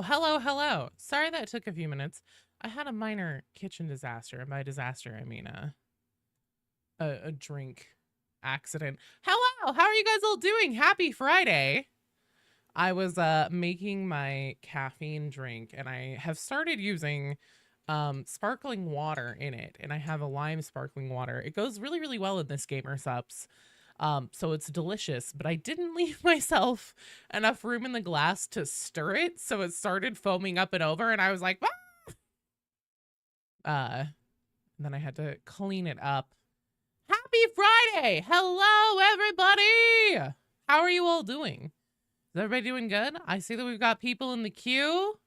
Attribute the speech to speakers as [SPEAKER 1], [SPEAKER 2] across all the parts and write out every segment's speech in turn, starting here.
[SPEAKER 1] hello, hello. Sorry that took a few minutes. I had a minor kitchen disaster. And by disaster, I mean a drink accident. Hello, how are you guys all doing? Happy Friday. I was making my caffeine drink, and I have started using sparkling water in it, and I have a lime sparkling water. It goes really, really well in this Gamer Sups. So it's delicious, but I didn't leave myself enough room in the glass to stir it, so it started foaming up and over, and I was like, ah! And then I had to clean it up. Happy Friday! Hello, everybody! How are you all doing? Is everybody doing good? I see that we've got people in the queue.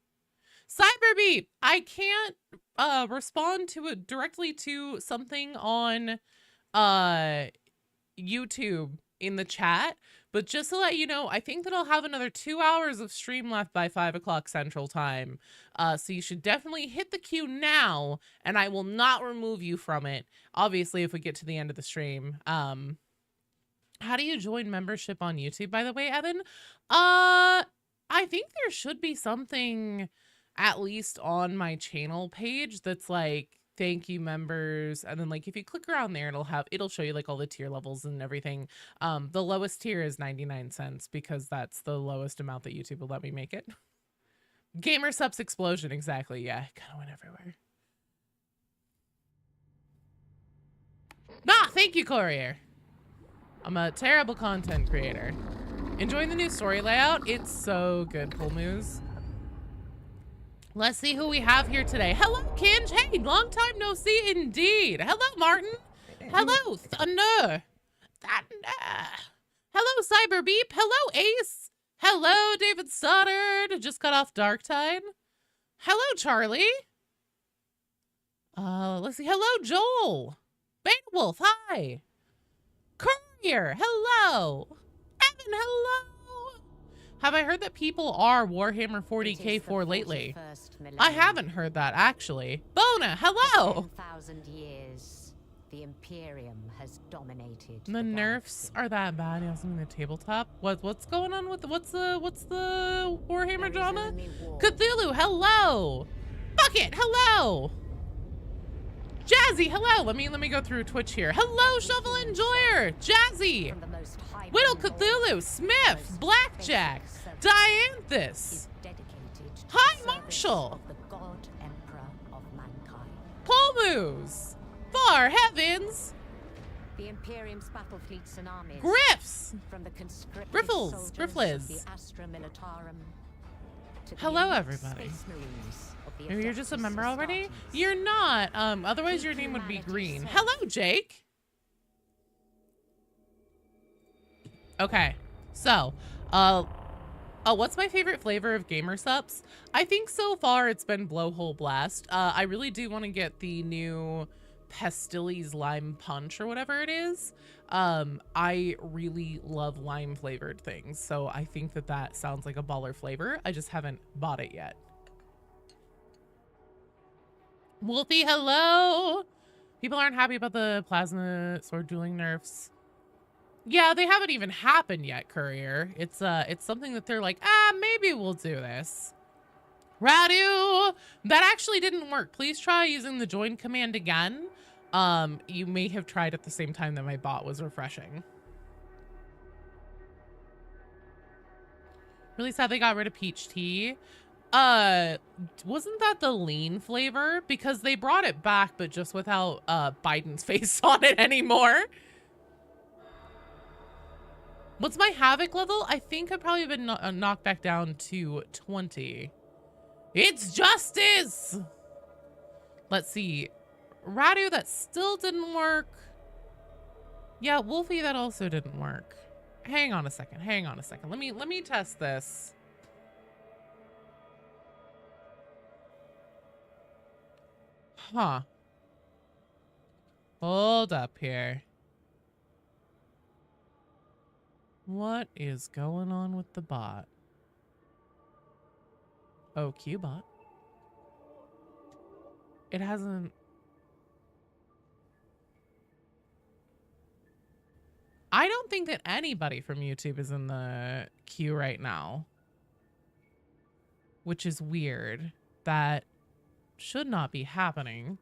[SPEAKER 1] Cyberbeep, I can't respond to it directly to something on YouTube in the chat, but just to let you know, I think that I'll have another 2 hours of stream left by 5 o'clock Central Time. So you should definitely hit the queue now, and I will not remove you from it. Obviously, if we get to the end of the stream. How do you join membership on YouTube, by the way, Evan? I think there should be something at least on my channel page that's like, thank you members, and then like if you click around there, it'll show you like all the tier levels and everything. The lowest tier is 99 cents because that's the lowest amount that YouTube will let me make it. Gamer Subs explosion, exactly. Yeah, it kind of went everywhere. Thank you, Courier. I'm a terrible content creator. Enjoying the new story layout? It's so good, Pull Moose. Let's see who we have here today. Hello, Kinj. Hey, long time no see indeed. Hello, Martin. Hello, Thunder. Hello, Cyberbeep. Hello, Ace. Hello, David Stoddard. Just got off Darktide. Hello, Charlie. Let's see. Hello, Joel. Beowulf, hi. Courier, hello. Evan, hello. Have I heard that people are Warhammer 40k for lately? I haven't heard that, actually. Bona, hello!
[SPEAKER 2] 10,000 years, the Imperium has dominated.
[SPEAKER 1] The nerfs are that bad. He also in the tabletop. What's going on with what's the Warhammer drama? Cthulhu, hello! Bucket, hello! Jazzy, hello! Let me go through Twitch here. Hello, Shovel Enjoyer! Jazzy! Whittle Cthulhu, Smith, Blackjack, Dianthus. Hi, Marshall. Polmoose. Far Heavens.
[SPEAKER 2] The Imperium's battle fleets and armies.
[SPEAKER 1] Griffs.
[SPEAKER 2] From the conscripted
[SPEAKER 1] Griffles. Griffles.
[SPEAKER 2] the Astra Militarum.
[SPEAKER 1] Hello, everybody. Maybe you're just a member already? You're not. Otherwise your name would be green. Hello, Jake. Okay, so, what's my favorite flavor of Gamer Sups? I think so far it's been Blowhole Blast. I really do want to get the new Pastilles Lime Punch or whatever it is. I really love lime flavored things, so I think that that sounds like a baller flavor. I just haven't bought it yet. Wolfie, hello! People aren't happy about the plasma sword dueling nerfs. Yeah, they haven't even happened yet, Courier. It's something that they're like, maybe we'll do this. Radu! That actually didn't work. Please try using the join command again. You may have tried at the same time that my bot was refreshing. Really sad they got rid of peach tea. Wasn't that the lean flavor? Because they brought it back, but just without Biden's face on it anymore. What's my Havoc level? I think I've probably been knocked back down to 20. It's justice! Let's see. Radu, that still didn't work. Yeah, Wolfie, that also didn't work. Hang on a second. Hang on a second. Let me test this. Huh. Hold up here. What is going on with the bot? Oh, Qbot. It hasn't... I don't think that anybody from YouTube is in the queue right now. which is weird. That should not be happening.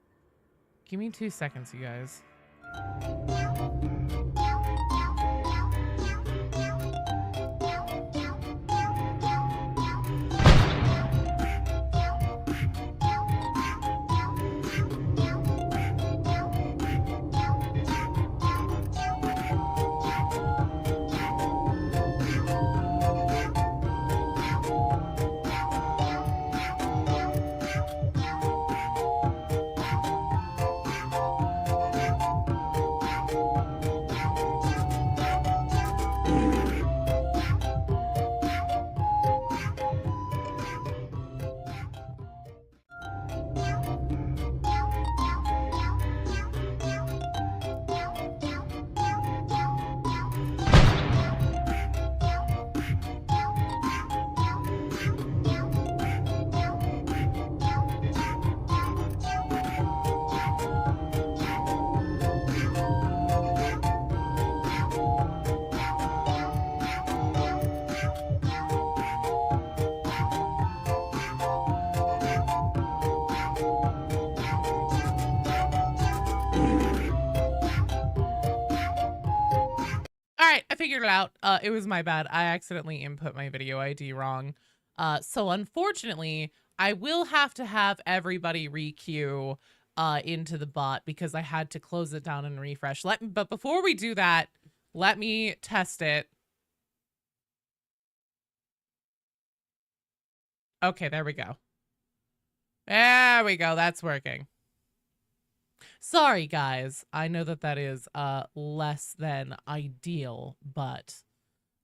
[SPEAKER 1] Give me 2 seconds, you guys. Alright, I figured it out. It was my bad. I accidentally input my video ID wrong. So unfortunately, I will have to have everybody re-queue into the bot because I had to close it down and refresh. But before we do that, let me test it. Okay, there we go. There we go. That's working. Sorry, guys. I know that that is less than ideal, but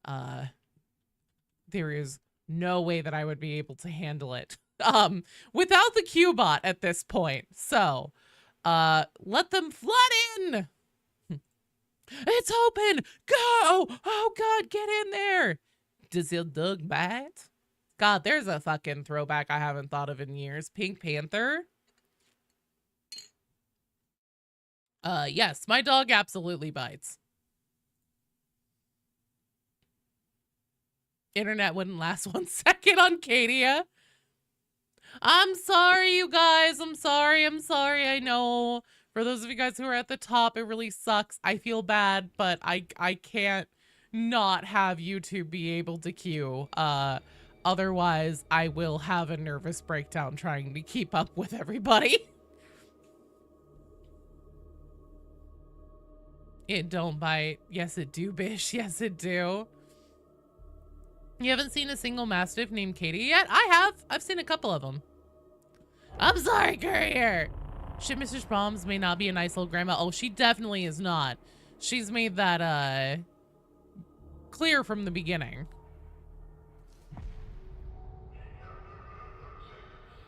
[SPEAKER 1] there is no way that I would be able to handle it without the Q-bot at this point. So let them flood in. It's open. Go. Oh, God, get in there. Does your dog bite? God, there's a fucking throwback I haven't thought of in years. Pink Panther. Yes, my dog absolutely bites. Internet wouldn't last 1 second on Cadia. I'm sorry, you guys. I'm sorry. I know. For those of you guys who are at the top, it really sucks. I feel bad, but I can't not have YouTube be able to queue. Otherwise, I will have a nervous breakdown trying to keep up with everybody. It don't bite. Yes, it do, bish. Yes, it do. You haven't seen a single Mastiff named Katie yet? I have. I've seen a couple of them. I'm sorry, courier. Shit, Mrs. Brahms may not be a nice little grandma. Oh, she definitely is not. She's made that, clear from the beginning.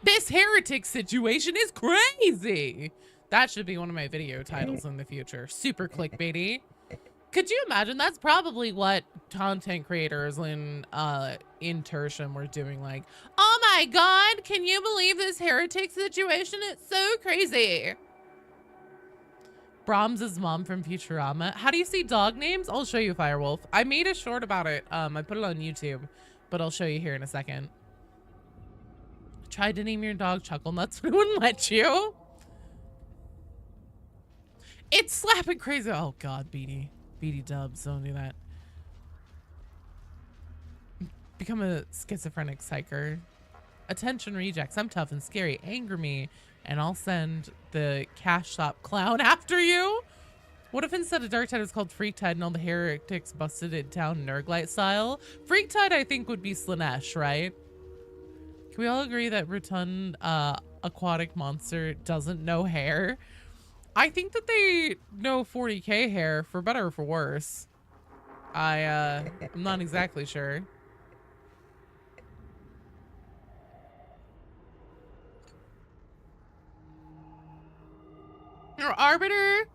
[SPEAKER 1] This heretic situation is crazy. That should be one of my video titles in the future. Super clickbaity. Could you imagine? That's probably what content creators in Tertium were doing. Like, oh my God, can you believe this heretic situation? It's so crazy. Brahms' mom from Futurama. How do you see dog names? I'll show you, Firewolf. I made a short about it. I put it on YouTube, but I'll show you here in a second. Tried to name your dog Chuckle Nuts, but it wouldn't let you. It's slapping crazy. Oh God, Beady Dubs, don't do that. Become a schizophrenic psycher. Attention rejects. I'm tough and scary. Anger me, and I'll send the cash shop clown after you. What if instead of Dark Tide was called Freak Tide and all the heretics busted it down Nurglite style? Freak Tide, I think, would be Slanesh, right? Can we all agree that Rotund aquatic monster doesn't know hair? I think that they know 40k hair, for better or for worse. I'm not exactly sure. Your arbiter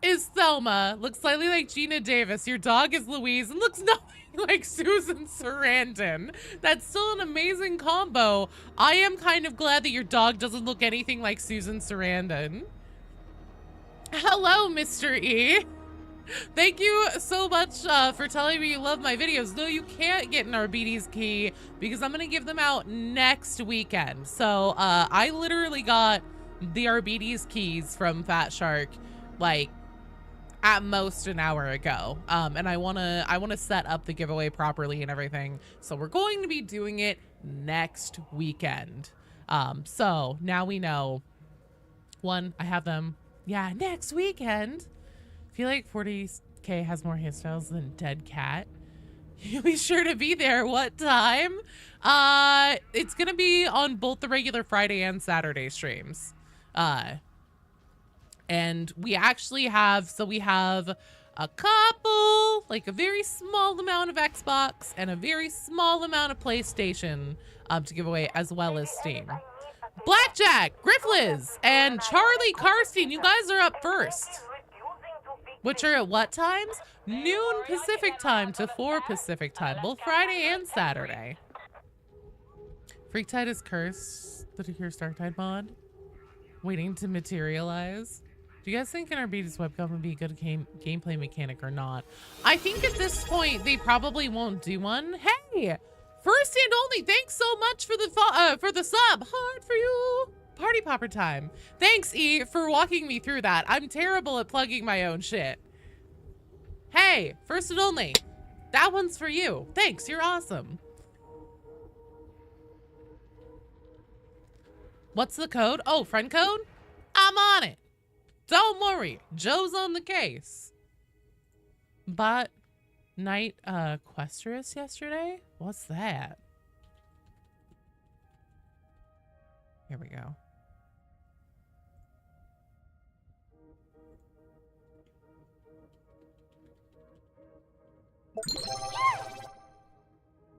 [SPEAKER 1] is Thelma, looks slightly like Gina Davis. Your dog is Louise and looks nothing like Susan Sarandon. That's still an amazing combo. I am kind of glad that your dog doesn't look anything like Susan Sarandon. Hello, Mr. E. Thank you so much for telling me you love my videos. No, you can't get an Arbites key because I'm going to give them out next weekend. So I literally got the Arbites keys from Fat Shark like at most an hour ago. And I want to set up the giveaway properly and everything. So we're going to be doing it next weekend. So now we know. One, I have them. Yeah, next weekend. I feel like 40K has more hairstyles than Dead Cat. You'll be sure to be there. What time? It's gonna be on both the regular Friday and Saturday streams. And we actually have, so we have a couple, like a very small amount of Xbox and a very small amount of PlayStation to give away, as well as Steam. Blackjack, Griffliz, and Charlie Karstein, you guys are up first. Which are at what times? Noon Pacific time to 4 Pacific time, both Friday and Saturday. Freaktide is cursed. The Secure Startide mod. Waiting to materialize. Do you guys think an Arbites webcam would be a good gameplay mechanic or not? I think at this point, they probably won't do one. Hey! First and only, thanks so much for the sub. Hard for you. Party popper time. Thanks, E, for walking me through that. I'm terrible at plugging my own shit. Hey, first and only. That one's for you. Thanks, you're awesome. What's the code? Oh, friend code? I'm on it. Don't worry. Joe's on the case. But Night Questress yesterday? What's that? Here we go.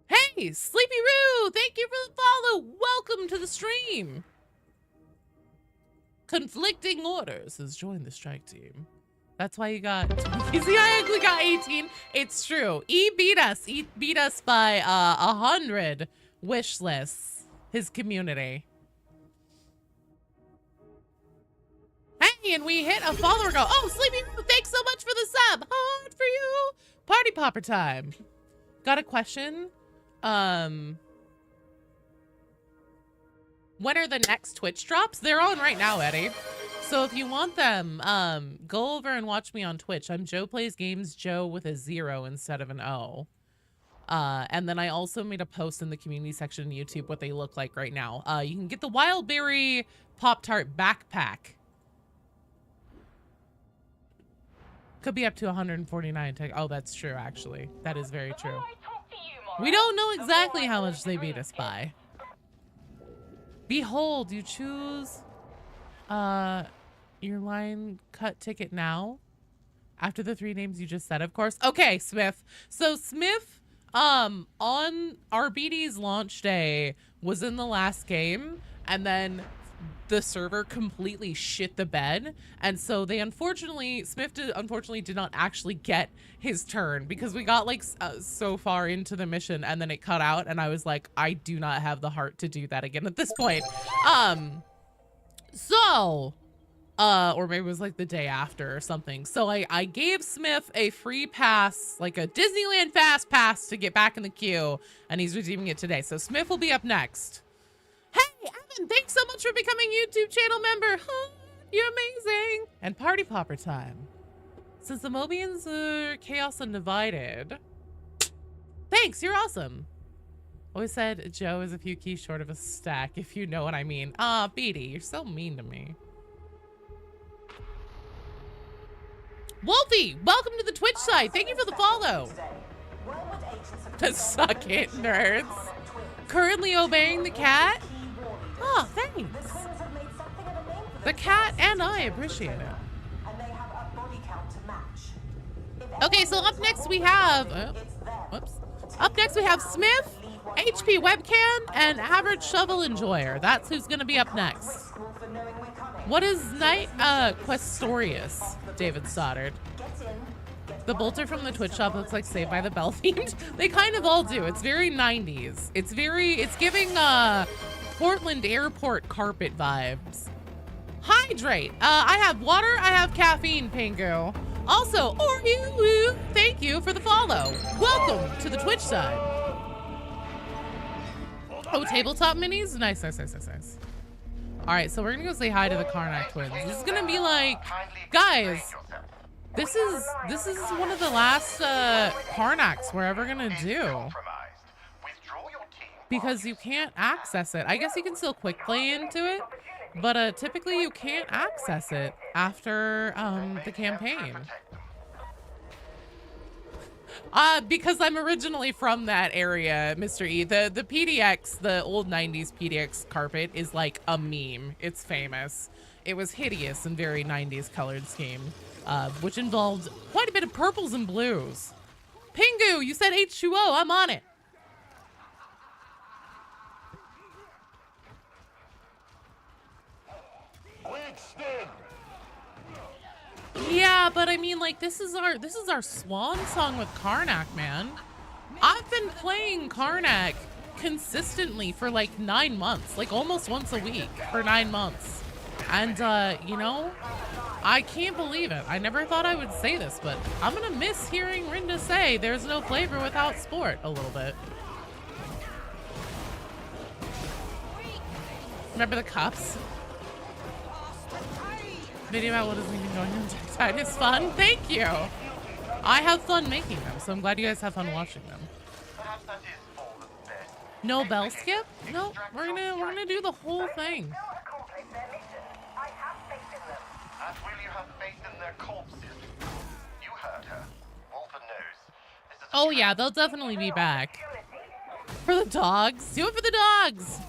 [SPEAKER 1] Hey, Sleepy Roo! Thank you for the follow! Welcome to the stream! Conflicting orders has joined the strike team. That's why you got... You see, I actually got 18. It's true. E beat us. E beat us by 100 wish lists. His community. Hey, and we hit a follower goal. Oh, Sleepy Roo, thanks so much for the sub. Hard for you. Party popper time. Got a question. When are the next Twitch drops? They're on right now, Eddie. So if you want them, go over and watch me on Twitch. I'm Joe Plays Games, Joe with a 0 instead of an O. And then I also made a post in the community section on YouTube what they look like right now. You can get the Wildberry Pop-Tart backpack. Could be up to 149. Oh, that's true, actually. That is very true. We don't know exactly how much they beat us by. Behold, you choose your line cut ticket now after the 3 names you just said, of course. Okay, Smith. So Smith on Arbites launch day was in the last game, and then the server completely shit the bed, and so they Smith unfortunately did not actually get his turn because we got like so far into the mission and then it cut out, and I was like, I do not have the heart to do that again at this point. Or maybe it was like the day after or something. So I gave Smith a free pass, like a Disneyland fast pass to get back in the queue, and he's redeeming it today. So Smith will be up next. Hey, Evan, thanks so much for becoming YouTube channel member. Huh? You're amazing. And party popper time. Since the Mobians are chaos undivided. Thanks, you're awesome. Always said Joe is a few keys short of a stack, if you know what I mean. Ah, Beatty, you're so mean to me. Wolfie, welcome to the Twitch side. Thank you for the follow. The suck it, nerds. Currently obeying the cat? Oh, thanks. The cat and I appreciate it. Okay, so up next we have... whoops. Up next we have Smith, HP Webcam, and Average Shovel Enjoyer. That's who's going to be up next. What is Night Questorius? David Stoddard. The bolter from the Twitch shop looks like Saved by the Bell themed. They kind of all do. It's very 90s. It's giving Portland airport carpet vibes. Hydrate. I have water. I have caffeine, Pingu. Also, thank you for the follow. Welcome to the Twitch side. Oh, tabletop minis? Nice. All right, so we're gonna go say hi to the Karnak twins. This is gonna be like, guys, this is one of the last Karnaks we're ever gonna do. Because you can't access it. I guess you can still quick play into it, but typically you can't access it after the campaign. Because I'm originally from that area, Mr. E. The PDX, the old 90s PDX carpet is like a meme. It's famous. It was hideous and very 90s colored scheme, which involved quite a bit of purples and blues. Pingu, you said H2O. I'm on it. Yeah, but I mean, like, this is our swan song with Karnak, man. I've been playing Karnak consistently for like 9 months, like almost once a week for 9 months. And you know, I can't believe it. I never thought I would say this, but I'm gonna miss hearing Rinda say there's no flavor without sport a little bit. Remember the cups? Video about what isn't even going on TikTok is fun. Thank you. I have fun making them, so I'm glad you guys have fun watching them. No bell skip? No, we're gonna do the whole thing. Oh yeah, they'll definitely be back. For the dogs. Do it for the dogs.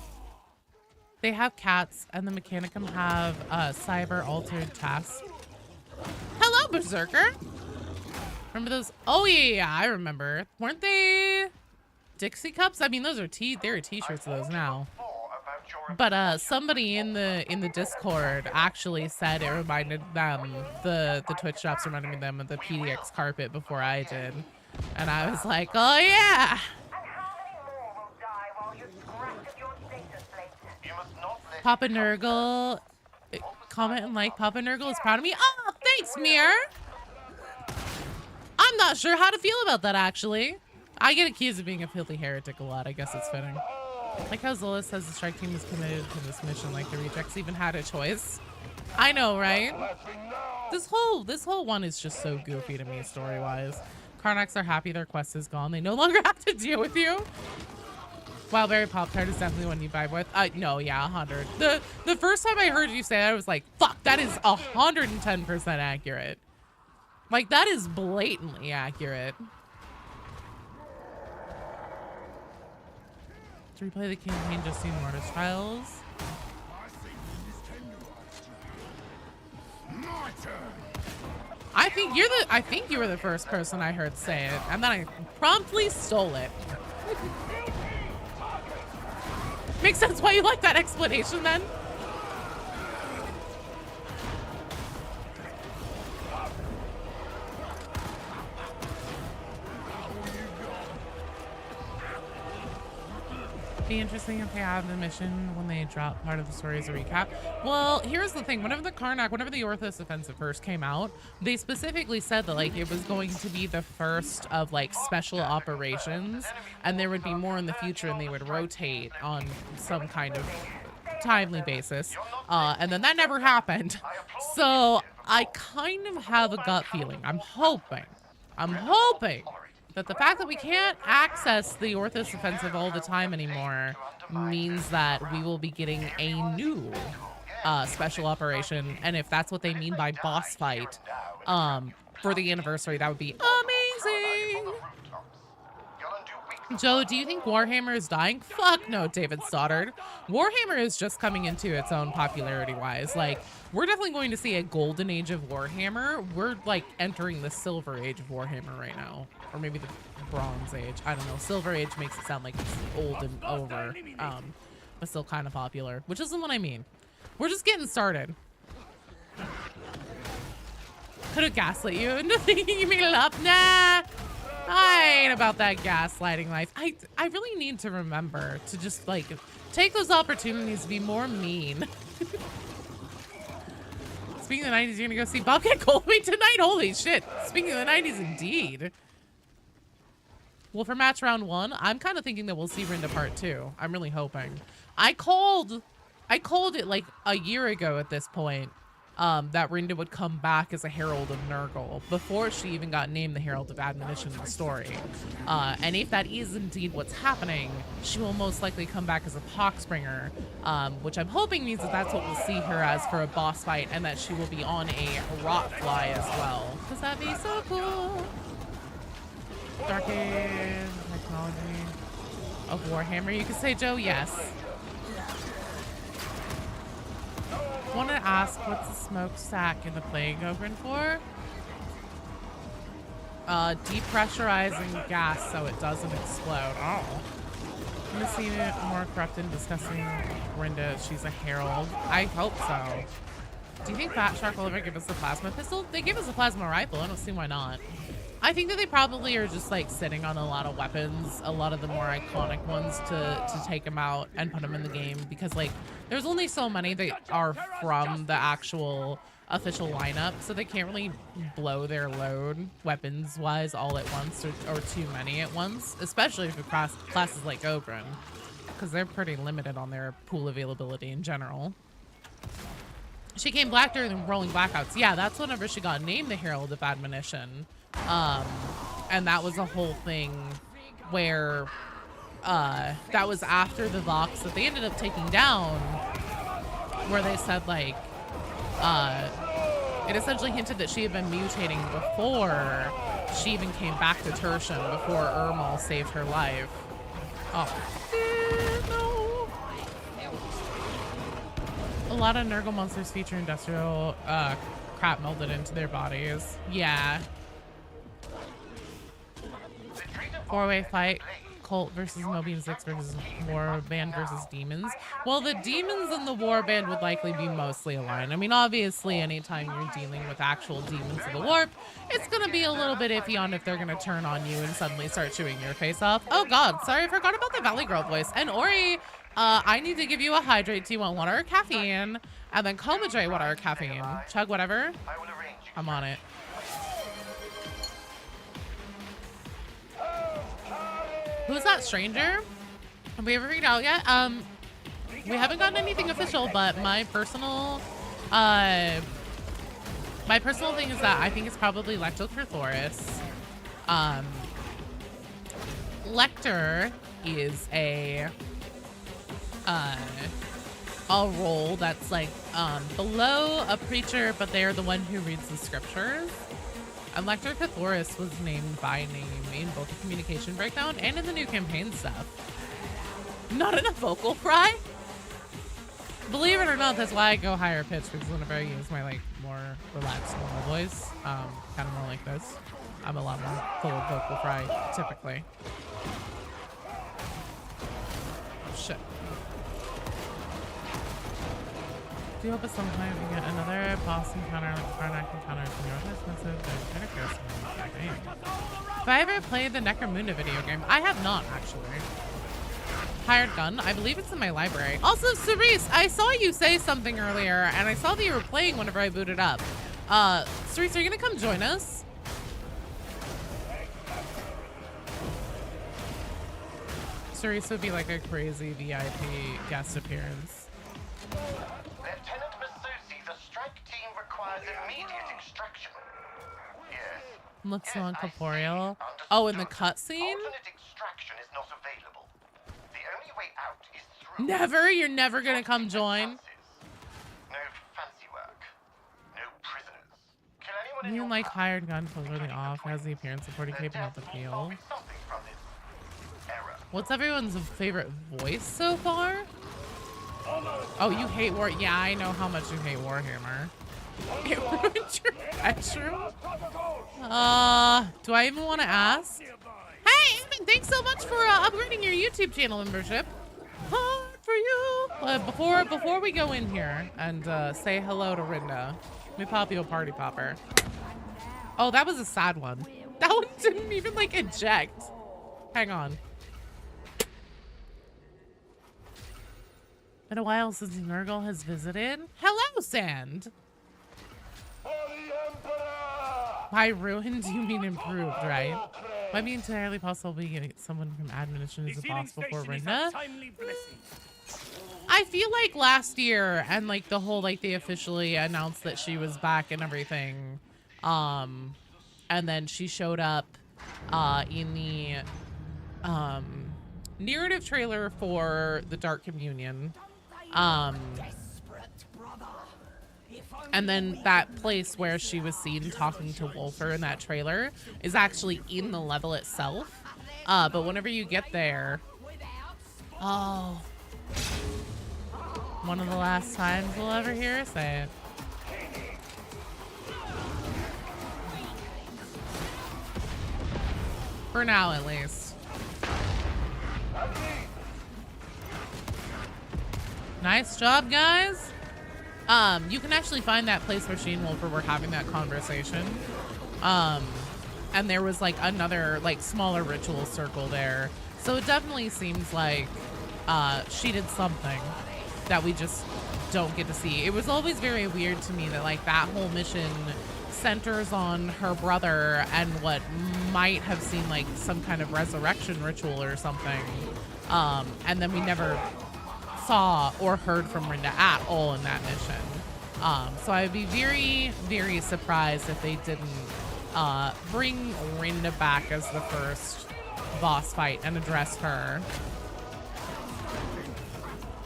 [SPEAKER 1] They have cats, and the Mechanicum have cyber altered tasks. Hello, Berserker. Remember those? Oh yeah, I remember. Weren't they Dixie cups? I mean, those are there are t-shirts of those now. But somebody in the Discord actually said it reminded them, the Twitch shops reminded them of the PDX carpet before I did, and I was like, oh yeah. Papa Nurgle, comment and like. Papa Nurgle is proud of me. Oh, thanks, Mir. I'm not sure how to feel about that, actually. I get accused of being a filthy heretic a lot. I guess it's fitting. Like how Zola says the strike team was committed to this mission, like the rejects even had a choice. I know, right? This whole one is just so goofy to me, story-wise. Karnaks are happy their quest is gone. They no longer have to deal with you. Wildberry Pop-Tart is definitely one you vibe with. No, yeah, 100. The first time I heard you say that, I was like, fuck, that is 110% accurate. Like, that is blatantly accurate. To replay the campaign, just seen Mortis Trials. I think you were the first person I heard say it, and then I promptly stole it. Makes sense why you like that explanation then. Be interesting if they have the mission when they drop part of the story as a recap. Well, here's the thing. Whenever the Orthus Offensive first came out, they specifically said that like it was going to be the first of like special operations, and there would be more in the future, and they would rotate on some kind of timely basis. And then that never happened. So I kind of have a gut feeling. I'm hoping that the fact that we can't access the Orthus Offensive all the time anymore means that we will be getting a new special operation. And if that's what they mean by boss fight for the anniversary, that would be amazing. Joe, do you think Warhammer is dying? Fuck no, David Stoddard. Warhammer is just coming into its own popularity-wise. Like, we're definitely going to see a golden age of Warhammer. We're, like, entering the silver age of Warhammer right now. Or maybe the bronze age. I don't know. Silver age makes it sound like it's old and over. But still kind of popular. Which isn't what I mean. We're just getting started. Could have gaslit you into thinking you made it up. Nah. I ain't about that gaslighting life. I really need to remember to just like take those opportunities to be more mean. Speaking of the 90s, you're gonna go see Bobcat Goldthwait tonight? Holy shit. Speaking of the 90s, indeed. Well, for match round 1, I'm kind of thinking that we'll see Rinda part 2. I'm really hoping. I called it like a year ago at this point, that Rinda would come back as a Herald of Nurgle before she even got named the Herald of Admonition in the story. And if that is indeed what's happening, she will most likely come back as a Poxbringer, which I'm hoping means that that's what we'll see her as for a boss fight, and that she will be on a Rotfly as well. Because that'd be so cool. Darkened technology of Warhammer, you could say, Joe? Yes. Want to ask, what's the smokestack in the Plague Ogren for? Depressurizing gas so it doesn't explode. Oh. I'm gonna see it more corrupted and discussing Rinda. She's a herald. I hope so. Do you think Fat Shark will ever give us the plasma pistol? They gave us a plasma rifle. I don't see why not. I think that they probably are just like sitting on a lot of weapons, a lot of the more iconic ones to take them out and put them in the game, because like there's only so many that are from the actual official lineup, so they can't really blow their load weapons wise all at once, or too many at once, especially for classes like Ogren, because they're pretty limited on their pool availability in general. She came black during Rolling Blackouts. Yeah, that's whenever she got named the Herald of Admonition. And that was a whole thing where that was after the Vox that they ended up taking down, where they said like it essentially hinted that she had been mutating before she even came back to Tertian, before Ermal saved her life. Oh no. A lot of Nurgle monsters feature industrial crap melded into their bodies. Yeah. 4-way fight, Cult versus Mobian 6 versus Warband versus Demons. Well, the Demons and the Warband would likely be mostly aligned. I mean, obviously, anytime you're dealing with actual Demons of the Warp, it's going to be a little bit iffy on if they're going to turn on you and suddenly start chewing your face off. Oh god, sorry, I forgot about the Valley Girl voice. And Ori, I need to give you a hydrate. Do you want water or caffeine? And then Comadre, water or caffeine? Chug whatever. I'm on it. Who's that stranger? Have we ever figured out yet? We haven't gotten anything official, but my personal thing is that I think it's probably Lecter Thoris. Lecter is a role that's like below a preacher, but they're the one who reads the scriptures. And Lecter Thoris was named by name in both the communication breakdown and in the new campaign stuff. Not in a vocal fry? Believe it or not, that's why I go higher pitch, because whenever I use my like more relaxed normal voice, kind of more like this, I'm a lot more full of vocal fry typically. Oh, shit. Do you hope at some point we get another boss encounter like Karnak encounter from your expensive and that game? Have I ever played the Necromunda video game? I have not, actually. Hired gun? I believe it's in my library. Also, Cerise, I saw you say something earlier, and I saw that you were playing whenever I booted up. Cerise, are you gonna come join us? Cerise would be like a crazy VIP guest appearance. Looks so incorporeal. Oh, in the cutscene? Never? You're never gonna come join? You like hired gun totally off. Has the appearance of 40k but not the feel. What's everyone's favorite voice so far? Oh, you hate War. Yeah, I know how much you hate Warhammer. It ruined your bedroom. Do I even want to ask? Hey, Evan, thanks so much for upgrading your YouTube channel membership. Hard for you. Before we go in here and say hello to Rinda, let me pop you a party popper. Oh, that was a sad one. That one didn't even like eject. Hang on. Been a while since Nurgle has visited. Hello, Sand. By ruined, you mean improved, right? Might be entirely possible we get someone from admin as soon as possible for Rinda. I feel like last year and like the whole like they officially announced that she was back and everything. And then she showed up in the narrative trailer for the Dark Communion. And then that place where she was seen talking to Wolfer in that trailer is actually in the level itself. But whenever you get there, oh, one of the last times we'll ever hear her say it. For now, at least. Nice job, guys. You can actually find that place where she and Wolfer were having that conversation. And there was like another like smaller ritual circle there. So it definitely seems like she did something that we just don't get to see. It was always very weird to me that like that whole mission centers on her brother and what might have seemed like some kind of resurrection ritual or something. And then we never saw or heard from Rinda at all in that mission. So I'd be very, very surprised if they didn't bring Rinda back as the first boss fight and address her.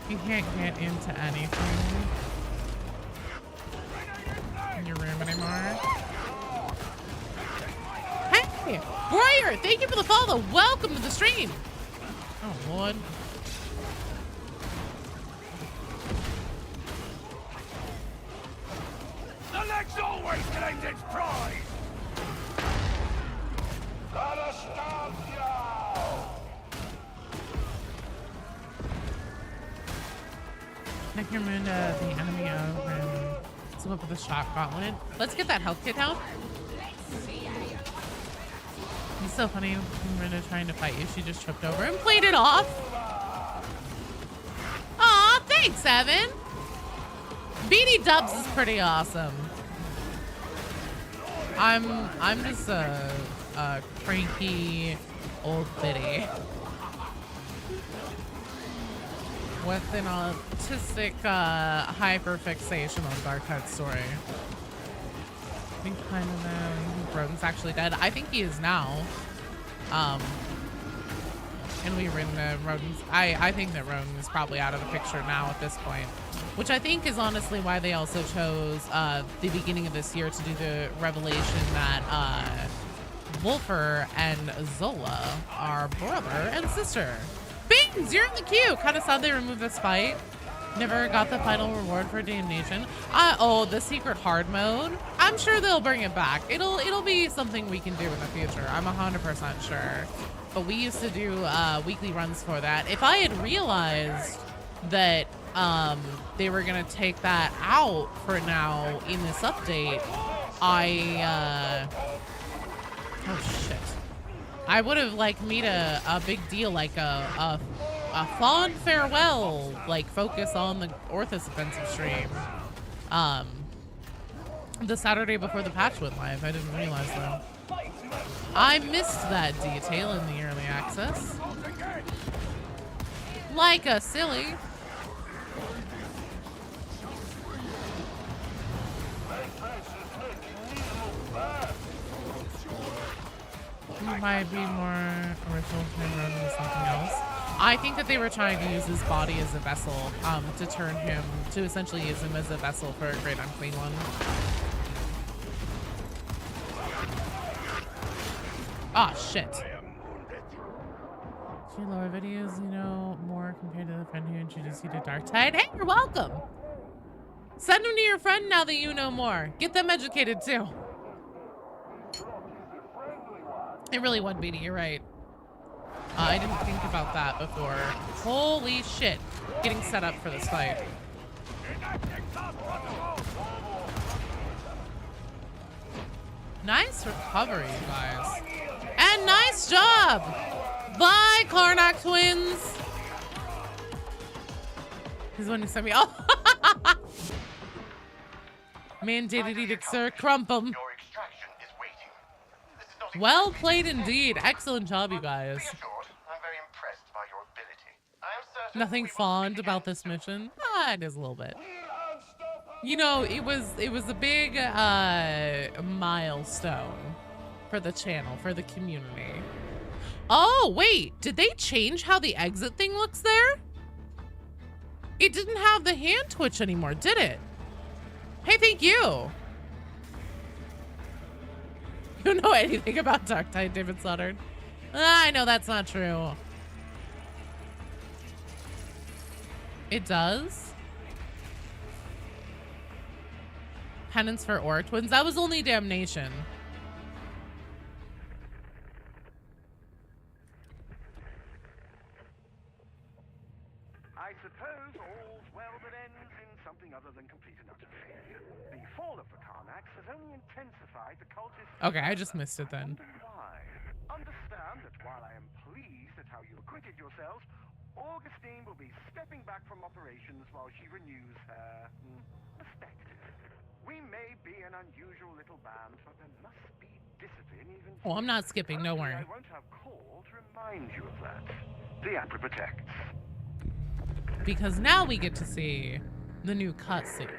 [SPEAKER 1] You can't get into anything in your room anymore. Hey, Warrior, thank you for the follow. Welcome to the stream. Oh, Lord.
[SPEAKER 3] The leg's always claimed its prize!
[SPEAKER 1] Make your moon to the enemy of and swim up with a shock gauntlet. Let's get that health kit out. It's so funny when Rinda trying to fight you, she just tripped over and played it off. Aw, thanks, Evan. BD Dubs is pretty awesome. I'm just a cranky old biddy with an autistic hyper-fixation on Darktide story. I think kind of Rodin's actually dead. I think he is now. And we Rodin's. I think that Rodin is probably out of the picture now at this point, which I think is honestly why they also chose the beginning of this year to do the revelation that Wolfer and Zola are brother and sister. Bings, you're in the queue. Kind of sad they removed this fight. Never got the final reward for damnation. Oh, the secret hard mode. I'm sure they'll bring it back. It'll be something we can do in the future. I'm 100% sure. But we used to do weekly runs for that. If I had realized that they were gonna take that out for now in this update, oh shit. I would have like made a big deal, like a fond farewell, like focus on the Orthus Offensive stream. The Saturday before the patch went live. I didn't realize that. I missed that detail in the early access. Like a silly. It might be more original to Rodin than something else. I think that they were trying to use his body as a vessel, to turn him, to essentially use him as a vessel for a Great Unclean One. Ah, shit. If you lower videos, you know more compared to the friend who introduced you to Darktide. Hey, you're welcome. Send them to your friend now that you know more. Get them educated too. It really would be, you're right. I didn't think about that before. Holy shit. Getting set up for this fight. Nice recovery, you guys. And nice job! Bye, Karnak twins! This is one who sent me. Oh! Mandated edict, sir. Crump 'em.
[SPEAKER 3] Your extraction is waiting.
[SPEAKER 1] Well played indeed. Excellent job, you guys.
[SPEAKER 4] Reassured, I'm very impressed by your ability. I am certain
[SPEAKER 1] Nothing
[SPEAKER 4] we will
[SPEAKER 1] fond
[SPEAKER 4] meet
[SPEAKER 1] about
[SPEAKER 4] again
[SPEAKER 1] this
[SPEAKER 4] soon.
[SPEAKER 1] mission. Ah, it is a little bit. You know, it was a big milestone for the channel, for the community. Oh, wait, did they change how the exit thing looks there? It didn't have the hand twitch anymore, did it? Hey, thank you. You don't know anything about Dark Tide, David Sluddard. I know that's not true. It does? Penance for Aura Twins? That was only Damnation.
[SPEAKER 3] I suppose all's well that ends in something other than complete and utter failure. The fall of the Karnaks has only intensified the cultists.
[SPEAKER 1] Okay, I just missed it then.
[SPEAKER 3] Why? Understand that while I am pleased at how you acquitted yourselves, Augustine will be stepping back from operations while she renews her perspective. We may be an unusual little band, but there must be discipline even.
[SPEAKER 1] Oh, I'm not skipping, don't worry.
[SPEAKER 3] I won't have call to remind you of that. The Apple protects.
[SPEAKER 1] Because now we get to see the new cutscene.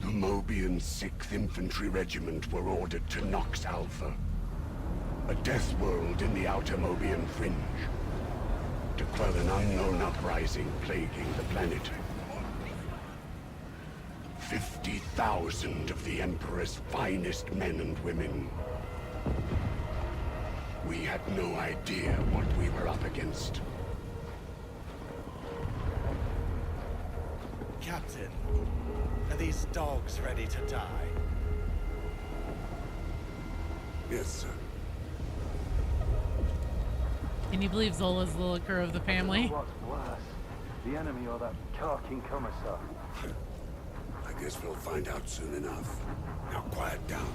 [SPEAKER 5] The Mobian 6th Infantry Regiment were ordered to Nox Alpha, a death world in the outer Mobian fringe, to quell an unknown uprising plaguing the planet. 50,000 of the Emperor's finest men and women. We had no idea what we were up against.
[SPEAKER 6] Captain, are these dogs ready to die?
[SPEAKER 5] Yes, sir.
[SPEAKER 1] Can you believe Zola's the liquor of the family?
[SPEAKER 7] What's worse, the enemy or that carking commissar?
[SPEAKER 5] I guess we'll find out soon enough. Now quiet down.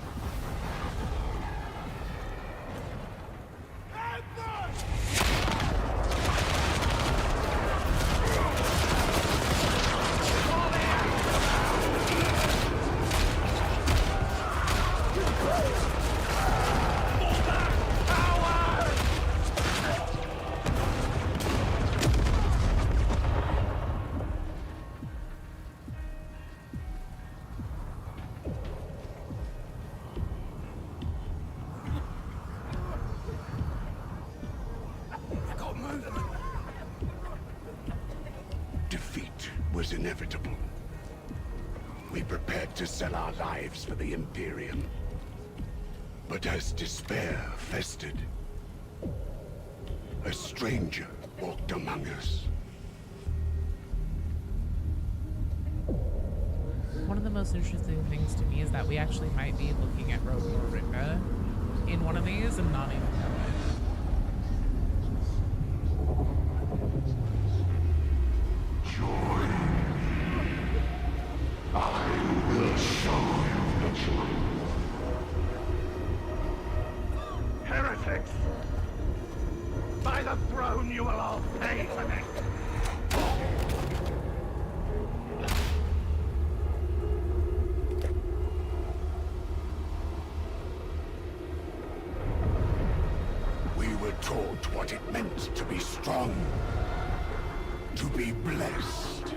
[SPEAKER 5] Defeat was inevitable. We prepared to sell our lives for the Imperium. But as despair festered, a stranger walked among us.
[SPEAKER 1] One of the most interesting things to me is that we actually might be looking at Rodin and Rinda in one of these and not even know it.
[SPEAKER 3] Heretics! By the throne, you will all pay for this!
[SPEAKER 5] We were taught what it meant to be strong, to be blessed.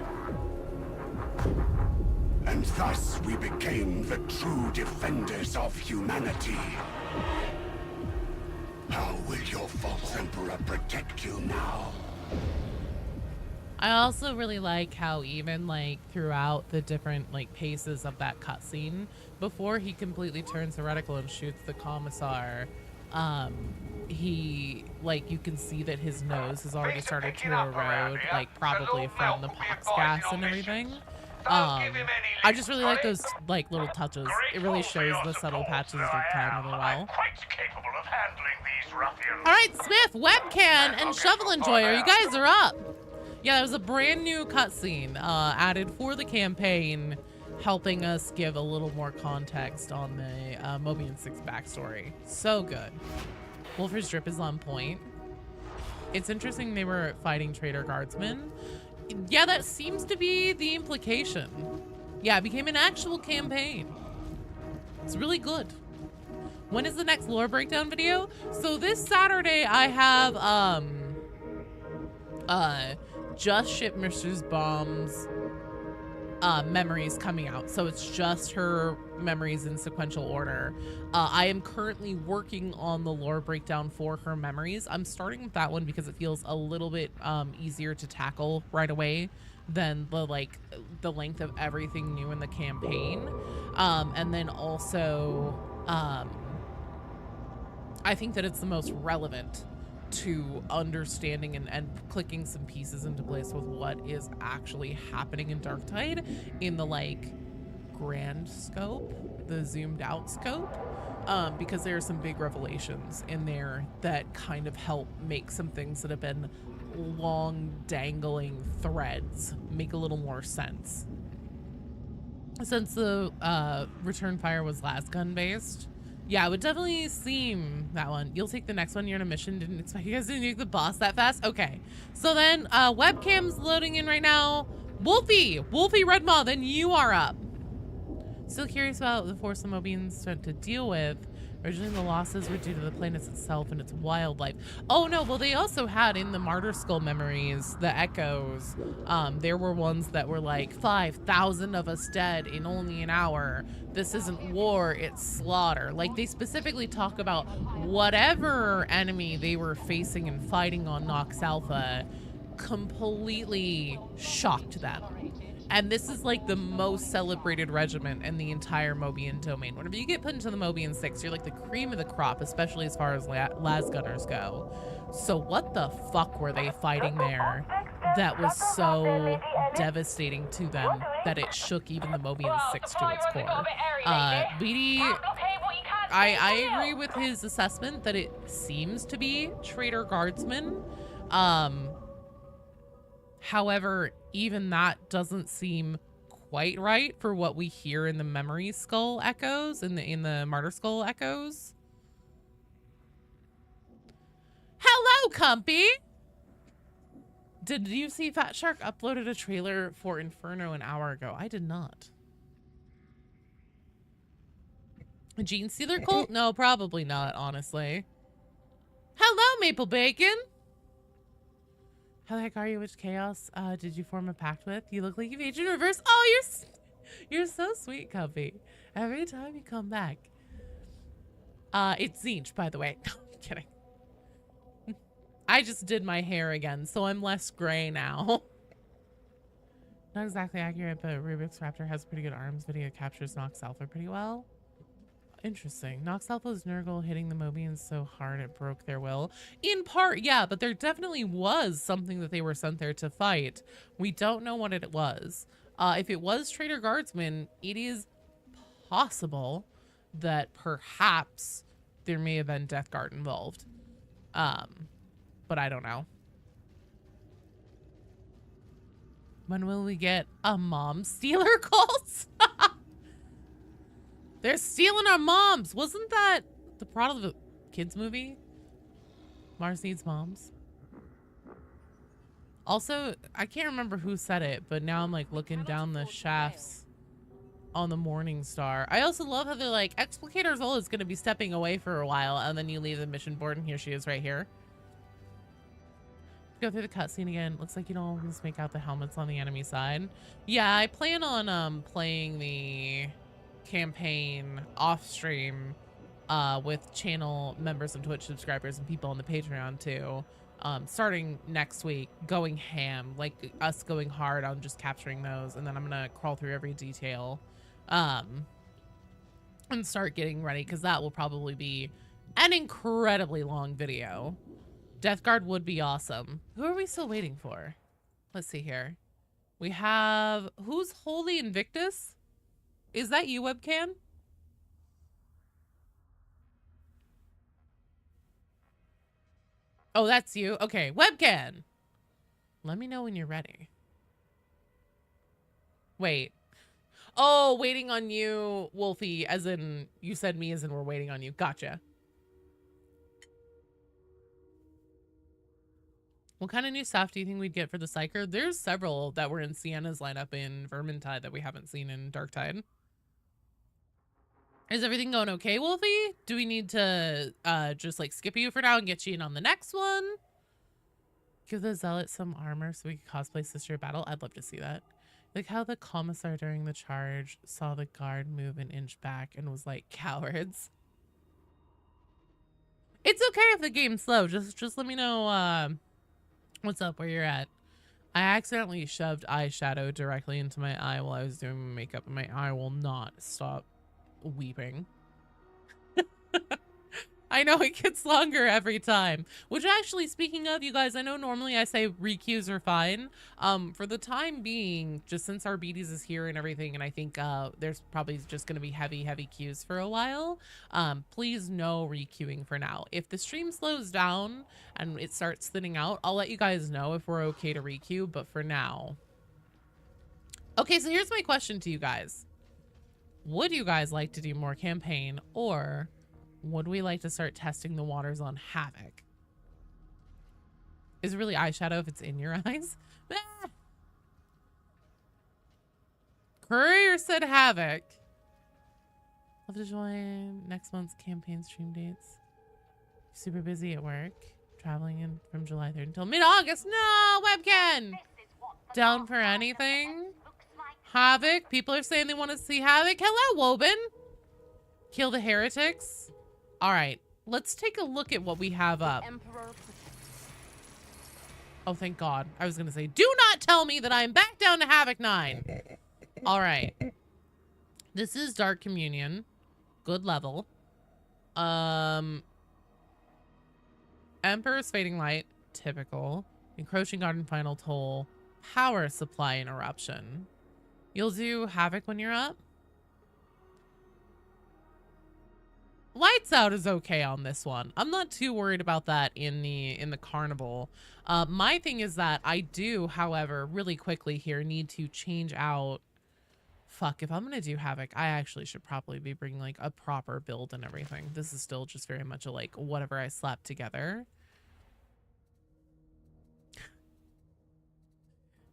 [SPEAKER 5] And thus we became the true defenders of humanity. How will your false emperor protect you now?
[SPEAKER 1] I also really like how even like throughout the different like paces of that cutscene, before he completely turns heretical and shoots the commissar, he like you can see that his nose has already started to erode, like probably from the pox gas and everything. I just really like those like little touches. It really shows the subtle patches of time really well.
[SPEAKER 3] Quite capable of handling these ruffians.
[SPEAKER 1] All right, Smith, Webcan, and Shovel Enjoyer, you guys are up. Yeah, that was a brand new cutscene added for the campaign, helping us give a little more context on the Mobian 6 backstory. So good. Wolfer's drip is on point. It's interesting they were fighting traitor guardsmen. Yeah, that seems to be the implication. Yeah, it became an actual campaign. It's really good. When is the next lore breakdown video? So this Saturday I have just Ship Mistress Bomb's memories coming out. So it's just her memories in sequential order. I am currently working on the lore breakdown for her memories. I'm starting with that one because it feels a little bit easier to tackle right away than the length of everything new in the campaign. And then also I think that it's the most relevant to understanding and clicking some pieces into place with what is actually happening in Darktide in the like grand scope, the zoomed out scope, because there are some big revelations in there that kind of help make some things that have been long dangling threads make a little more sense. Since the return fire was las gun based, yeah, it would definitely seem that one. You'll take the next one. You're on a mission. Didn't expect you guys to make the boss that fast. Okay. So then webcam's loading in right now. Wolfie Redmaw, then you are up. Still curious about the force the Mobians had to deal with. Originally the losses were due to the planet itself and its wildlife. Oh no, well they also had in the Martyr Skull memories, the echoes, there were ones that were like 5,000 of us dead in only an hour. This isn't war, it's slaughter. Like they specifically talk about whatever enemy they were facing and fighting on Nox Alpha completely shocked them. And this is like the most celebrated regiment in the entire Mobian domain. Whenever you get put into the Mobian 6, you're like the cream of the crop, especially as far as las gunners go. So what the fuck were they fighting there that was so devastating to them that it shook even the Mobian 6 to its core? BD, I agree with his assessment that it seems to be traitor guardsmen. However, even that doesn't seem quite right for what we hear in the memory skull echoes, in the martyr skull echoes. Hello, Compy! Did you see Fat Shark uploaded a trailer for Inferno an hour ago? I did not. A Gene Stealer cult? No, probably not, honestly. Hello, Maple Bacon! How the heck are you? Which chaos did you form a pact with? You look like you've aged in reverse. Oh, you're so sweet, Cubby. Every time you come back. It's Zinch, by the way. No, I'm kidding. I just did my hair again, so I'm less gray now. Not exactly accurate, but Rubik's Raptor has pretty good arms video, captures Nox Alpha pretty well. Interesting. Nox Alpha's Nurgle hitting the Mobians so hard it broke their will. In part, yeah, but there definitely was something that they were sent there to fight. We don't know what it was. If it was Traitor Guardsmen, it is possible that perhaps there may have been Death Guard involved. But I don't know. When will we get a mom stealer cult? They're stealing our moms. Wasn't that the plot of the kids movie? Mars needs moms. Also, I can't remember who said it, but now I'm like looking down the shafts on the Morning Star. I also love how they're like, Explicator Zola is going to be stepping away for a while, and then you leave the mission board, and here she is right here. Go through the cutscene again. Looks like you don't always make out the helmets on the enemy side. Yeah, I plan on playing the campaign off stream with channel members and Twitch subscribers and people on the Patreon too, starting next week, going ham, like us going hard on just capturing those, and then I'm gonna crawl through every detail and start getting ready, because that will probably be an incredibly long video. Death Guard would be awesome. Who are we still waiting for? Let's see here. We have, who's Holy Invictus? Is that you, webcam? Oh, that's you. Okay, webcam. Let me know when you're ready. Wait. Oh, waiting on you, Wolfie, as in, you said me as in we're waiting on you. Gotcha. What kind of new stuff do you think we'd get for the Psyker? There's several that were in Sienna's lineup in Vermintide that we haven't seen in Darktide. Is everything going okay, Wolfie? Do we need to just like skip you for now and get you in on the next one? Give the Zealot some armor so we can cosplay Sister of Battle. I'd love to see that. Like how the commissar during the charge saw the guard move an inch back and was like, cowards. It's okay if the game's slow. Just let me know what's up, where you're at. I accidentally shoved eyeshadow directly into my eye while I was doing my makeup, and my eye will not stop weeping. I know it gets longer every time. Which actually, speaking of, you guys, I know normally I say requeues are fine. For the time being, just since Arbites is here and everything, and I think there's probably just going to be heavy queues for a while, please no requeuing for now. If the stream slows down and it starts thinning out, I'll let you guys know if we're okay to requeue, but for now. Okay, so here's my question to you guys. Would you guys like to do more campaign, or would we like to start testing the waters on Havoc? Is it really eyeshadow if it's in your eyes? Courier said Havoc. Love to join next month's campaign stream dates. Super busy at work. Traveling in from July 3rd until mid-August. No, Webkin! Down for anything? Havoc? People are saying they want to see Havoc. Hello, Woben! Kill the heretics. All right, let's take a look at what we have up. Oh, thank God. I was going to say, do not tell me that I'm back down to Havoc 9. All right. This is Dark Communion. Good level. Emperor's Fading Light. Typical. Encroaching Garden Final Toll. Power Supply Interruption. You'll do Havoc when you're up? Lights Out is okay on this one. I'm not too worried about that in the carnival. My thing is that I do, however, really quickly here need to change out. Fuck, if I'm gonna do Havoc, I actually should probably be bringing like a proper build and everything. This is still just very much a like whatever I slapped together.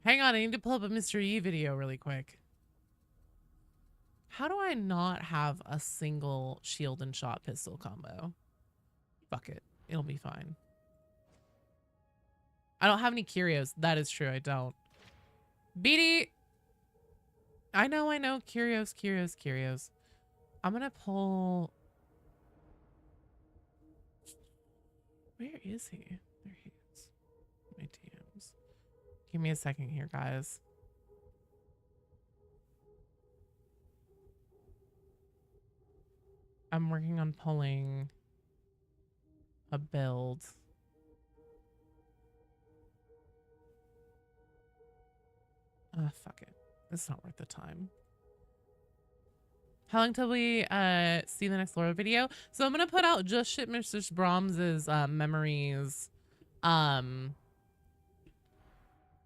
[SPEAKER 1] Hang on, I need to pull up a Mr. E video really quick. How do I not have a single shield and shot pistol combo? Fuck it. It'll be fine. I don't have any curios. That is true. I don't. BD. I know. Curios. I'm going to pull. Where is he? There he is. My DMs. Give me a second here, guys. I'm working on pulling a build. Fuck it. It's not worth the time. How long till we see the next lore video? So I'm gonna put out Just Ship Mr. Brahms's memories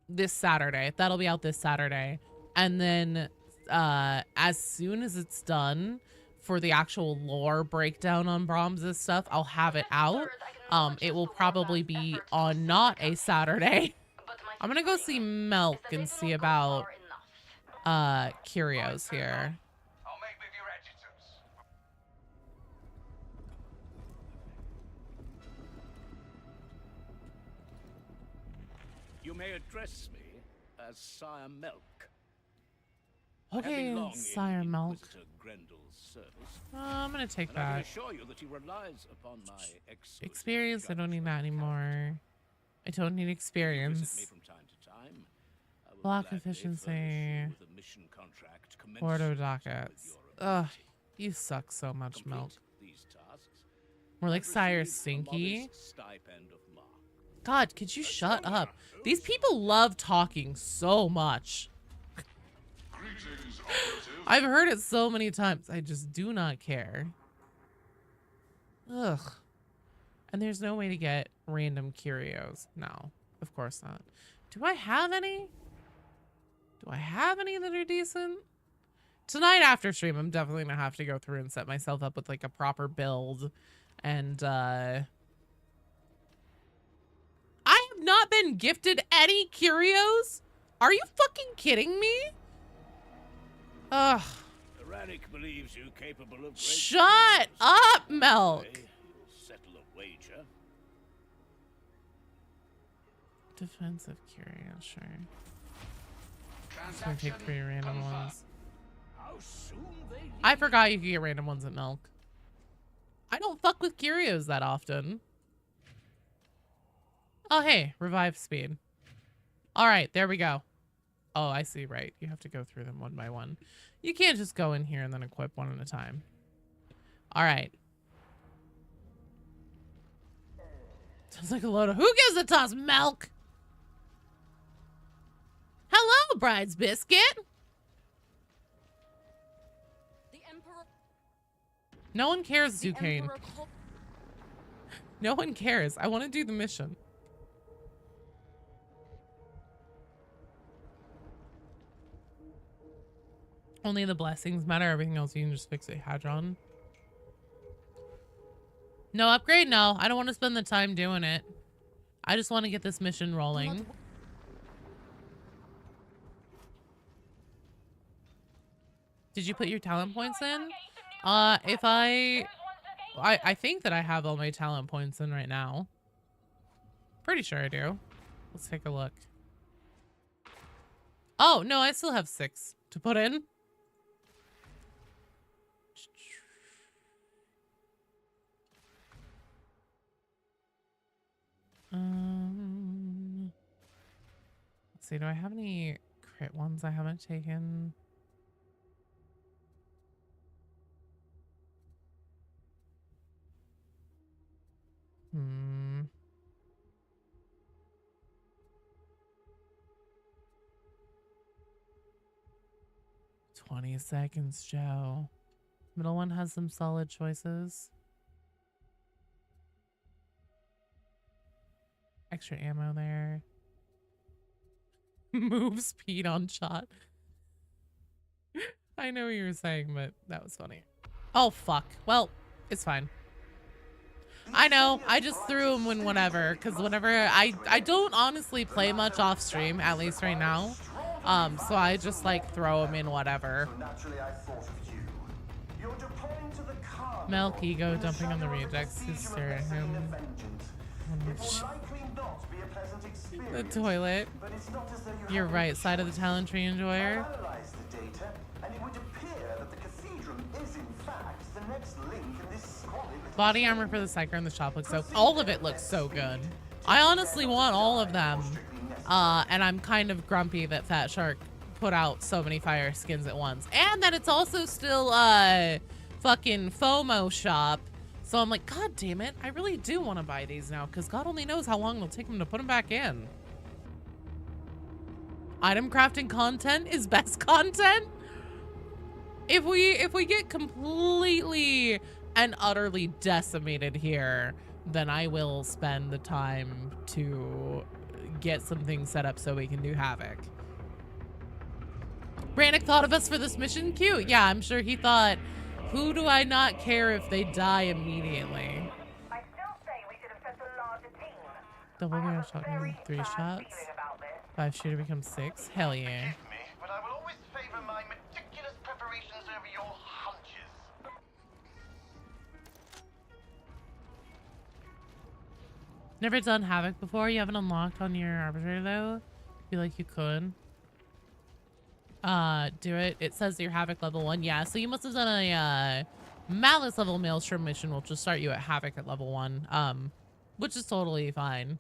[SPEAKER 1] this Saturday. That'll be out this Saturday. And then as soon as it's done, for the actual lore breakdown on Brahms' stuff, I'll have it out. It will probably be on not a Saturday. I'm gonna go see Milk and see about curios here.
[SPEAKER 4] I'll make with your adjectives.
[SPEAKER 8] You may address me as Sire Milk.
[SPEAKER 1] Okay, Sire Milk. I'm gonna take that.
[SPEAKER 8] I can assure you that he relies upon my
[SPEAKER 1] experience. I don't need that anymore. I don't need experience. Block efficiency. Ordo dockets. Ugh, you suck so much, Milk. We're like Sire Stinky. God, could you shut up? These people love talking so much. I've heard it so many times. I just do not care. Ugh. And there's no way to get random curios. No, of course not. Do I have any? Do I have any that are decent? Tonight after stream, I'm definitely gonna have to go through and set myself up with like a proper build. And I have not been gifted any curios? Are you fucking kidding me? Ugh.
[SPEAKER 8] Karnak believes you capable of great
[SPEAKER 1] Shut
[SPEAKER 8] things.
[SPEAKER 1] up, Milk.
[SPEAKER 8] Okay, you'll settle a wager.
[SPEAKER 1] Defensive curio, sure. Just gonna take 3 random ones.
[SPEAKER 8] How soon they leave.
[SPEAKER 1] I forgot you could get random ones at Milk. I don't fuck with curios that often. Oh, hey, revive speed. All right, there we go. Oh, I see, right. You have to go through them one by one. You can't just go in here and then equip one at a time. All right. Sounds like a load of... Who gives a toss, Milk? Hello, Bride's Biscuit.
[SPEAKER 9] The Emperor.
[SPEAKER 1] No one cares,
[SPEAKER 9] The
[SPEAKER 1] Duquesne.
[SPEAKER 9] Emperor
[SPEAKER 1] No one cares. I want to do the mission. Only the blessings matter. Everything else you can just fix it. Hadron. No upgrade? No. I don't want to spend the time doing it. I just want to get this mission rolling. Did you put your talent points in? If I think that I have all my talent points in right now. Pretty sure I do. Let's take a look. Oh, no, I still have 6 to put in. Let's see, do I have any crit ones I haven't taken? Hmm. "20 seconds, Joe." Middle one has some solid choices. Extra ammo there. Move speed on shot. I know what you were saying, but that was funny. Oh, fuck. Well, it's fine. I know. I just threw him in whatever, because whenever I don't honestly play much off stream, at least right now. So I just like throw him in whatever. Milk ego dumping on the rejects to stare at him. The toilet. You're right, side of the talent tree enjoyer. Body armor for the Psyker in the shop looks so... All of it looks so good. I honestly want all of them. And I'm kind of grumpy that Fat Shark put out so many fire skins at once. And that it's also still fucking FOMO shop. So I'm like, God damn it. I really do want to buy these now because God only knows how long it'll take them to put them back in. Item crafting content is best content. If we get completely and utterly decimated here, then I will spend the time to get some things set up so we can do Havoc. Brannick thought of us for this mission? Cute. Yeah, I'm sure he thought, who do I not care if they die immediately?
[SPEAKER 3] I still say we should have sent a larger team.
[SPEAKER 1] Double barrel shotgun, 3 shots. 5 shooter becomes 6. Hell yeah.
[SPEAKER 4] Forgive me, but I will always favor my meticulous preparations over your hunches.
[SPEAKER 1] Never done Havoc before? You haven't unlocked on your arbitrator though? Feel like you could. Do it. It says your Havoc level 1. Yeah, so you must have done a Malice level Maelstrom mission, which will start you at Havoc at level 1. Which is totally fine.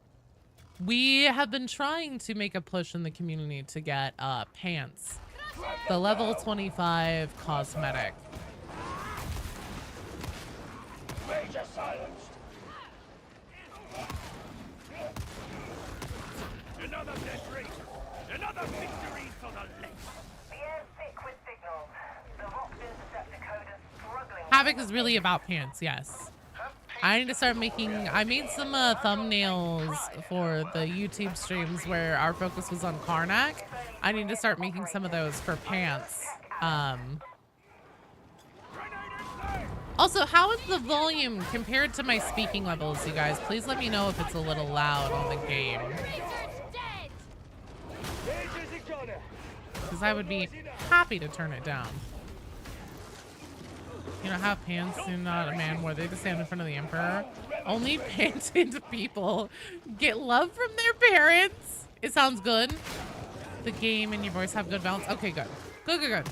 [SPEAKER 1] We have been trying to make a push in the community to get pants. The level 25 cosmetic.
[SPEAKER 8] Major silenced. Another dead race. Another victory for the left.
[SPEAKER 3] The air's thick with signals. The Vox interceptor code is struggling.
[SPEAKER 1] Havoc is really about pants, yes. I need to start making... I made some thumbnails for the YouTube streams where our focus was on Karnak. I need to start making some of those for pants. Also, how is the volume compared to my speaking levels, you guys? Please let me know if it's a little loud on the game. Because I would be happy to turn it down. You know, have pants and not a man worthy to stand in front of the Emperor. Only pants-into people get love from their parents. It sounds good. The game and your voice have good balance. Okay, good. Good, good, good.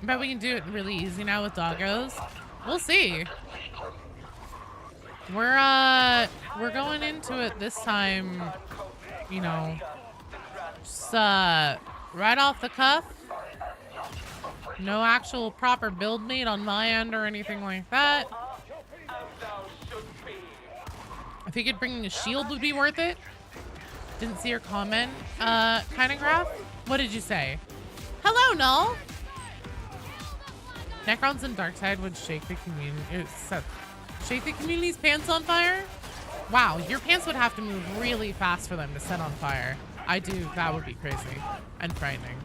[SPEAKER 1] Bet we can do it really easy now with doggos. We'll see. We're going into it this time, you know, just right off the cuff. No actual proper build made on my end or anything like that. I figured bringing a shield would be worth it. Didn't see your comment, kind of graph. What did you say? Hello, Null. Necrons and Darktide would shake the community. Shake the community's pants on fire? Wow, your pants would have to move really fast for them to set on fire. That would be crazy and frightening.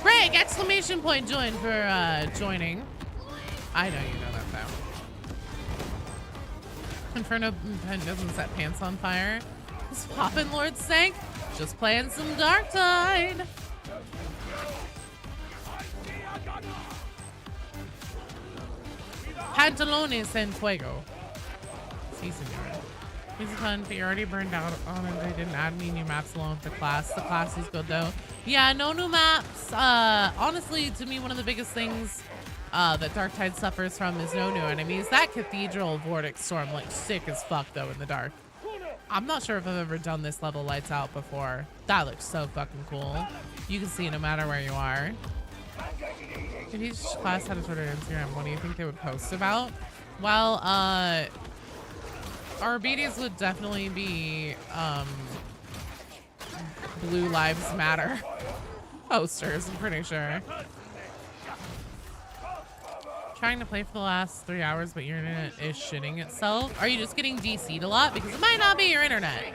[SPEAKER 1] Greg! Exclamation point join for joining. I know you know that though. Inferno doesn't set pants on fire. Is Poppin' Lord sank? Just playing some Darktide. Pantalones en fuego. Si, senor. Easy fun, but you're already burned out on it. They didn't add me new maps along with the class. The class is good though. Yeah, no new maps. Honestly, to me, one of the biggest things that Darktide suffers from is no new enemies. That Cathedral Vortex Storm looks sick as fuck though in the dark. I'm not sure if I've ever done this level lights out before. That looks so fucking cool. You can see no matter where you are. If each class had a sort of Instagram, what do you think they would post about? Well, Arbites would definitely be Blue Lives Matter posters, I'm pretty sure. Trying to play for the last 3 hours, but your internet is shitting itself. Are you just getting DC'd a lot? Because it might not be your internet.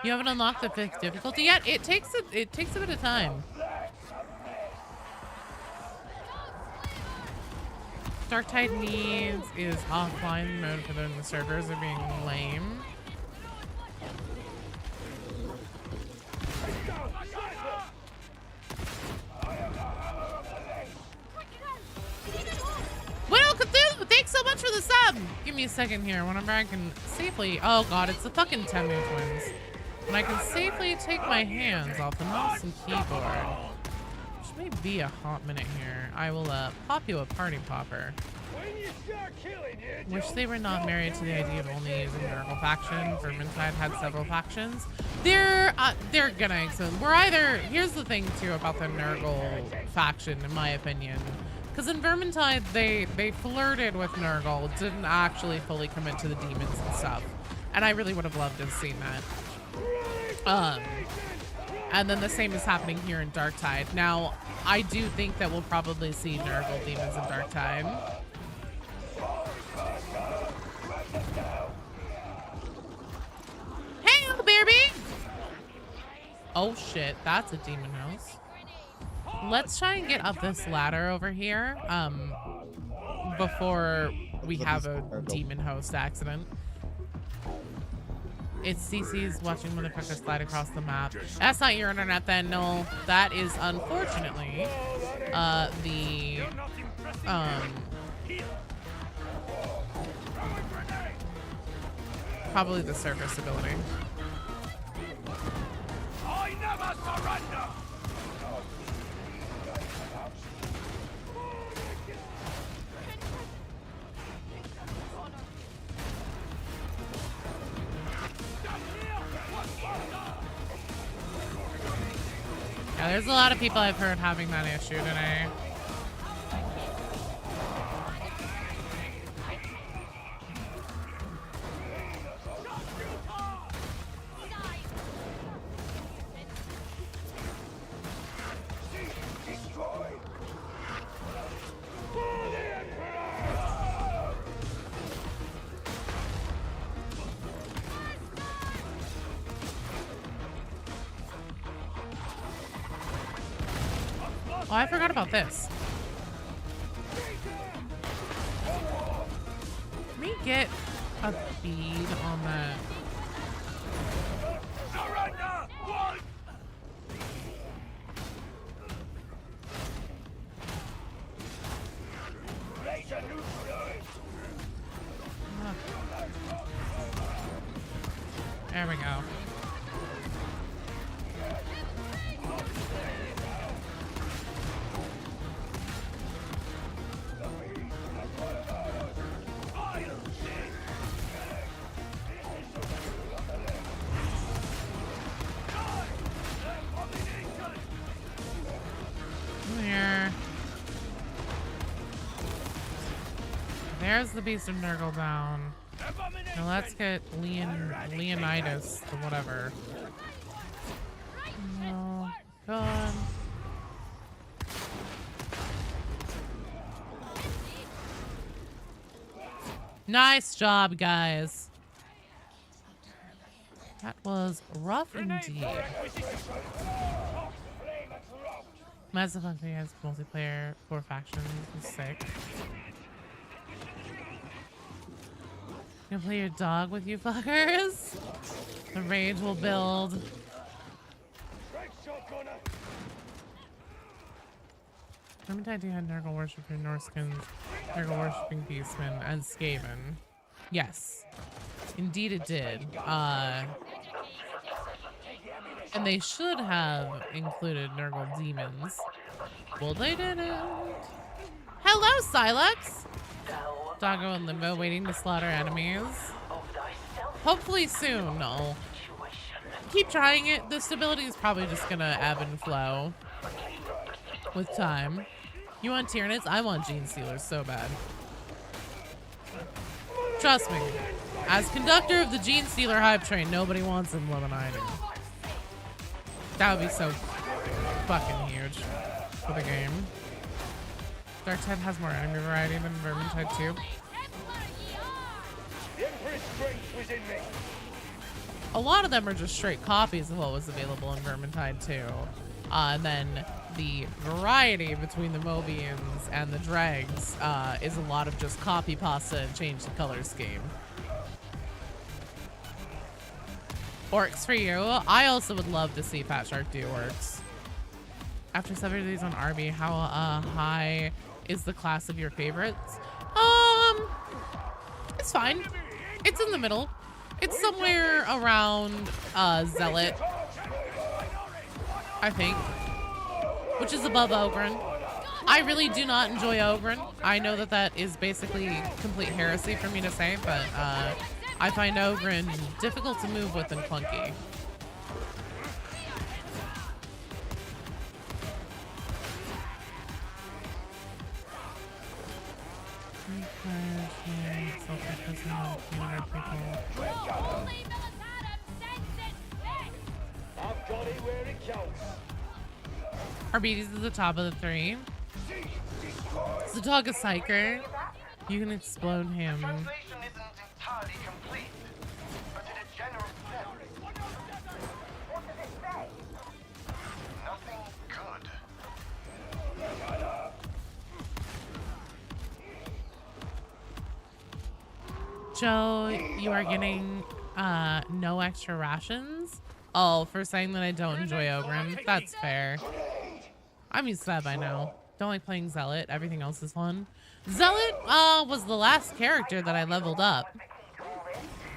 [SPEAKER 1] You haven't unlocked the 5th difficulty yet? It takes a bit of time. Darktide needs is offline mode for them. The servers are being lame. Widow Cthulhu, thanks so much for the sub. Give me a second here. Whenever I can safely, oh god, it's the fucking Temu twins. When I can safely take my hands off the mouse and keyboard. Which may be a hot minute here. I will pop you a party popper. Wish they were not married to the idea of only using Nurgle faction. Vermintide had several factions. They're gonna exist. Here's the thing too about the Nurgle faction, in my opinion. Because in Vermintide, they flirted with Nurgle, didn't actually fully commit to the demons and stuff. And I really would have loved to have seen that. And then the same is happening here in Darktide. Now, I do think that we'll probably see Nurgle demons in Darktide. Hey, Uncle Bearby! Oh shit, that's a demon house. Let's try and get up this ladder over here, before we have a demon host accident. It's CC's watching motherfuckers slide across the map. That's not your internet then, no. That is unfortunately probably the service ability.
[SPEAKER 8] I never surrender.
[SPEAKER 1] Yeah, there's a lot of people I've heard having that issue today. Oh, I forgot about this. Let me get a bead on that. There we go. There. There's the Beast of Nurgle down. Now let's get Leonidas, the whatever. No, gone. Nice job, guys. That was rough indeed. Mass Effect has multiplayer, 4 factions, is sick. Gonna play your dog with you fuckers? The rage will build. Vermintide 2 had Nurgle worshipping Norskins, Nurgle worshipping Beastmen, and Skaven. Yes. Indeed it did. And they should have included Nurgle demons. Well, they didn't. Hello, Silex! Doggo in limbo, waiting to slaughter enemies. Hopefully soon, no. Keep trying it. The stability is probably just gonna ebb and flow with time. You want Tyranids? I want Gene Stealers so bad. Trust me. As conductor of the Gene Stealer hype train, nobody wants them more than I do. That would be so fucking huge for the game. Dark Tide has more enemy variety than Vermintide 2. A lot of them are just straight copies of what was available in Vermintide 2. And then the variety between the Mobians and the Dregs is a lot of just copy pasta and change the color scheme. Orcs for you. I also would love to see Fat Shark do orcs. After 7 days on Arby, how high is the class of your favorites? It's fine. It's in the middle. It's somewhere around Zealot, I think, which is above Ogryn. I really do not enjoy Ogryn. I know that that is basically complete heresy for me to say, but I find Ogryn difficult to move with and clunky. Arbites is the top of the 3. So dog a psyker. You can explode him.
[SPEAKER 4] Translation isn't entirely complete, but in a general sense. What does it say? Nothing good.
[SPEAKER 1] Joe, you are getting no extra rations? Oh, for saying that I don't enjoy Ogryn. That's fair. I'm used to that by now. Don't like playing Zealot. Everything else is fun. Zealot was the last character that I leveled up.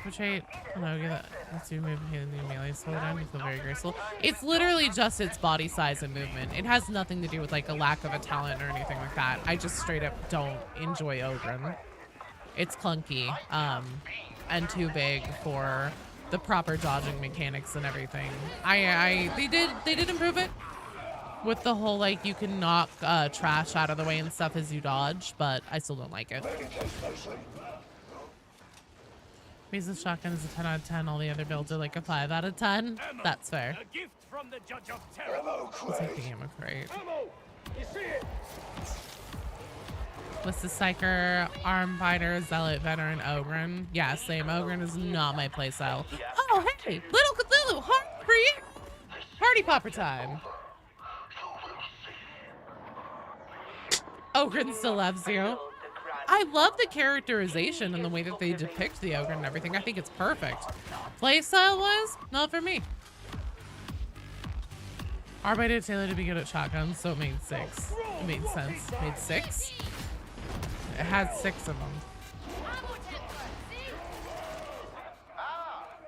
[SPEAKER 1] Which I don't know, give that. Let's do move the new melee slow down. You feel very graceful. It's literally just its body size and movement. It has nothing to do with like a lack of a talent or anything like that. I just straight up don't enjoy Ogryn. It's clunky, and too big for the proper dodging mechanics and everything. They did improve it with the whole like you can knock trash out of the way and stuff as you dodge, but I still don't like it. Measles shotgun is a 10 out of 10. All the other builds are like a 5 out of 10. That's fair.
[SPEAKER 8] A gift from the Judge of Terror.
[SPEAKER 1] I'll take the ammo crate.
[SPEAKER 8] You see it?
[SPEAKER 1] What's the Psyker, Armfighter, Zealot, Veteran, Ogryn? Yeah, same. Ogryn is not my playstyle. Oh, hey! Little Cthulhu! Heart for you! Party popper time! Ogren still loves you. I love the characterization and the way that they depict the ogre and everything. I think it's perfect. Playstyle was not for me. Arbiter Taylor to be good at shotguns, so it made 6. It made sense. It made 6. It had 6 of them.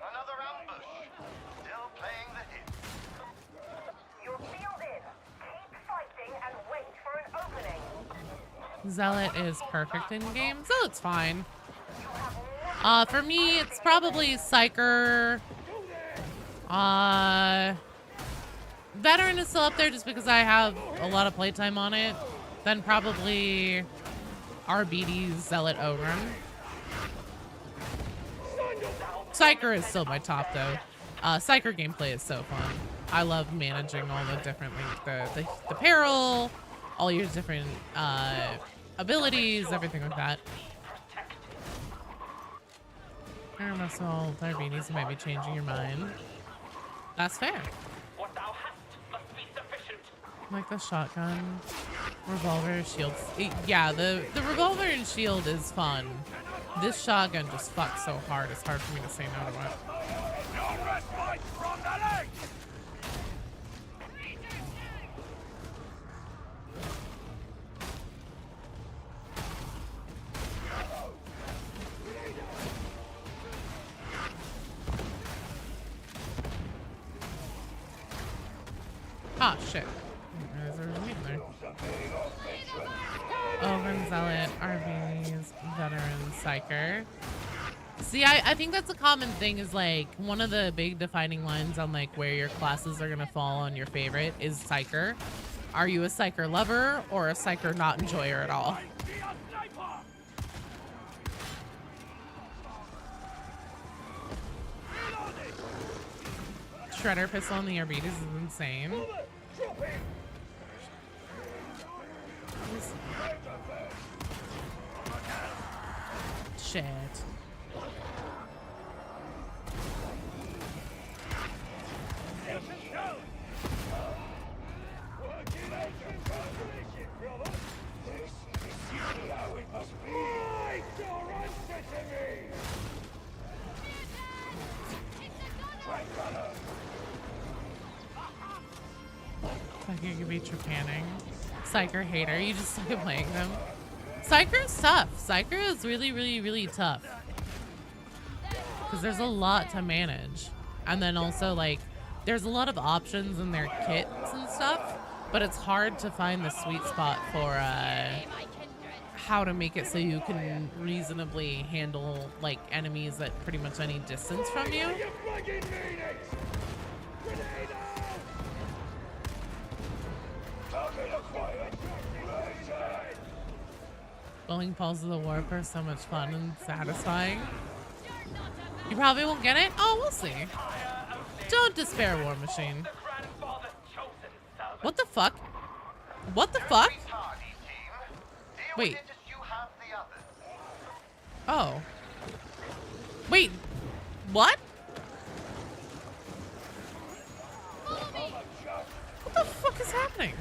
[SPEAKER 4] Another ambush. Still playing the hit. You're sealed in. Keep fighting and wait for an opening.
[SPEAKER 1] Zealot is perfect in game. Zealot's fine. For me, it's probably Psyker. Veteran is still up there just because I have a lot of playtime on it. Then probably Arbites, Zealot, Ogren. Psyker is still my top though. Psyker gameplay is so fun. I love managing all the different, like the peril, all your different abilities, everything like that. I don't know, so Arbites might be changing your mind. That's fair. Like the shotgun, revolver, shields. Yeah, the revolver and shield is fun. This shotgun just fucks so hard. It's hard for me to say no to it. Ah, shit. Ogren, Zealot, RVs, Veteran, Psyker. See, I think that's a common thing is like one of the big defining lines on like where your classes are gonna fall on your favorite is Psyker. Are you a Psyker lover or a Psyker not enjoyer at all? Shredder pistol on the Arbites is insane. Shit. Psyker could be trepanning. Psyker hater, you just suck at playing them. Psyker's tough. Psyker is really, really, really tough. Because there's a lot to manage. And then also, like, there's a lot of options in their kits and stuff. But it's hard to find the sweet spot for how to make it so you can reasonably handle, like, enemies at pretty much any distance from you. Bowling Falls of the Warp are so much fun and satisfying. You probably won't get it? Oh, we'll see. Don't despair, War Machine. What the fuck? What the fuck? Wait. Oh. Wait. What? What the fuck is happening?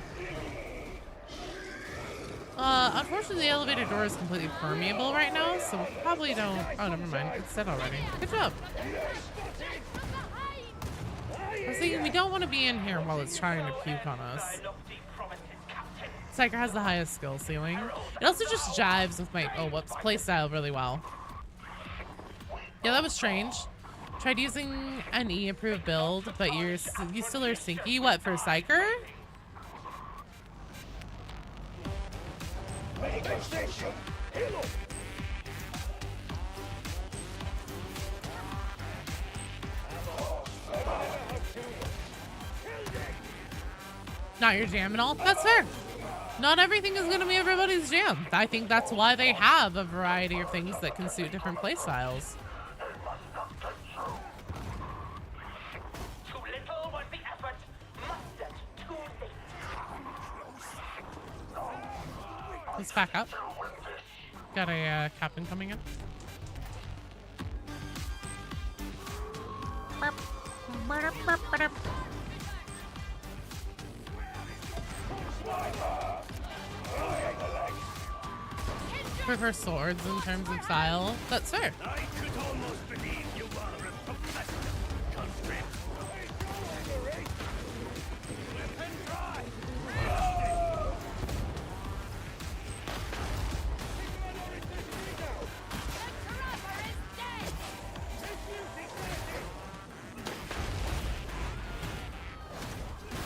[SPEAKER 1] Unfortunately, the elevator door is completely permeable right now, so we probably don't... Oh, never mind. It's set already. Good job. I was thinking we don't want to be in here while it's trying to puke on us. Psyker has the highest skill ceiling. It also just jives with my... Oh, whoops. Playstyle really well. Yeah, that was strange. Tried using an E-approved build, but you still are sinky. What, for Psyker? Not your jam and all? That's fair. Not everything is going to be everybody's jam. I think that's why they have a variety of things that can suit different play styles.
[SPEAKER 4] Too little was the effort, mustered too late.
[SPEAKER 1] Let's back up. Got a captain coming in. prefer swords in terms of style. That's fair.
[SPEAKER 8] I could almost believe you were a professor, country. Weapon dry.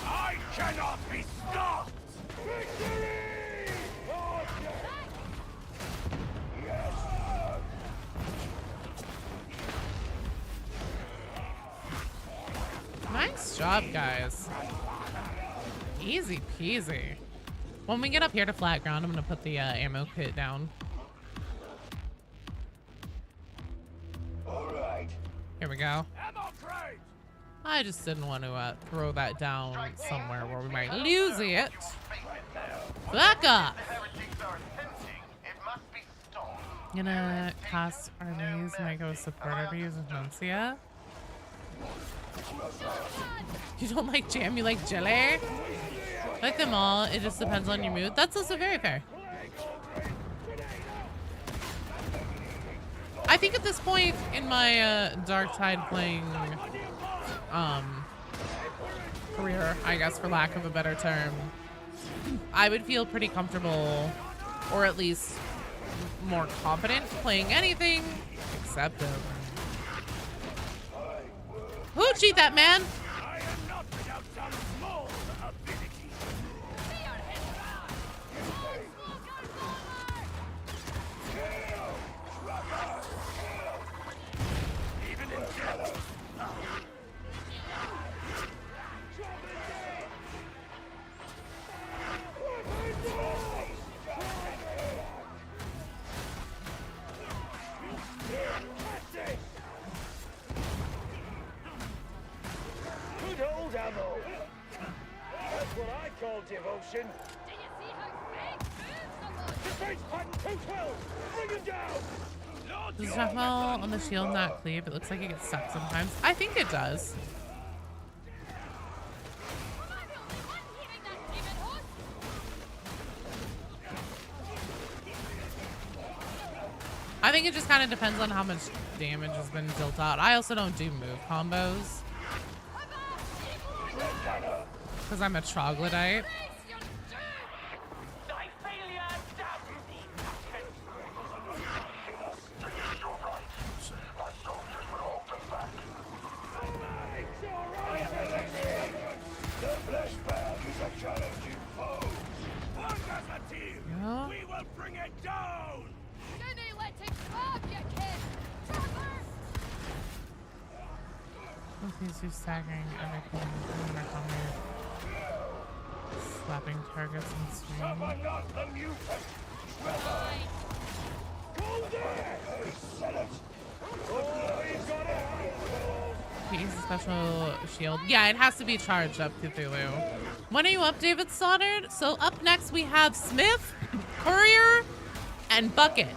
[SPEAKER 8] I cannot be stopped!
[SPEAKER 1] Nice job, guys. Easy peasy. When we get up here to flat ground, I'm gonna put the ammo kit down.
[SPEAKER 5] Alright.
[SPEAKER 1] Here we go.
[SPEAKER 8] Ammo crate!
[SPEAKER 1] I just didn't want to throw that down somewhere where we might lose it. Back up! Gonna cast armies, might go support armies with Nuncia. You don't like jam, you like jelly? I like them all, it just depends on your mood. That's also very fair. I think at this point in my Dark Tide playing career, I guess for lack of a better term, I would feel pretty comfortable, or at least more confident playing anything except him. Who cheat that man?
[SPEAKER 8] I am not without some small ability. Even in death.
[SPEAKER 4] Good old ammo. That's what I call devotion.
[SPEAKER 9] Do you see how Greg moves?
[SPEAKER 4] Defense pattern 212. Bring him down.
[SPEAKER 1] Does shuffle on the shield not cleave? It looks like it gets stuck sometimes. I think it does.
[SPEAKER 9] Am I the only one hearing that demon horse?
[SPEAKER 1] I think it just kind of depends on how much damage has been dealt out. I also don't do move combos because I'm a troglodyte.
[SPEAKER 4] Thy failure damns thee, Captain.
[SPEAKER 5] The flesh bag is a challenging foe.
[SPEAKER 8] Work as a team.
[SPEAKER 1] Yeah.
[SPEAKER 8] We will bring it down.
[SPEAKER 9] Gonna let it grab you, kid. Trevor!
[SPEAKER 1] These two staggering everything in their combat. Slapping targets and stream.
[SPEAKER 5] Not the mutant. Go there. Sell it. Oh, he's got it.
[SPEAKER 1] Use a special shield. Yeah, it has to be charged up, Cthulhu. When are you up, David Stoddard? So up next we have Smith, Courier, and Bucket.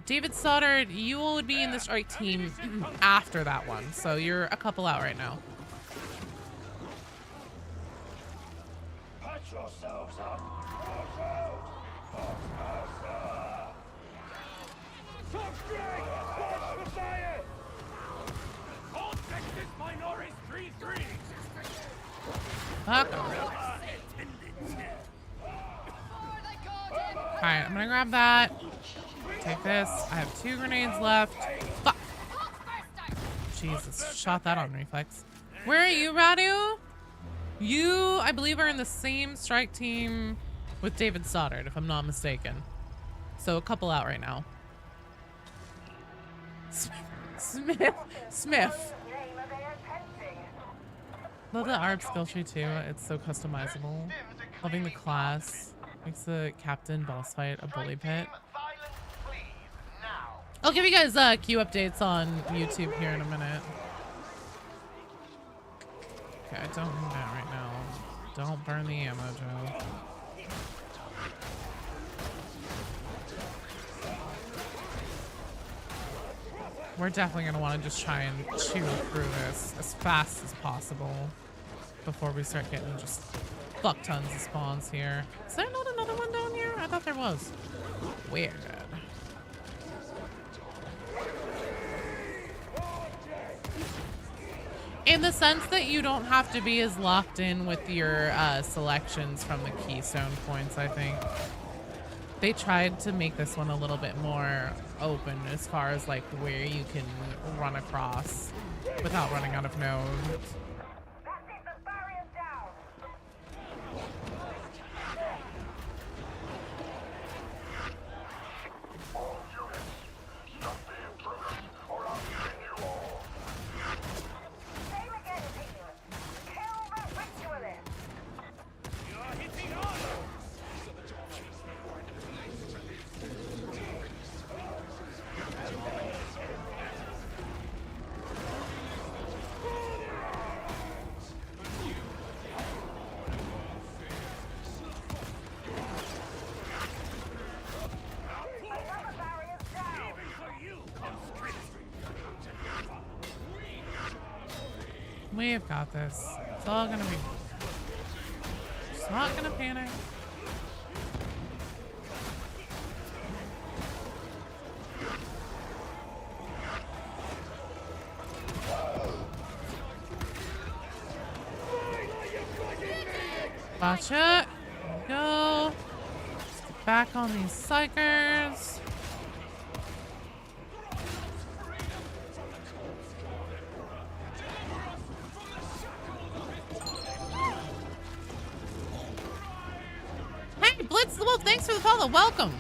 [SPEAKER 1] David Stoddard, you would be in the strike team after that one, so you're a couple out right now.
[SPEAKER 5] Patch yourselves up.
[SPEAKER 8] All Texas minorities 3-3.
[SPEAKER 1] Fuck. Alright, I'm gonna grab that. Take this. I have 2 grenades left. Fuck. Jesus, shot that on reflex. Where are you, Radu? You, I believe, are in the same strike team with David Stoddard, if I'm not mistaken. So a couple out right now. Smith. Love the ARB skill tree too. It's so customizable. Loving the class. Makes the captain boss fight a bully pit. I'll give you guys queue updates on YouTube here in a minute. Okay, I don't need that right now. Don't burn the ammo, Joe. We're definitely gonna want to just try and chew through this as fast as possible before we start getting just fuck tons of spawns here. Is there not another one down thought there was. Weird. In the sense that you don't have to be as locked in with your selections from the keystone points, I think. They tried to make this one a little bit more open as far as like where you can run across without running out of nodes.
[SPEAKER 4] That's it, the barrier's down. All units, stop the intruders or I'll kill you all. Same again, team. Kill the ritualist.
[SPEAKER 8] You're hitting on!
[SPEAKER 4] Another barrier's down.
[SPEAKER 1] We've got this. It's all gonna be. It's not gonna panic. Gotcha. There we go. Let's get back on these psychers. Hey, Blitz the Wolf, thanks for the follow. Welcome.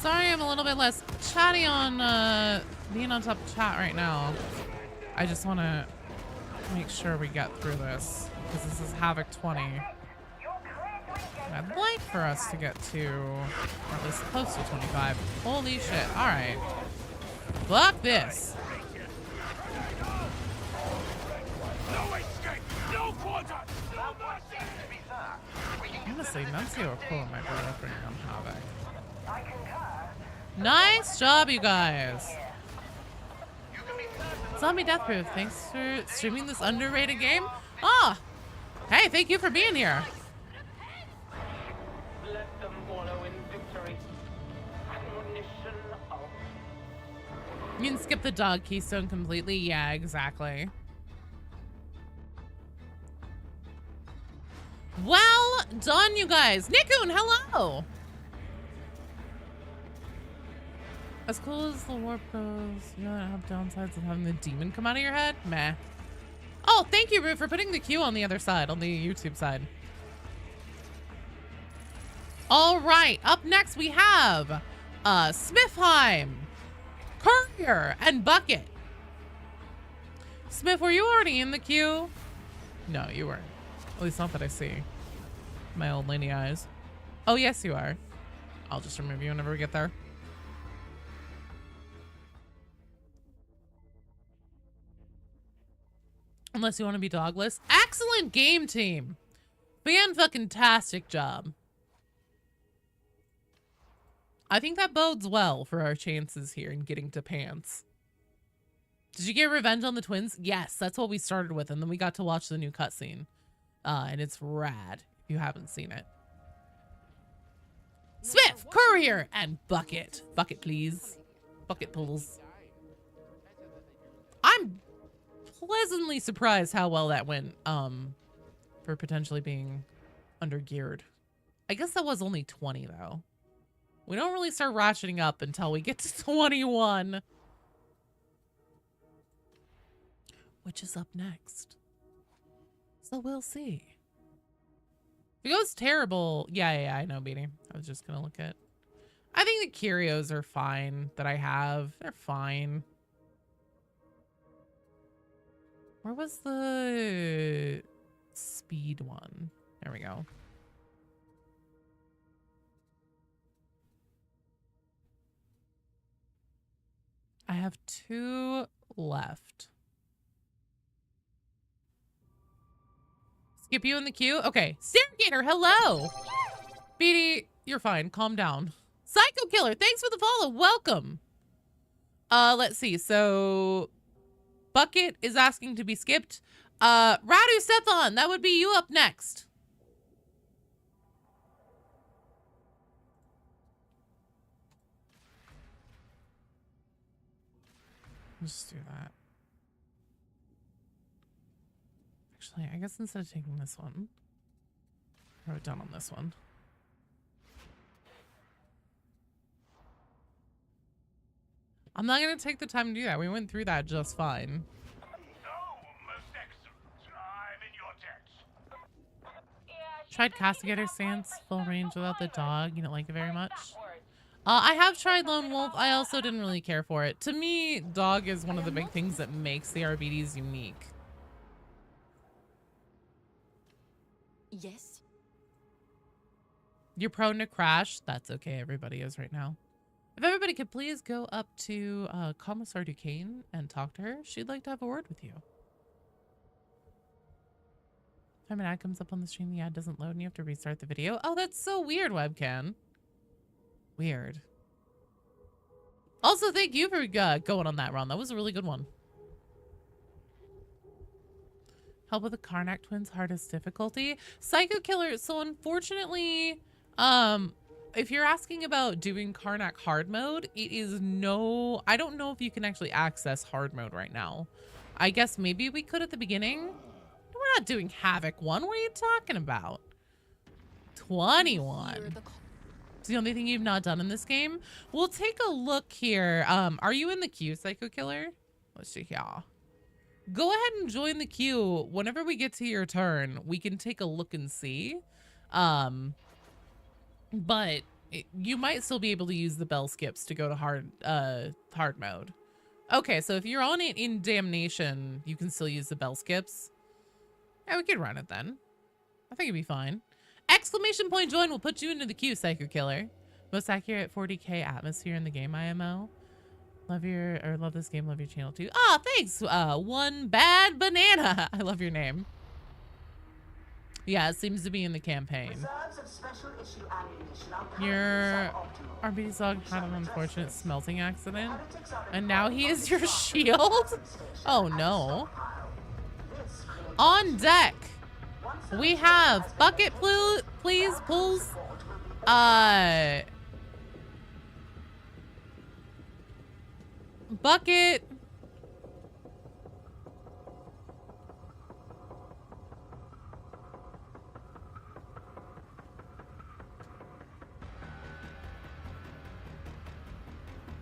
[SPEAKER 1] Sorry I'm a little bit less chatty on being on top of chat right now. I just want to make sure we get through this because this is Havoc 20. I'd like for us to get to, or at least close to 25. Holy shit. All right. Fuck this.
[SPEAKER 8] No escape! No quarter! No mercy!
[SPEAKER 1] Honestly, Nuncio or Cool might be worth bringing on Havoc.
[SPEAKER 4] I concur.
[SPEAKER 1] Nice job, you guys. Zombie Death Proof, thanks for streaming this underrated game. Ah, hey, thank you for being here.
[SPEAKER 4] Let them wallow in victory. Admonition of
[SPEAKER 1] You can skip the dog keystone completely. Yeah, exactly. Well done, you guys. Nikun, hello. As cool as the warp goes, you know that have downsides of having the demon come out of your head? Meh. Oh, thank you, Rue, for putting the Q on the other side, on the YouTube side. All right, up next we have Smithheim, Courier, and Bucket. Smith, were you already in the queue? No, you weren't. At least not that I see. My old lady eyes. Oh, yes, you are. I'll just remove you whenever we get there. Unless you want to be dogless. Excellent game, team. Fan-fucking-tastic job. I think that bodes well for our chances here in getting to pants. Did you get revenge on the twins? Yes, that's what we started with, and then we got to watch the new cutscene. And it's rad if you haven't seen it. Smith, Courier, and Bucket. Bucket, please. Bucket pulls. I'm pleasantly surprised how well that went for potentially being undergeared. I guess that was only 20 though. We don't really start ratcheting up until we get to 21, which is up next, so we'll see. If it goes terrible, yeah, I know, Beanie. I was just gonna look at, I think the curios are fine that I have. They're fine. Where was the speed one? There we go. I have 2 left. Skip you in the queue? Okay. Stairgater, hello. Beanie, you're fine. Calm down. Psycho Killer, thanks for the follow. Welcome. Let's see. So Bucket is asking to be skipped. Radu Stethon, that would be you up next. Just do that. Actually, I guess instead of taking this one, I wrote down on this one. I'm not going to take the time to do that. We went through that just fine. Tried Castigator stance, full range without the dog. You don't like it very much? I have tried Lone Wolf. I also didn't really care for it. To me, dog is one of the big things that makes the Arbites unique.
[SPEAKER 9] Yes.
[SPEAKER 1] You're prone to crash. That's okay. Everybody is right now. If everybody could please go up to Commissar Duquesne and talk to her. She'd like to have a word with you. Time an ad comes up on the stream, the ad doesn't load and you have to restart the video. Oh, that's so weird, webcam. Weird. Also, thank you for going on that run. That was a really good one. Help with the Karnak twins, hardest difficulty. Psycho Killer. So unfortunately, if you're asking about doing Karnak hard mode, it is no... I don't know if you can actually access hard mode right now. I guess maybe we could at the beginning. We're not doing Havoc 1. What are you talking about? 21. It's the only thing you've not done in this game. We'll take a look here. Are you in the queue, Psycho Killer? Let's see here. Go ahead and join the queue. Whenever we get to your turn, we can take a look and see. But you might still be able to use the bell skips to go to hard mode. Okay, so if you're on it in Damnation, you can still use the bell skips. Yeah, we could run it then. I think it'd be fine. Exclamation point join will put you into the queue, Psycho Killer. Most accurate 40k atmosphere in the game, IMO. Love this game, love your channel too. Ah, thanks, One Bad Banana. I love your name. Yeah, it seems to be in the campaign. Your Arbites dog had an unfortunate smelting accident, and now he is your shield? Oh no. On deck, we have bucket, please, pulls. Bucket.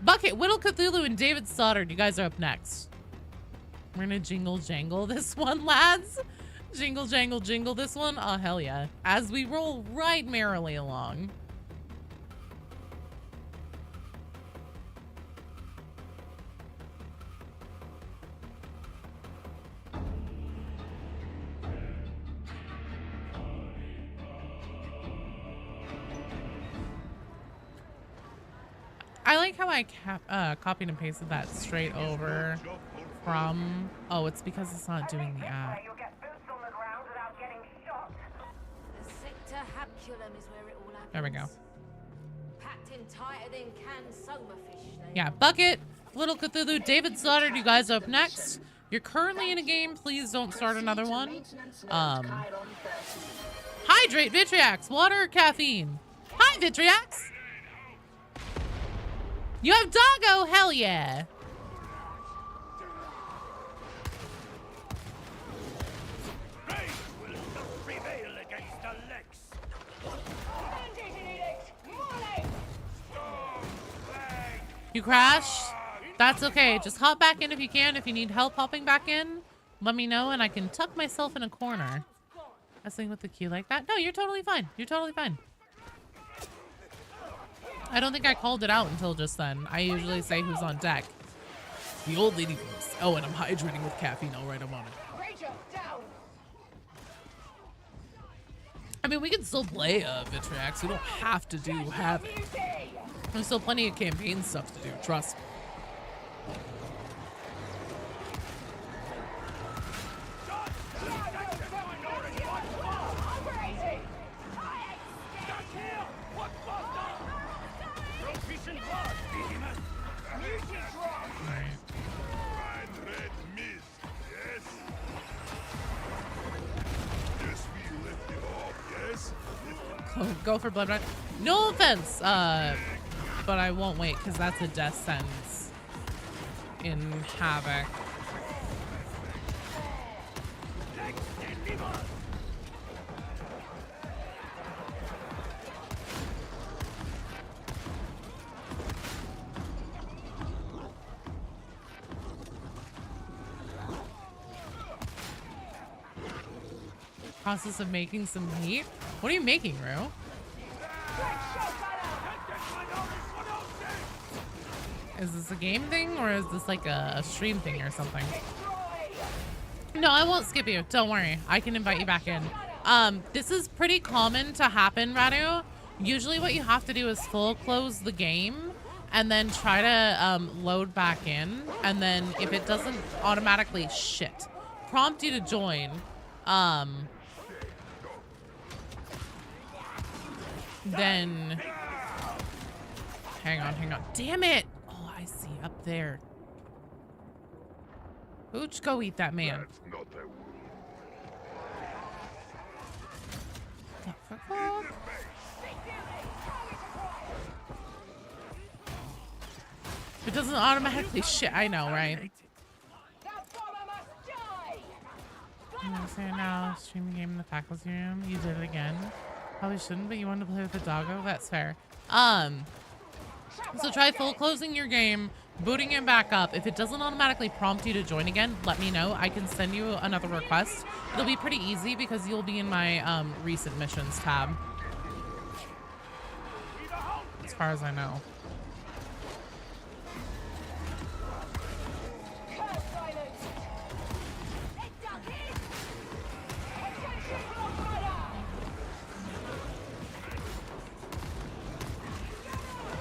[SPEAKER 1] Bucket, Whittle Cthulhu, and David Stoddard. You guys are up next. We're gonna jingle jangle this one, lads. Jingle jangle jingle this one. Oh, hell yeah. As we roll right merrily along. I like how I copied and pasted that straight over from... Oh, it's because it's not doing the app.
[SPEAKER 2] The sector habculum is where it all happens.
[SPEAKER 1] There we go.
[SPEAKER 2] Packed in tighter than canned somafish.
[SPEAKER 1] Yeah, Bucket, Little Cthulhu, David Stoddard, you guys are up next. You're currently in a game. Please don't start another one. Hydrate, Vitriax, water or caffeine? Hi, Vitriax. You have Doggo, hell yeah. You crashed? That's okay. Just hop back in if you can. If you need help hopping back in, let me know and I can tuck myself in a corner. Messing with the queue like that? No, you're totally fine. You're totally fine. I don't think I called it out until just then. I usually say who's on deck. The old lady voice. Oh, and I'm hydrating with caffeine. All right, I'm on it. I mean, we can still play Vitriax. We don't have to do Havoc. There's still plenty of campaign stuff to do. Trust me. Go for blood run. No offense, but I won't wait because that's a death sentence in Havoc. Process of making some meat? What are you making, Rue? Is this a game thing or is this like a stream thing or something? No, I won't skip you. Don't worry. I can invite you back in. This is pretty common to happen, Radu. Usually what you have to do is full close the game and then try to load back in. And then if it doesn't automatically prompt you to join, then hang on. Damn it. Oh, I see up there. Ooch, go eat that man.
[SPEAKER 5] That's not their wound.
[SPEAKER 1] It doesn't automatically I know, right? I'm gonna say now, stream game in the faculty room. You did it again. Probably shouldn't, but you wanted to play with the doggo. That's fair. So try full closing your game, booting it back up. If it doesn't automatically prompt you to join again, let me know. I can send you another request. It'll be pretty easy because you'll be in my recent missions tab. As far as I know.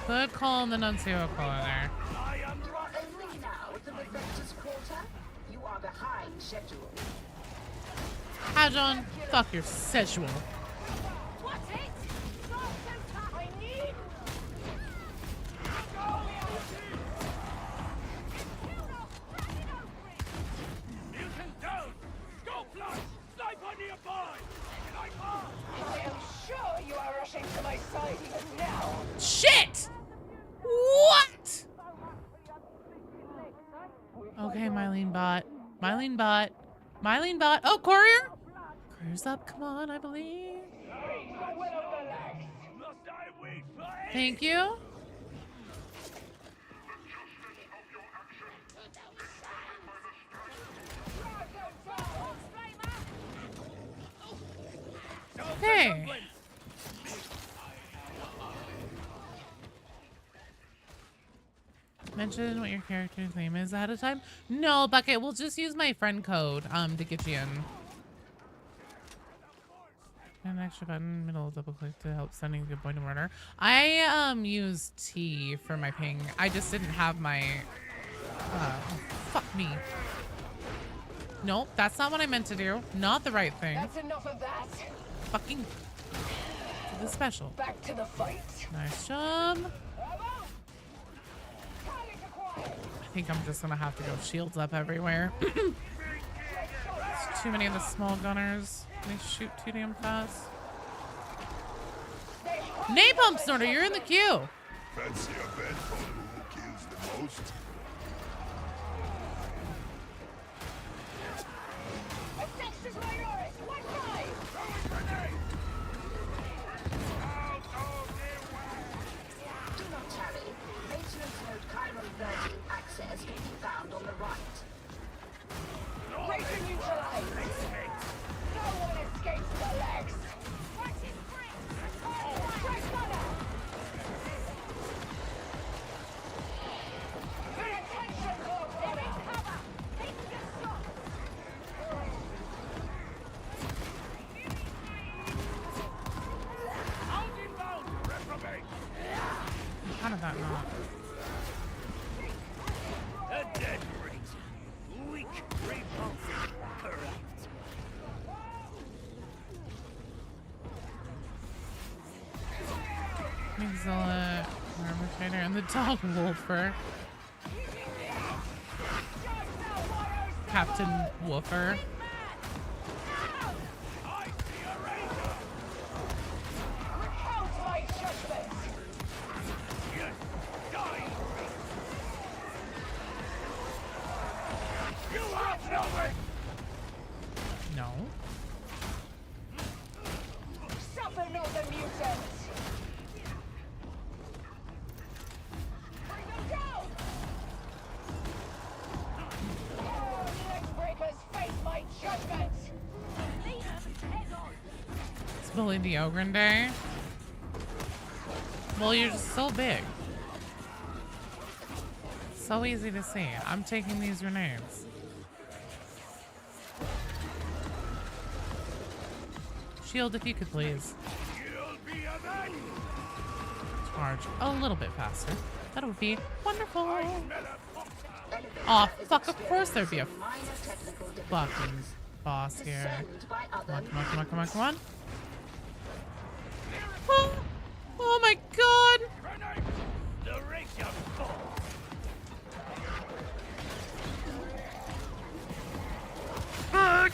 [SPEAKER 1] Good call on the Nuncio caller there.
[SPEAKER 4] You are only now at the Prefector's quarter. You are behind schedule.
[SPEAKER 1] Hi, John. Fuck your schedule.
[SPEAKER 9] What's it? I need.
[SPEAKER 8] Mutant down! Go fly! Snipe on your boy!
[SPEAKER 9] I am sure you are rushing to my side even now.
[SPEAKER 1] Shit! What? Okay, Mylene bot. Oh, courier? Courier's up. Come on, I believe. Thank you. Okay. Mention what your character's name is ahead of time? No, Bucket, we'll just use my friend code to get you in. An extra button, middle double click to help sending a good point of order. I use T for my ping. I just didn't have my fuck me. Nope, that's not what I meant to do. Not the right thing.
[SPEAKER 9] That's enough of that.
[SPEAKER 1] Fucking to the special.
[SPEAKER 9] Back to the fight.
[SPEAKER 1] Nice job. I think I'm just gonna have to go shields up everywhere. There's too many of the small gunners. They shoot too damn fast. Napalm Snorter, you're in the queue.
[SPEAKER 5] Fancy a bet on who kills the most?
[SPEAKER 4] Do not tarry. Maintenance node Chiron 13 access can be found on the right.
[SPEAKER 9] Breaker neutralized. No one escapes the legs. Fresh gunner. Pay attention, Lord. They're in cover. They can get shot.
[SPEAKER 8] Out inbound, reprobate!
[SPEAKER 1] How did that not?
[SPEAKER 8] A dead breed. Weak, repulsive, correct.
[SPEAKER 1] Exilla, Arbitrator, and the dog Wolfer. Captain Wolfer.
[SPEAKER 9] Recount my judgment.
[SPEAKER 8] Yes, die!
[SPEAKER 1] Bully the Ogren Day. Well, you're just so big. So easy to see. I'm taking these grenades. Shield if you could please. Charge a little bit faster. That would be wonderful. Oh, fuck, of course there'd be a fucking boss here. Come on, come on, come on, come on, come on. Oh, oh my god! Fuck!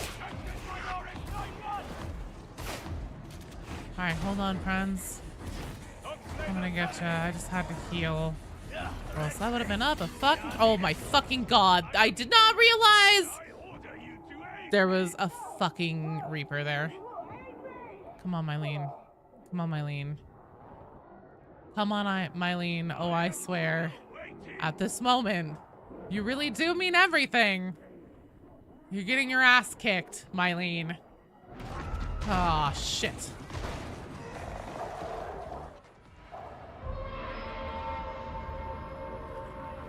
[SPEAKER 1] Alright, hold on, friends. I'm gonna get you. I just had to heal. Or else that would have been up a fucking. Oh my fucking god. I did not realize there was a fucking Reaper there. Come on, Mylene. Come on, Mylene. Come on, Mylene. Oh, I swear. At this moment, you really do mean everything. You're getting your ass kicked, Mylene. Oh, shit.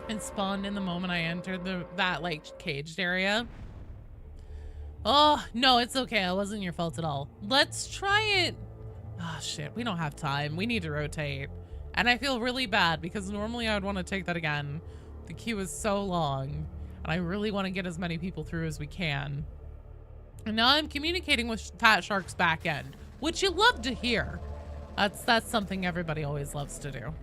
[SPEAKER 1] And spawned in the moment I entered that like caged area. Oh, no, it's okay. It wasn't your fault at all. Let's try it. Oh, shit. We don't have time. We need to rotate. And I feel really bad because normally I would want to take that again. The queue is so long. And I really want to get as many people through as we can. And now I'm communicating with Fat Shark's back end, which you love to hear. That's something everybody always loves to do.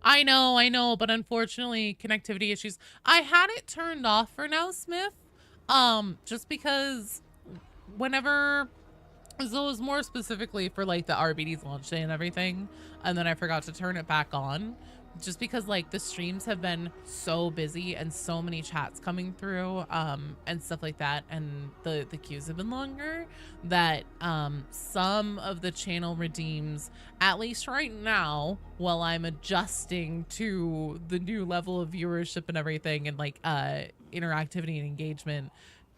[SPEAKER 1] I know, but unfortunately, connectivity issues. I had it turned off for now, Smith. Just because whenever, so it was more specifically for like the Arbites launch day and everything, and then I forgot to turn it back on. Just because like the streams have been so busy and so many chats coming through and stuff like that, and the queues have been longer, that some of the channel redeems, at least right now, while I'm adjusting to the new level of viewership and everything and like interactivity and engagement,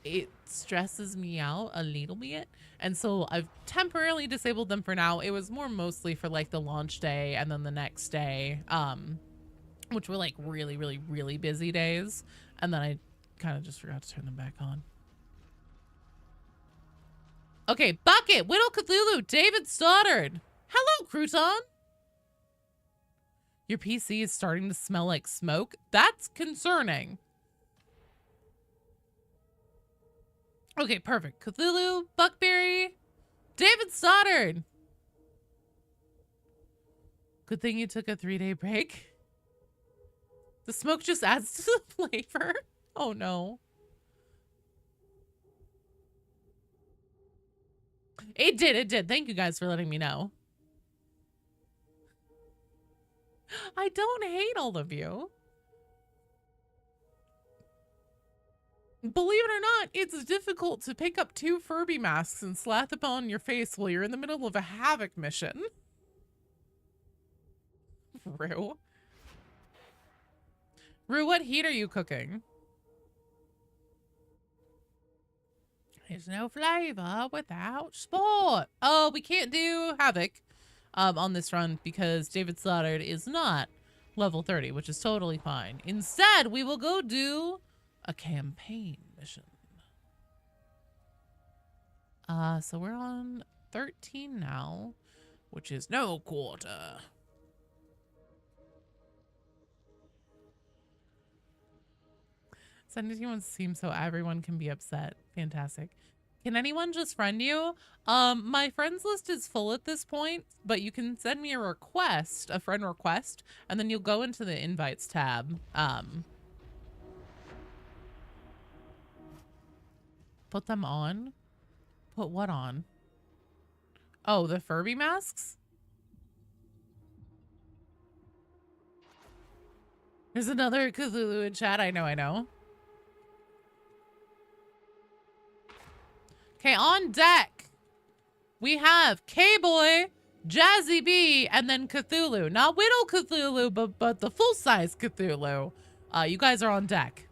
[SPEAKER 1] it stresses me out a little bit. And so I've temporarily disabled them for now. It was mostly for like the launch day and then the next day, which were like really, really, really busy days. And then I kind of just forgot to turn them back on. Okay, Bucket, Whittle Cthulhu, David Stoddard. Hello, Crouton. Your PC is starting to smell like smoke. That's concerning. Okay, perfect. Cthulhu, Buckberry, David Stoddard. Good thing you took a 3-day break. The smoke just adds to the flavor. Oh no. It did. Thank you guys for letting me know. I don't hate all of you. Believe it or not, it's difficult to pick up 2 Furby masks and slap them on your face while you're in the middle of a Havoc mission. Rue, what heat are you cooking? There's no flavor without sport. Oh, we can't do Havoc on this run because David Stoddard is not level 30, which is totally fine. Instead, we will go do a campaign mission. So we're on 13 now, which is no quarter. Send it to anyone seems so everyone can be upset. Fantastic. Can anyone just friend you? My friends list is full at this point, but you can send me a request, a friend request, and then you'll go into the invites tab. Put them on? Put what on? Oh, the Furby masks? There's another Cthulhu in chat. I know. Okay, on deck, we have K-Boy, Jazzy B, and then Cthulhu. Not Whittle Cthulhu, but the full-size Cthulhu. You guys are on deck.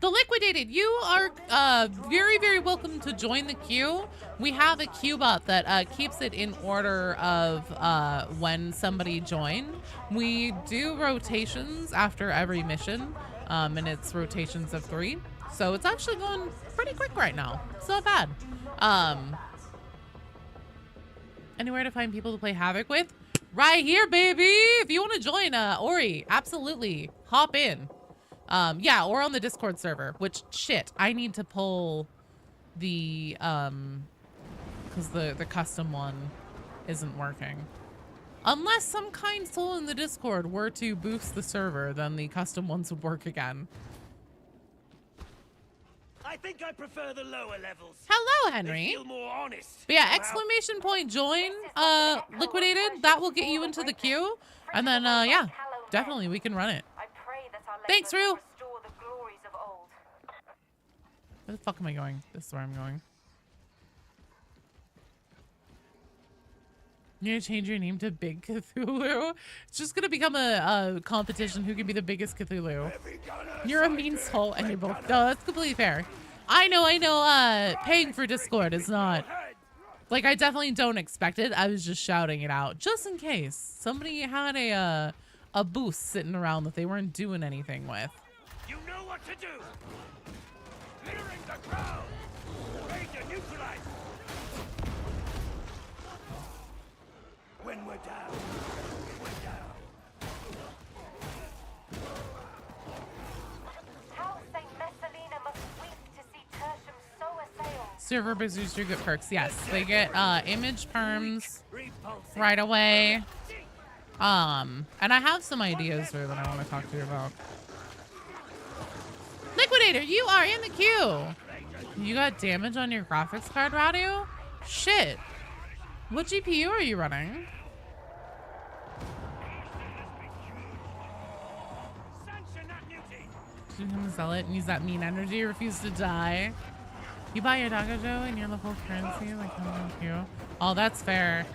[SPEAKER 1] The Liquidated, you are very, very welcome to join the queue. We have a queue bot that keeps it in order of when somebody joined. We do rotations after every mission, and it's rotations of 3. So it's actually going pretty quick right now. It's not bad. Anywhere to find people to play Havoc with? Right here, baby! If you want to join, Ori, absolutely. Hop in. Yeah, or on the Discord server, which, shit, I need to pull the, because the custom one isn't working. Unless some kind soul in the Discord were to boost the server, then the custom ones would work again.
[SPEAKER 8] I think I prefer the lower levels.
[SPEAKER 1] Hello,
[SPEAKER 8] They
[SPEAKER 1] Henry.
[SPEAKER 8] feel more honest.
[SPEAKER 1] But yeah,
[SPEAKER 8] somehow.
[SPEAKER 1] exclamation point join, Liquidated, that will get you into the queue. And then, yeah, definitely we can run it.
[SPEAKER 4] I pray that our
[SPEAKER 1] Thanks,
[SPEAKER 4] labors
[SPEAKER 1] Rue.
[SPEAKER 4] restore the glories of old.
[SPEAKER 1] Where the fuck am I going? This is where I'm going. You're gonna change your name to Big Cthulhu? It's just gonna become a competition who can be the biggest Cthulhu. You're a mean soul and you're both. No, that's completely fair. I know, paying for Discord is not... Like, I definitely don't expect it. I was just shouting it out just in case somebody had a boost sitting around that they weren't doing anything with.
[SPEAKER 8] You know what to do. Clearing the crowd. Ranger neutralized. When we're down, we're down.
[SPEAKER 4] How Saint Messalina must weep to see Tertium so assailed.
[SPEAKER 1] Server boosters do get perks. Yes, they get image perms
[SPEAKER 8] Repulsive.
[SPEAKER 1] right away. And I have some ideas here that I want to talk to you about. Liquidator, you are in the queue. You got damage on your graphics card, Radu? Shit. What GPU are you running?
[SPEAKER 8] Sanction that duty.
[SPEAKER 1] You can sell it and use that mean energy. Refuse to die. You buy your Dojo in your local currency, like how you? Oh, that's fair.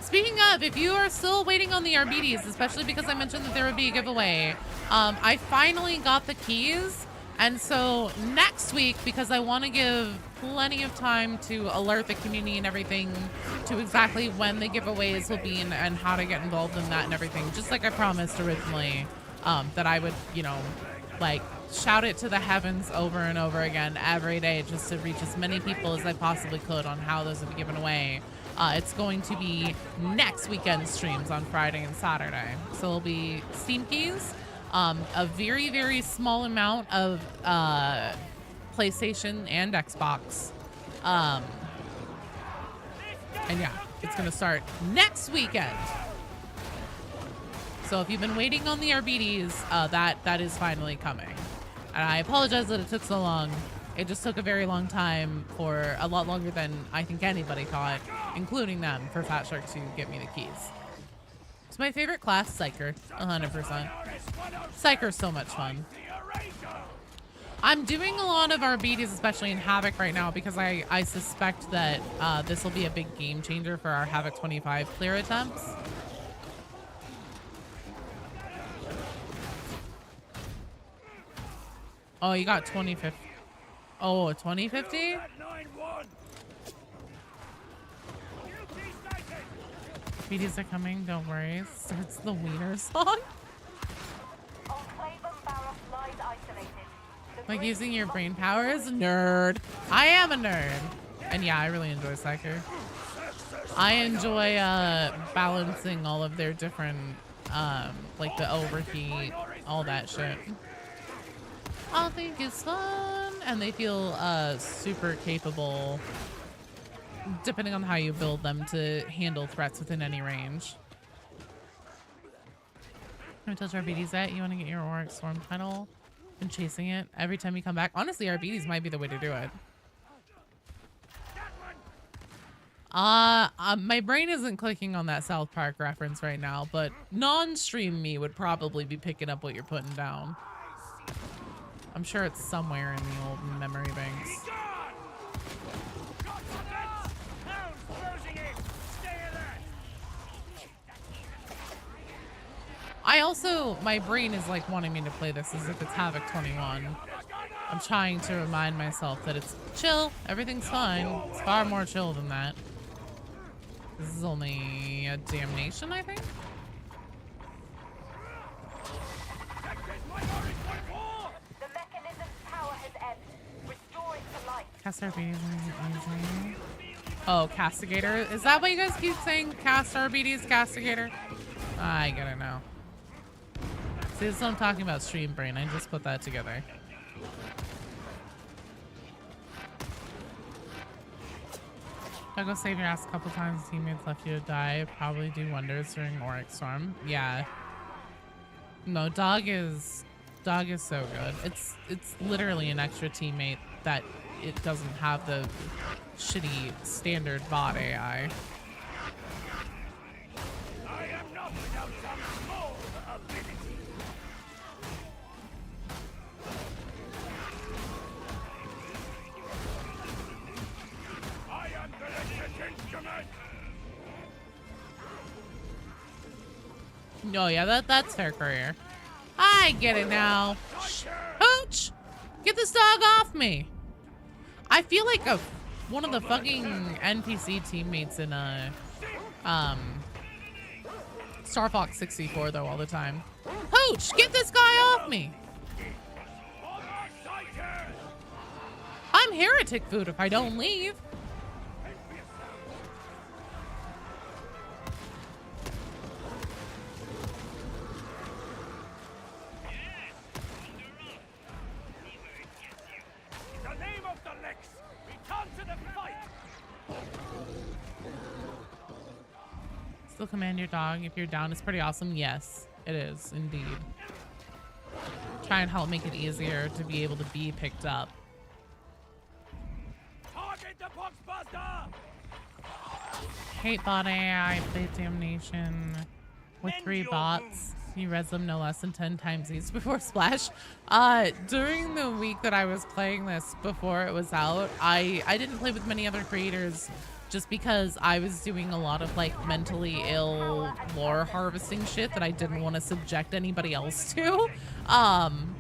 [SPEAKER 1] Speaking of, if you are still waiting on the Arbites, especially because I mentioned that there would be a giveaway, I finally got the keys. And so next week, because I want to give plenty of time to alert the community and everything to exactly when the giveaways will be and how to get involved in that and everything, just like I promised originally, that I would, you know, like shout it to the heavens over and over again every day just to reach as many people as I possibly could on how those will be given away. It's going to be next weekend streams on Friday and Saturday. So it'll be Steam keys, a very, very small amount of PlayStation and Xbox. And yeah, it's going to start next weekend. So if you've been waiting on the Arbites, that is finally coming. And I apologize that it took so long. It just took a very long time, for a lot longer than I think anybody thought, including them, for Fat Shark to get me the keys. It's my favorite class, Psyker, 100%. Psyker's so much fun. I'm doing a lot of Arbites, especially in Havoc right now, because I suspect that this will be a big game changer for our Havoc 25 clear attempts. Oh, you got 2050. Oh, 2050? BDs are coming, don't worry. Starts the wiener song. Like using your brain powers? Nerd. I am a nerd. And yeah, I really enjoy Psyker. I enjoy balancing all of their different, like the overheat, all that shit. I think it's fun, and they feel super capable, depending on how you build them, to handle threats within any range. Can we touch Arbites yet? You want to get your Auric Storm title and chasing it every time you come back? Honestly, Arbites might be the way to do it. My brain isn't clicking on that South Park reference right now, but non-stream me would probably be picking up what you're putting down. I'm sure it's somewhere in the old memory banks. I also, my brain is like wanting me to play this as if it's Havoc 21. I'm trying to remind myself that it's chill, everything's fine. It's far more chill than that. This is only a damnation, I think?
[SPEAKER 4] The mechanism's power has ebbed. Restore it to life.
[SPEAKER 1] Cast Arbites. Oh, Castigator. Is that what you guys keep saying? Cast Arbites, Castigator? I get it now. See, this is what I'm talking about, stream brain. I just put that together. I'll go save your ass a couple times. Teammates left you to die. Probably do wonders during Auric Storm. Yeah. No, dog is so good. It's literally an extra teammate that it doesn't have the shitty standard bot AI.
[SPEAKER 8] I am not without some small ability. I am the electric instrument.
[SPEAKER 1] No, yeah, that's fair career. I get it now. Hooch! Get this dog off me! I feel like one of the fucking NPC teammates in Star Fox 64 though all the time. Hooch! Get this guy off me! I'm heretic food if I don't leave. Still command your dog if you're down. It's pretty awesome. Yes, it is indeed. Try and help make it easier to be able to be picked up.
[SPEAKER 8] Target the box buster!
[SPEAKER 1] Hate bot AI, played Damnation with 3 bots. You res them no less than 10 times each before Splash. During the week that I was playing this before it was out, I didn't play with many other creators just because I was doing a lot of like mentally ill lore harvesting shit that I didn't want to subject anybody else to. And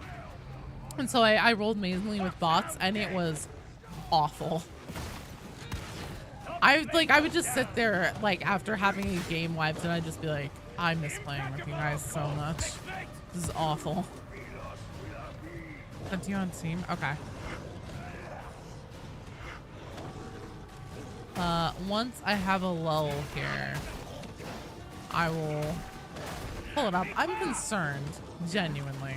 [SPEAKER 1] so I rolled mainly with bots and it was awful. I would just sit there like after having a game wiped and I'd just be like, I miss playing with you guys so much. This is awful. That's you on Steam? Okay. Once I have a lull here, I will pull it up. I'm concerned, genuinely.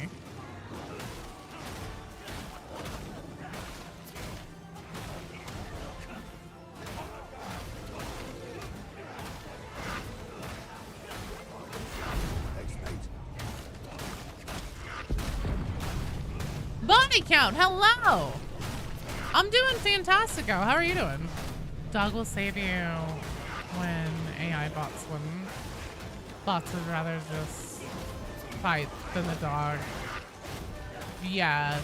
[SPEAKER 1] Body count, hello! I'm doing fantastico. How are you doing? Dog will save you when AI bots wouldn't. Bots would rather just fight than the dog. Yeah.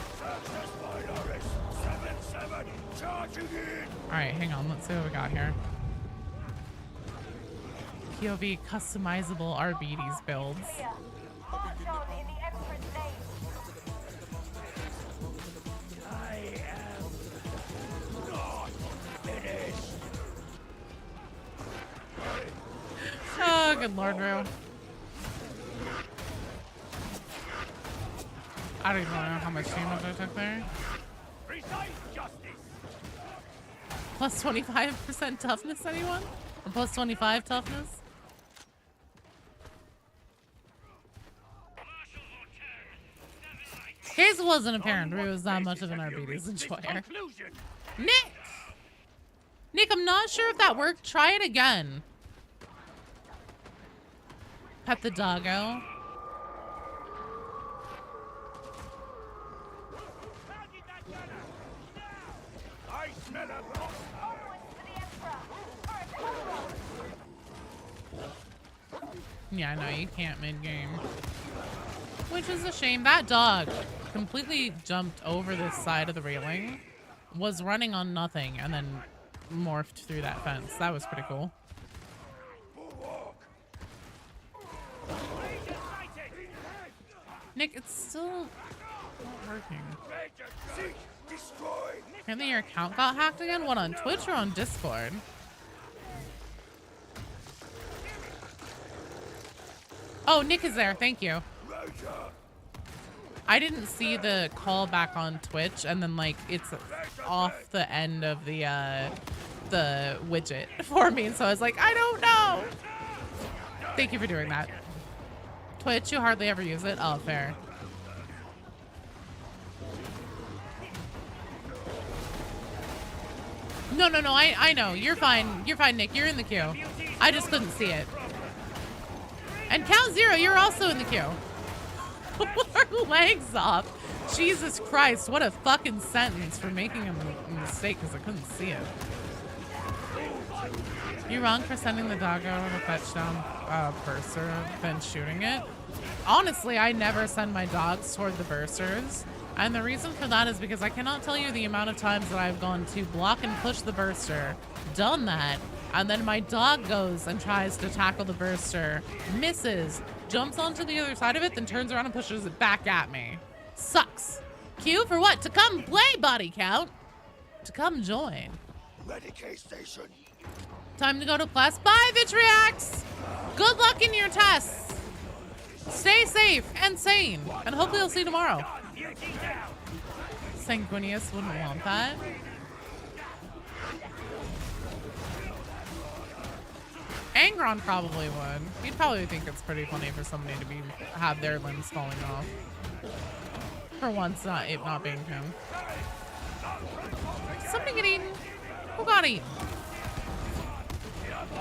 [SPEAKER 1] Alright, hang on. Let's see what we got here. POV customizable Arbites builds. Oh, good lord, bro. I don't even know how much damage I took there. Plus 25% toughness, anyone? Or plus 25 toughness? In case it wasn't apparent, Rue was not much of an Arbites enjoyer. Nick! Nick, I'm not sure if that worked. Try it again. Pet the doggo. Yeah, no, you can't mid-game. Which is a shame. That dog completely jumped over this side of the railing, was running on nothing, and then morphed through that fence. That was pretty cool. Nick, it's still not working. Apparently your account got hacked again? What, on Twitch or on Discord? Oh, Nick is there. Thank you. I didn't see the call back on Twitch, and then like it's off the end of the widget for me, so I was like, I don't know. Thank you for doing that. Twitch, you hardly ever use it. Oh, fair. No, I know. You're fine. You're fine, Nick. You're in the queue. I just couldn't see it. And Count Zero, you're also in the queue. Our legs off. Jesus Christ, what a fucking sentence for making a mistake because I couldn't see it. You're wrong for sending the doggo with a fetch down burster than shooting it. Honestly, I never send my dogs toward the bursters. And the reason for that is because I cannot tell you the amount of times that I've gone to block and push the burster, done that, and then my dog goes and tries to tackle the burster, misses, jumps onto the other side of it, then turns around and pushes it back at me. Sucks. Q for what? To come play, body count. To come join.
[SPEAKER 8] Medicaid station.
[SPEAKER 1] Time to go to class. Bye, Vitriax! Good luck in your tests. Stay safe and sane. And hopefully I'll see you tomorrow. Sanguinius wouldn't want that. Angron probably would. He'd probably think it's pretty funny for somebody to have their limbs falling off. For once, it not being him. Somebody get eaten. Who got eaten?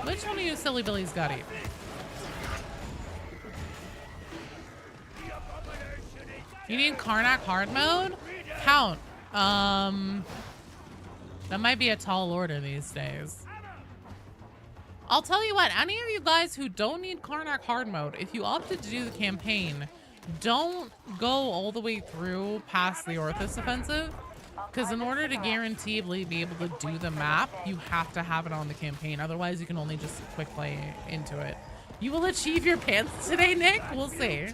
[SPEAKER 1] Which one of you silly billies got eaten? You need Karnak hard mode? Count. That might be a tall order these days. I'll tell you what, any of you guys who don't need Karnak hard mode, if you opted to do the campaign, don't go all the way through past the Orthus Offensive, because in order to guaranteedly be able to do the map, you have to have it on the campaign. Otherwise, you can only just quick play into it. You will achieve your pants today, Nick? We'll see.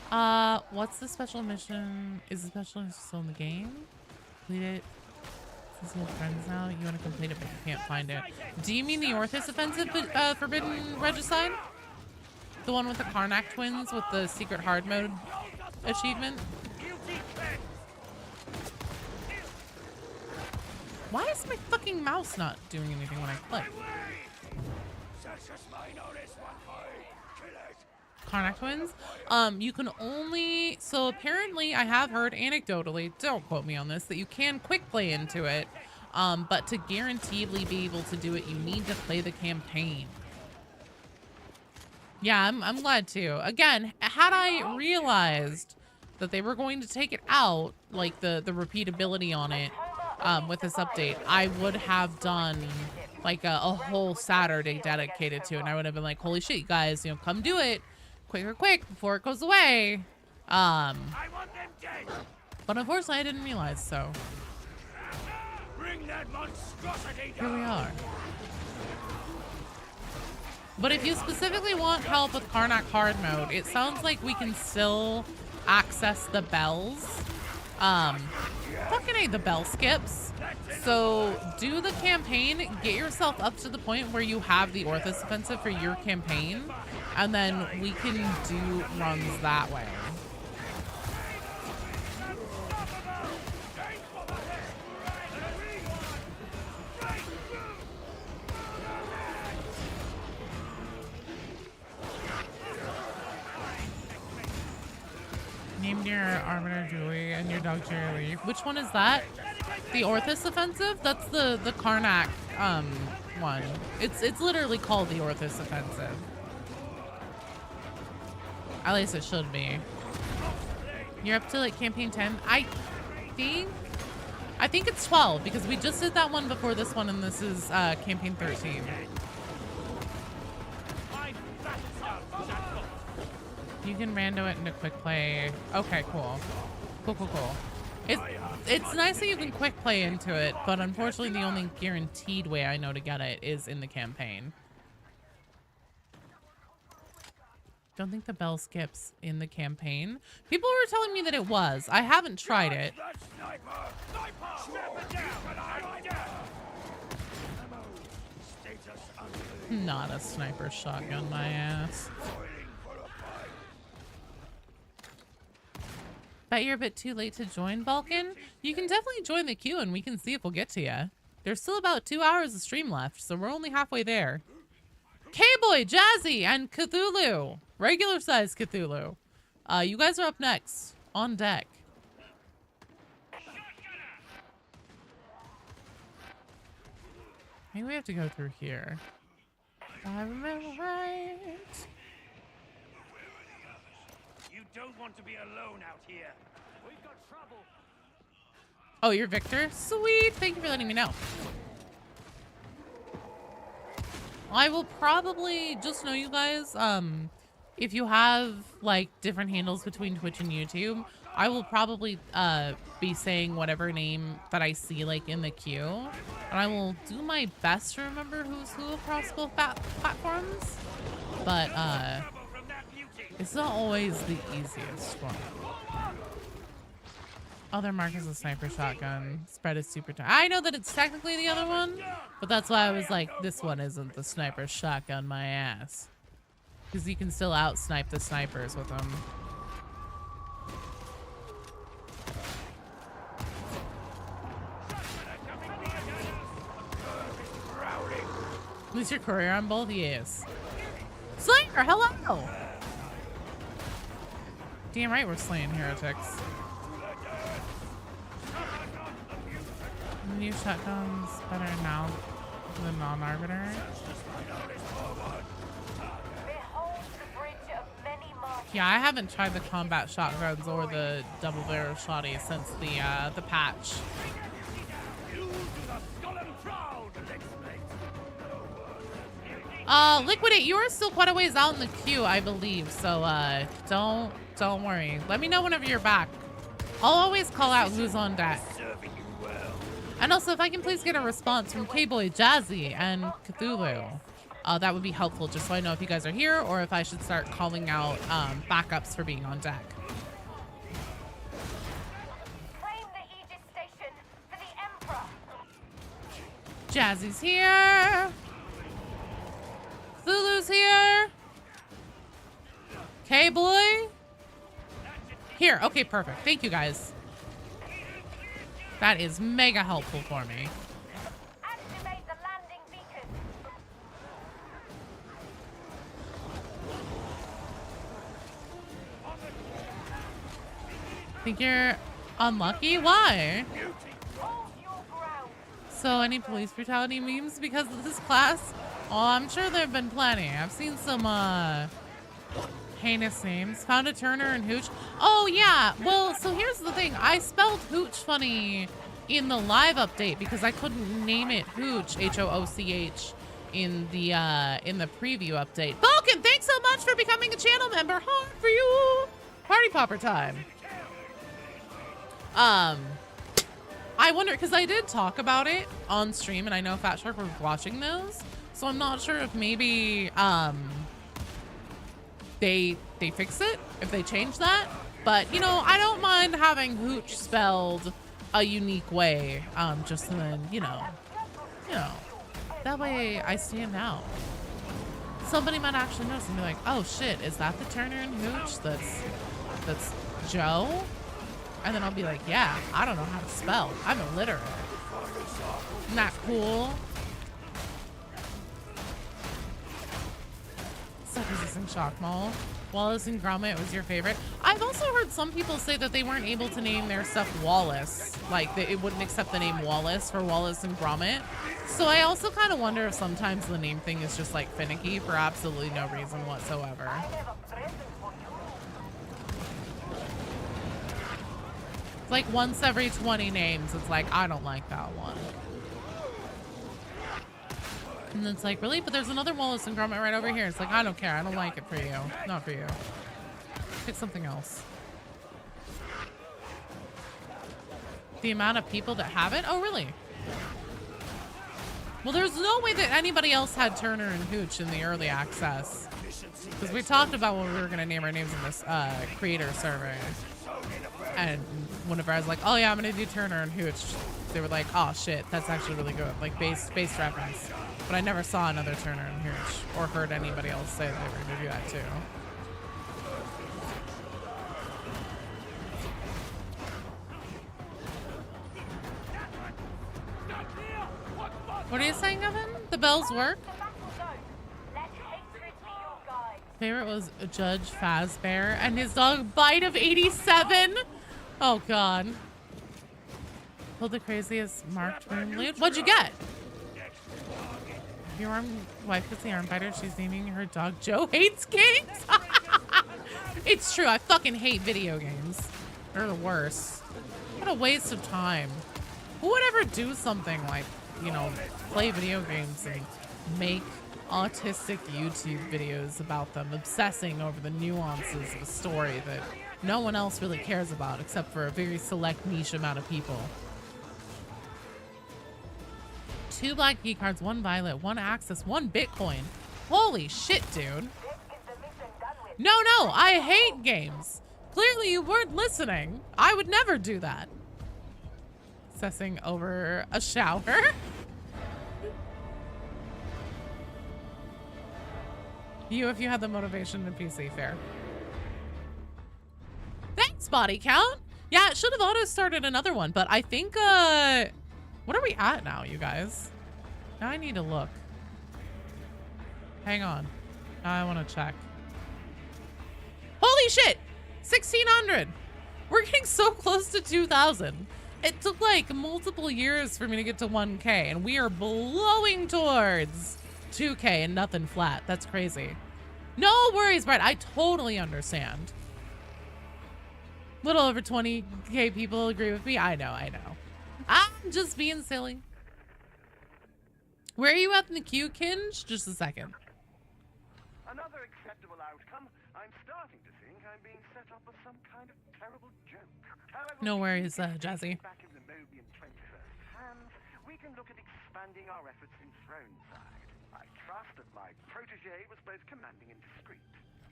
[SPEAKER 1] What's the special mission? Is the special mission still in the game? Complete it. Since you have friends now, you want to complete it, but you can't find it. Do you mean the Orthus Offensive Forbidden Regicide? The one with the Karnak twins with the secret hard mode achievement? Why is my fucking mouse not doing anything when I click? Karnak twins? You can only, so apparently I have heard anecdotally, don't quote me on this, that you can quick play into it, but to guaranteedly be able to do it, you need to play the campaign. Yeah, I'm glad too. Again, had I realized that they were going to take it out, like the repeatability on it, with this update, I would have done like a whole Saturday dedicated to it, and I would have been like, holy shit, you guys, you know, come do it quick before it goes away. But unfortunately I didn't realize, so
[SPEAKER 8] Bring that monstrosity
[SPEAKER 1] here we
[SPEAKER 8] down.
[SPEAKER 1] are. But if you specifically want help with Karnak hard mode, it sounds like we can still access the bells. Fucking hate the bell skips. So do the campaign, get yourself up to the point where you have the Orthus Offensive for your campaign, and then we can do runs that way. Named your Arbiter Julie and your dog Jerry. Which one is that? The Orthus Offensive? That's the Karnak one. It's literally called the Orthus Offensive. At least it should be. You're up to like campaign 10? I think it's 12 because we just did that one before this one, and this is campaign 13. You can rando it into quick play. Okay, cool. Cool. It's nice that you can quick play into it, but unfortunately the only guaranteed way I know to get it is in the campaign. Don't think the bell skips in the campaign. People were telling me that it was. I haven't tried it. Not a sniper shotgun, my ass. Bet you're a bit too late to join, Vulcan. You can definitely join the queue and we can see if we'll get to you. There's still about 2 hours of stream left, so we're only halfway there. K-Boy, Jazzy, and Cthulhu. Regular size Cthulhu. You guys are up next. On deck. Maybe we have to go through here. I remember right.
[SPEAKER 8] You don't want to be alone out here. We've got trouble.
[SPEAKER 1] Oh, you're Victor? Sweet. Thank you for letting me know. I will probably just know you guys. If you have like different handles between Twitch and YouTube, I will probably be saying whatever name that I see like in the queue, and I will do my best to remember who's who across both platforms. But it's not always the easiest one. Other mark is a sniper shotgun. Spread is super tight. I know that it's technically the other one, but that's why I was like, this one isn't the sniper shotgun, my ass. Because you can still out-snipe the snipers with them. Is your courier on both? Yes. Slayer, hello! Damn right we're slaying heretics. New shotguns better now than non-arbiter. Yeah, I haven't tried the combat shotguns or the double barrel shotty since the patch. Liquidate, you are still quite a ways out in the queue, I believe. So don't worry. Let me know whenever you're back. I'll always call out who's on deck. And also, if I can please get a response from K-Boy, Jazzy, and Cthulhu, that would be helpful, just so I know if you guys are here or if I should start calling out backups for being on deck.
[SPEAKER 4] Claim the Aegis station for the Emperor.
[SPEAKER 1] Jazzy's here. Cthulhu's here. K-Boy. Here. Okay, perfect. Thank you, guys. That is mega helpful for me.
[SPEAKER 4] Activate the landing beacon.
[SPEAKER 1] Think you're unlucky? Why?
[SPEAKER 4] Hold your ground.
[SPEAKER 1] So any police brutality memes because of this class? Oh, I'm sure there have been plenty. I've seen some heinous names. Found a Turner and Hooch. Oh yeah, well, so here's the thing. I spelled Hooch funny in the live update because I couldn't name it Hooch, H-O-O-C-H, in the preview update. Vulcan, thanks so much for becoming a channel member. Hard for you. Party popper time. I wonder, because I did talk about it on stream, and I know Fat Shark was watching those, so I'm not sure if maybe they fix it, if they change that. But, you know, I don't mind having Hooch spelled a unique way, just so then, you know, that way I stand out. Somebody might actually notice and be like, oh shit, is that the Turner and Hooch that's Joe? And then I'll be like, yeah, I don't know how to spell. I'm illiterate. Isn't that cool? Suckers and Shockmall. Wallace and Gromit was your favorite. I've also heard some people say that they weren't able to name their stuff Wallace. Like, it wouldn't accept the name Wallace for Wallace and Gromit. So I also kind of wonder if sometimes the name thing is just like finicky for absolutely no reason whatsoever. It's like once every 20 names, it's like, I don't like that one. And then it's like, really? But there's another Wallace and Gromit right over here. It's like, I don't care. I don't like it for you. Not for you. pick something else. The amount of people that have it? Oh, really? Well, there's no way that anybody else had Turner and Hooch in the early access. Because we talked about when we were going to name our names in this creator survey. And whenever I was like, oh yeah, I'm going to do Turner and Hooch, they were like, oh shit, that's actually really good. Like base reference. But I never saw another Turner and Hooch or heard anybody else say they were going to do that too. What are you saying, Evan? The bells work? Favorite was Judge Fazbear and his dog Bite of 87. Oh god. Pulled the craziest marked room loot. What'd you get? Your wife is the Arbiter. She's naming her dog Joe Hates Games. It's true. I fucking hate video games. They're the worst. What a waste of time. Who would ever do something like, you know, play video games and make autistic YouTube videos about them, obsessing over the nuances of a story that no one else really cares about except for a very select niche amount of people. 2 black key cards, 1 violet, 1 access, 1 Bitcoin. Holy shit, dude. No, I hate games. Clearly you weren't listening. I would never do that. Obsessing over a shower. If you had the motivation to PC, fair. Thanks, body count. Yeah, it should have auto-started another one, but I think, what are we at now, you guys? Now I need to look. Hang on. Now I want to check. Holy shit! 1,600! We're getting so close to 2,000. It took like multiple years for me to get to 1K, and we are blowing towards 2K and nothing flat. That's crazy. No worries, Brett. I totally understand. Little over 20K people agree with me. I know. I'm just being silly. Where are you at in the queue, Kinge? Just a second.
[SPEAKER 3] Another acceptable outcome. I'm starting to think I'm being set up as some kind of terrible joke. However,
[SPEAKER 1] No worries, Jazzy.
[SPEAKER 3] back in the Mobian 21st hands, we can look at expanding our efforts in Throneside. I trust that my protege was both commanding and discreet.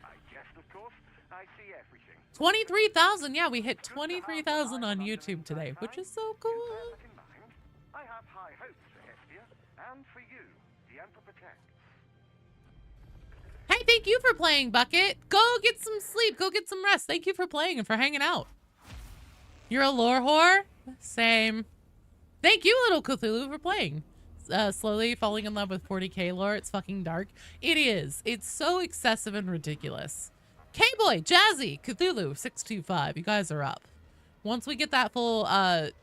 [SPEAKER 3] I guessed, of course, I see everything.
[SPEAKER 1] 23,000. Yeah, we hit 23,000 on YouTube today, which is so cool.
[SPEAKER 3] Bear that in mind. I have high hopes for Hestia and for you. The Emperor protects.
[SPEAKER 1] Hey, thank you for playing, Bucket. Go get some sleep. Go get some rest. Thank you for playing and for hanging out. You're a lore whore? Same. Thank you, little Cthulhu, for playing. Slowly falling in love with 40K lore. It's fucking dark. It is. It's so excessive and ridiculous. K-Boy, Jazzy, Cthulhu, 625. You guys are up. Once we get that full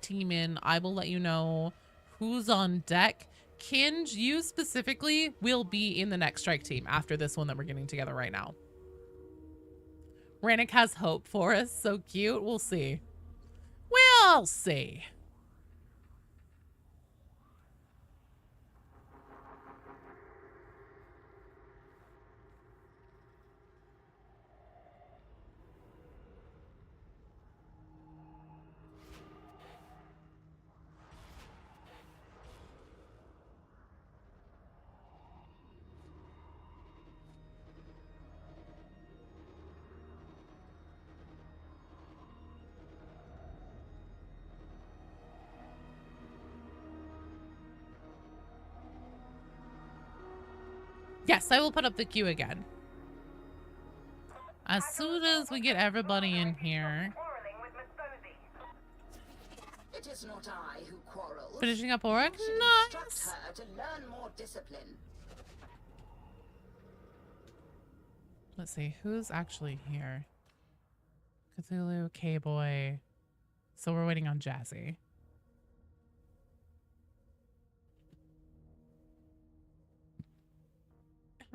[SPEAKER 1] team in, I will let you know who's on deck. Kinge, you specifically will be in the next strike team after this one that we're getting together right now. Rannick has hope for us. So cute. We'll see. We'll see. Yes, I will put up the queue again. As soon as we get everybody in here.
[SPEAKER 9] It is not I who quarrel.
[SPEAKER 1] Finishing up Auric? Nice.
[SPEAKER 9] Her to learn more discipline.
[SPEAKER 1] Let's see, who's actually here? Cthulhu, K-Boy. So we're waiting on Jazzy.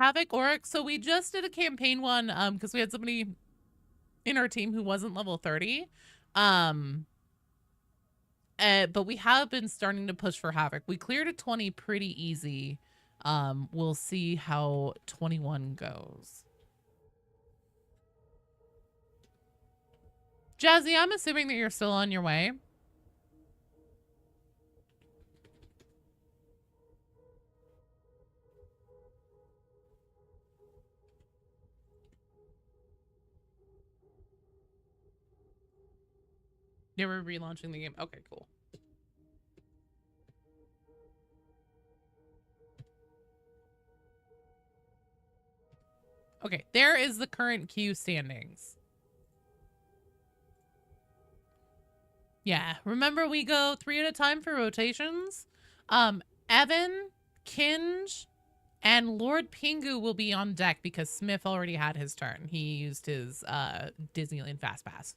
[SPEAKER 1] Havoc, Auric. So we just did a campaign one because we had somebody in our team who wasn't level 30. But we have been starting to push for Havoc. We cleared a 20 pretty easy. We'll see how 21 goes. Jazzy, I'm assuming that you're still on your way. Yeah, we're relaunching the game. Okay, cool. Okay, there is the current queue standings. Yeah, remember we go 3 at a time for rotations? Evan, Kinge, and Lord Pingu will be on deck because Smith already had his turn. He used his Disneyland Fast Pass.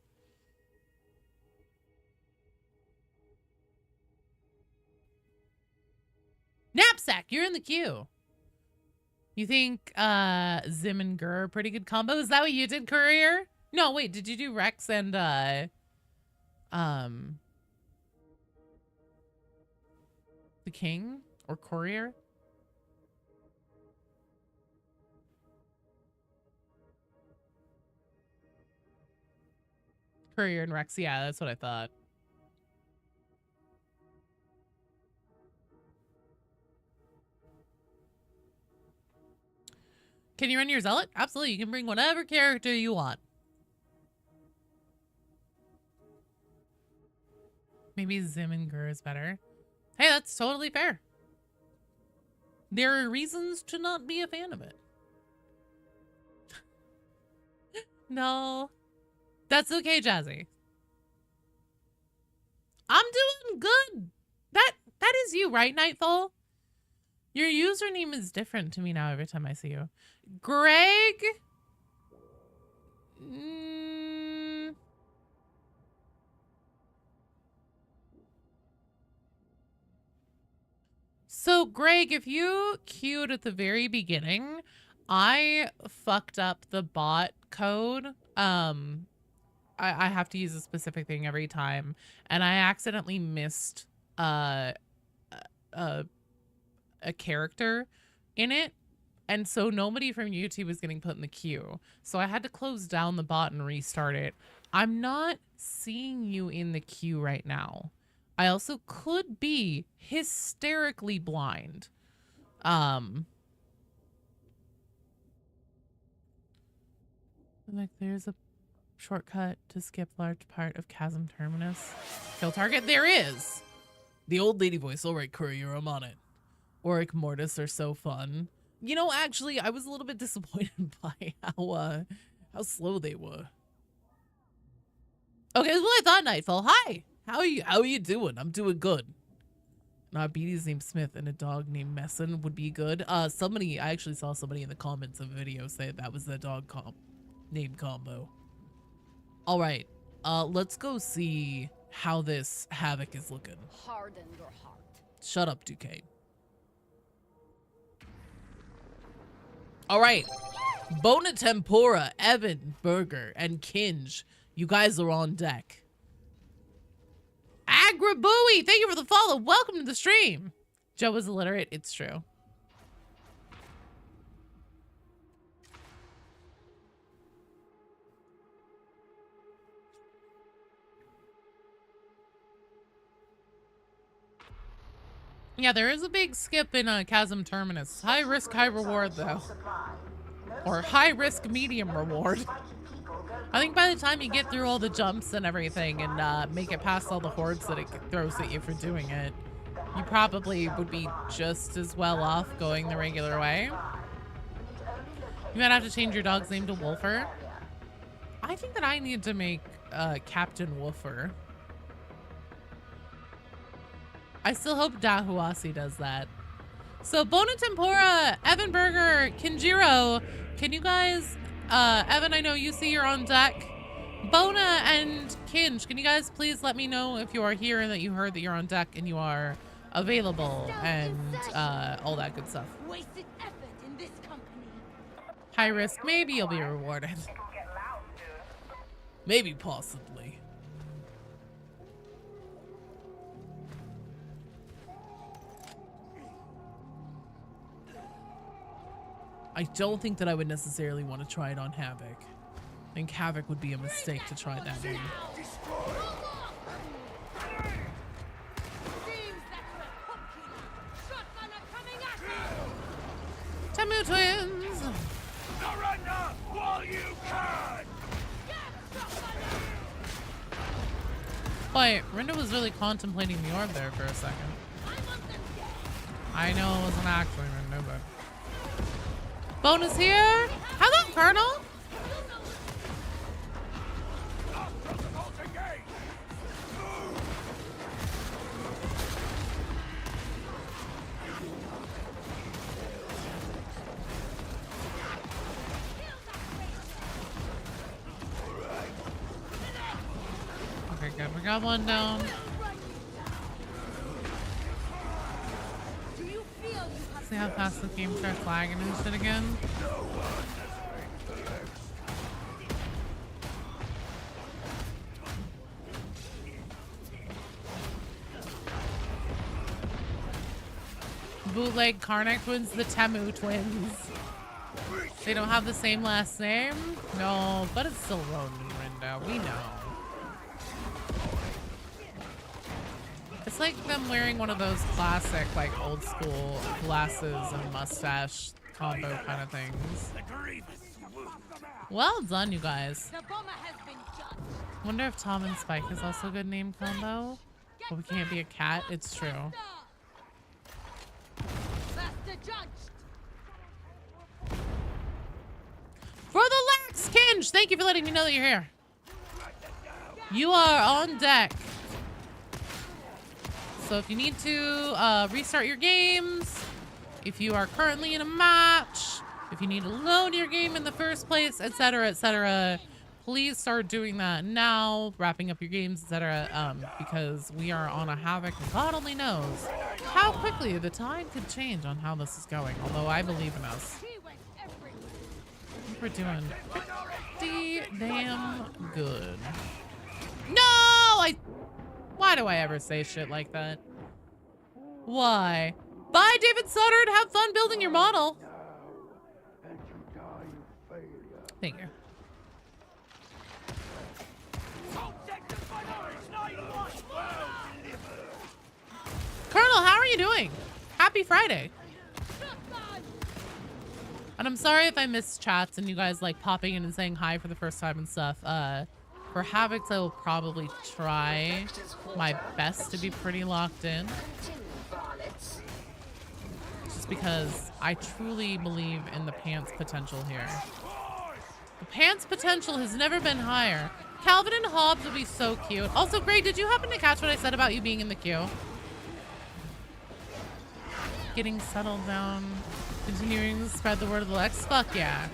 [SPEAKER 1] Knapsack, you're in the queue. You think Zim and Gur are pretty good combo? Is that what you did, Courier? No, wait, did you do Rex and the King or Courier? Courier and Rex, yeah, that's what I thought. Can you run your Zealot? Absolutely, you can bring whatever character you want. Maybe Zim and Gur is better. Hey, that's totally fair. There are reasons to not be a fan of it. No. That's okay, Jazzy. I'm doing good. That is you, right, Nightfall? Your username is different to me now every time I see you. Greg? So, Greg, if you queued at the very beginning, I fucked up the bot code. I have to use a specific thing every time, and I accidentally missed a character in it, and so nobody from YouTube was getting put in the queue. So I had to close down the bot and restart it. I'm not seeing you in the queue right now. I also could be hysterically blind. Like there's a shortcut to skip large part of Chasm Terminus. Kill target? There is! The old lady voice. Alright, Courier, I'm on it. Auric Mortis are so fun. You know, actually, I was a little bit disappointed by how slow they were. Okay, that's what I thought, Nightfall. Hi! How are you doing? I'm doing good. An Arbites named Smith and a dog named Messin would be good. I actually saw somebody in the comments of a video say that was the dog name combo. All right, let's go see how this Havoc is looking.
[SPEAKER 9] Harden your heart.
[SPEAKER 1] Shut up, Duquesne. All right, Bona Tempura, Evan, Burger, and Kinge, you guys are on deck. Agrabooey, thank you for the follow. Welcome to the stream. Joe was illiterate. It's true. Yeah, there is a big skip in Chasm Terminus. High risk, high reward, though. Or high risk, medium reward. I think by the time you get through all the jumps and everything and make it past all the hordes that it throws at you for doing it, you probably would be just as well off going the regular way. You might have to change your dog's name to Wolfer. I think that I need to make Captain Wolfer. I still hope Dahuasi does that. So Bona Tempura, Evan Burger, Kinjiro, can you guys, Evan, I know you see you're on deck. Bona and Kinj, can you guys please let me know if you are here and that you heard that you're on deck and you are available and all that good stuff.
[SPEAKER 9] Wasted effort in this company.
[SPEAKER 1] High risk, maybe you'll be rewarded. Maybe possibly. I don't think that I would necessarily want to try it on Havoc. think Havoc would be a mistake to try that one. Tamu twins!
[SPEAKER 8] Surrender while you can!
[SPEAKER 1] Boy, Rinda was really contemplating the orb there for a second. I know it wasn't actually Rinda, but... Bonus here! Hello, Colonel! Okay, good. We got one down. See how fast the game starts lagging and shit again. Bootleg Karnak twins, the Tamu twins. They don't have the same last name? No, but it's still Rodin and Rinda. We know. It's like them wearing one of those classic, like, old school glasses and mustache combo kind of things. Well done, you guys. Wonder if Tom and Spike is also a good name combo. But we can't be a cat. It's true. For the Lax Kinge, thank you for letting me know that you're here. You are on deck. So if you need to restart your games, if you are currently in a match, if you need to load your game in the first place, etc., please start doing that now, wrapping up your games, etc., because we are on a Havoc, and God only knows how quickly the tide could change on how this is going, although I believe in us. I think we're doing pretty damn good. No! Why do I ever say shit like that? Why? Bye, David Sutter. Have fun building your model. Thank you. Colonel, how are you doing? Happy Friday. And I'm sorry if I missed chats and you guys like popping in and saying hi for the first time and stuff. For Havocs, I will probably try my best to be pretty locked in. Just because I truly believe in the pants potential here. The pants potential has never been higher. Calvin and Hobbes would be so cute. Also, Greg, did you happen to catch what I said about you being in the queue? Getting settled down. Continuing to spread the word of the Lex? Fuck yeah.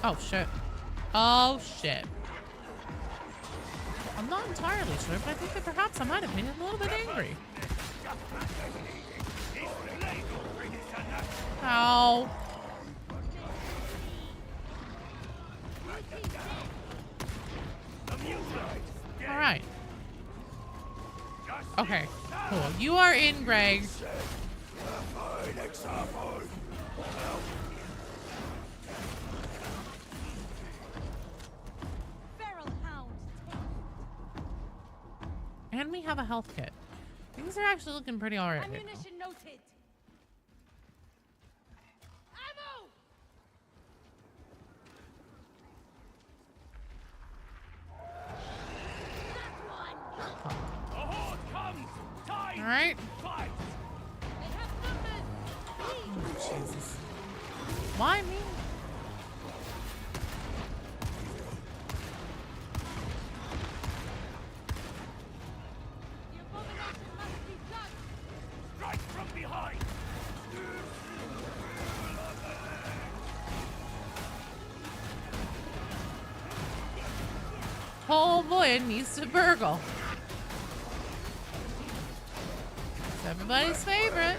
[SPEAKER 1] Oh shit. Oh shit. I'm not entirely sure, but I think that perhaps I might have made him a little bit angry. Ow. Alright. Okay, cool. You are in, Greg. And we have a health kit. Things are actually looking pretty alright.
[SPEAKER 9] Ammunition noted. Ammo!
[SPEAKER 1] All right. Oh, Jesus. Why me?
[SPEAKER 8] Strike from behind.
[SPEAKER 1] Oh boy, it needs to burgle. It's everybody's favorite.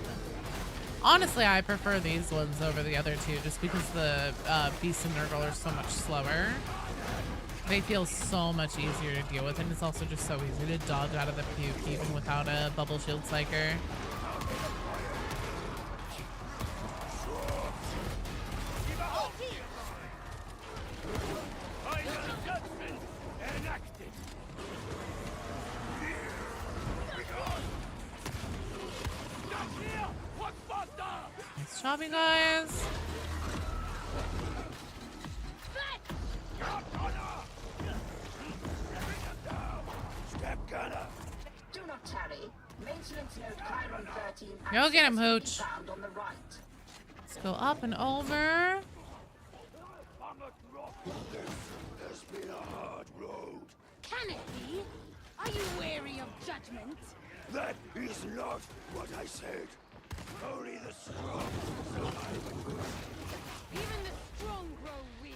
[SPEAKER 1] Honestly, I prefer these ones over the other two just because the Beast and Nurgle are so much slower. They feel so much easier to deal with, and it's also just so easy to dodge out of the puke even without a bubble shield psyker. Nice job, you guys.
[SPEAKER 9] Do not tarry. Maintenance node Chiron 13.
[SPEAKER 1] Go get him,
[SPEAKER 9] access can be
[SPEAKER 1] Hooch.
[SPEAKER 9] found on the right.
[SPEAKER 1] Let's go up and over.
[SPEAKER 8] Has been a hard road.
[SPEAKER 10] Can it be? Are you wary of judgment?
[SPEAKER 8] That is not what I said. Only the strong survive.
[SPEAKER 10] Even the strong grow weary.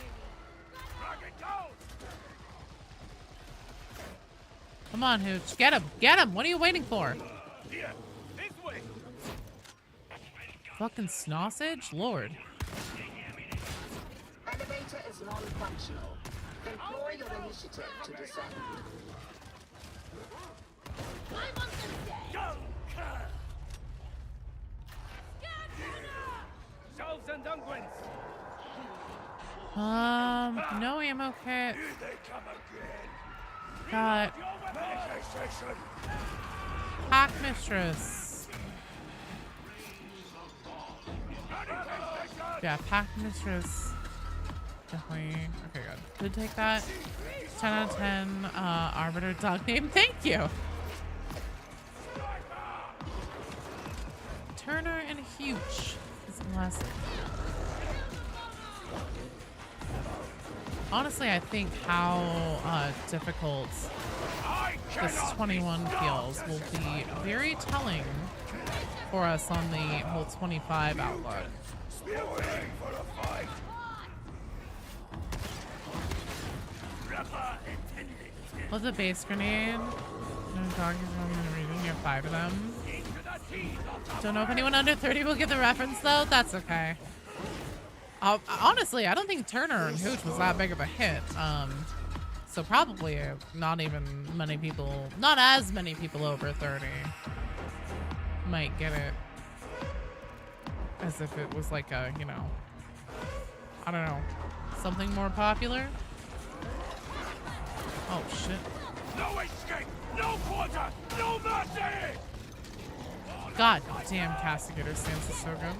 [SPEAKER 8] Rocket goes!
[SPEAKER 1] Come on, Hooch. Get him. Get him. What are you waiting for?
[SPEAKER 8] Here, this way.
[SPEAKER 1] Fucking sausage? Lord.
[SPEAKER 9] Elevator is non-functional. Employ your initiative to descend.
[SPEAKER 10] I want them dead.
[SPEAKER 8] Shelves and unguents.
[SPEAKER 1] No ammo kit.
[SPEAKER 8] Here they come again.
[SPEAKER 1] Got
[SPEAKER 8] Medical section.
[SPEAKER 1] Pack Mistress. Yeah, Pack Mistress. Definitely. Okay, good. Did take that. 10 out of 10. Arbiter dog name. Thank you. Turner and Hooch is less. Honestly, I think how difficult this 21 feels will be very telling for us on the whole 25 outlook.
[SPEAKER 8] We're waiting for a fight.
[SPEAKER 1] What's a base grenade? No doggies in the region. You have 5 of them. Don't know if anyone under 30 will get the reference though. That's okay. Honestly, I don't think Turner and Hooch was that big of a hit. So probably not even many people, not as many people over 30 might get it. As if it was like a, you know, I don't know, something more popular. Oh shit.
[SPEAKER 8] No escape! No quarter! No mercy!
[SPEAKER 1] God damn, Castigator stance is so good.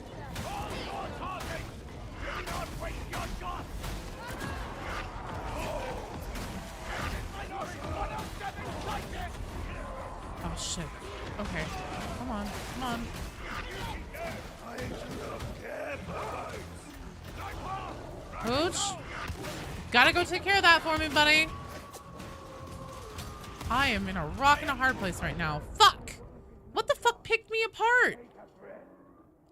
[SPEAKER 1] Oh shit. Okay. Come on. Come on. Hooch? Gotta go take care of that for me, buddy. I am in a rock and a hard place right now. Fuck! What the fuck picked me apart?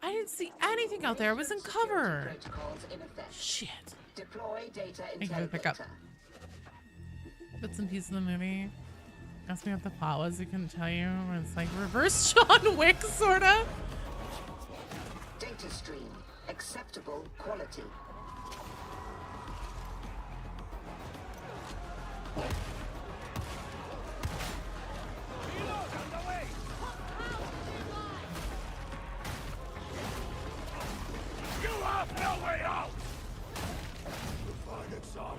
[SPEAKER 1] I didn't see anything out there. I was in cover. Shit.
[SPEAKER 9] Deploy data
[SPEAKER 1] Thank you for the pickup. Bits and pieces of the movie. Asked me what the plot was. I couldn't tell you. It's like reverse John Wick, sorta.
[SPEAKER 9] Data stream. Acceptable quality.
[SPEAKER 8] You have no way out! Find example.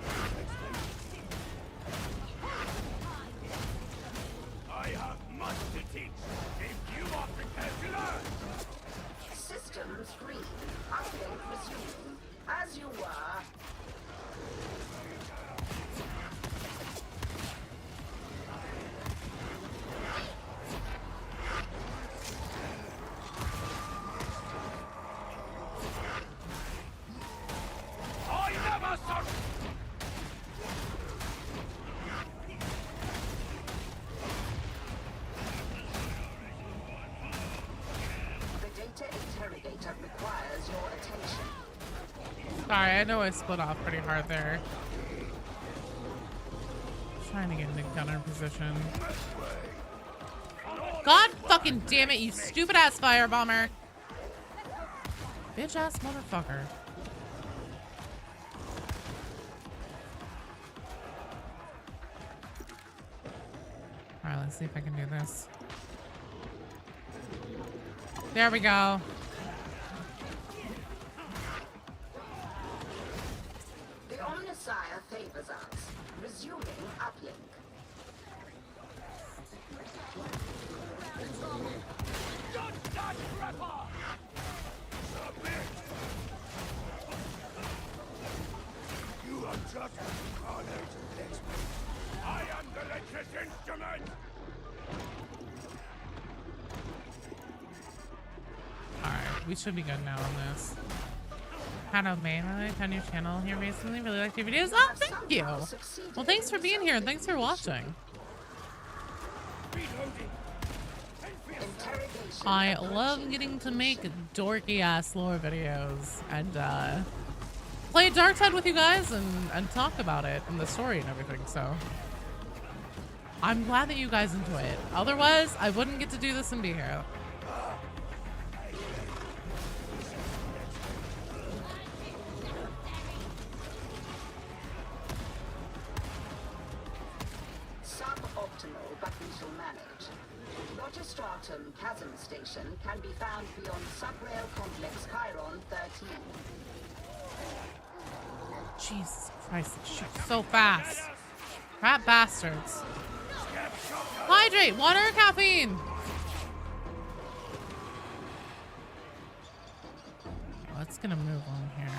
[SPEAKER 8] I have much to teach. If you are prepared to learn.
[SPEAKER 9] Systems green. Update resumed. As you were.
[SPEAKER 8] I never saw.
[SPEAKER 9] The data interrogator requires your attention.
[SPEAKER 1] Sorry, I know I split off pretty hard there. Trying to get into gunner position. God fucking damn it, you stupid ass firebomber. Bitch ass motherfucker. Let's see if I can do this. There we go.
[SPEAKER 9] The Omnissiah favors us. Resuming uplink.
[SPEAKER 8] You are just Karnak's next. I am the latest instrument!
[SPEAKER 1] Alright, we should be good now on this. Had a man on your channel here recently. Really liked your videos. Oh, thank you. Well, thanks for being here and thanks for watching. I love getting to make dorky ass lore videos and play Darktide with you guys and talk about it and the story and everything, so I'm glad that you guys enjoy it. Otherwise, I wouldn't get to do this and be here.
[SPEAKER 9] Suboptimal, but we shall manage. Rogestratum Chasm Station can be found beyond Subrail Complex Chiron 13.
[SPEAKER 1] Jesus Christ, it shoots so fast. Rat bastards. Hydrate, water, or caffeine. Let's gonna move on here.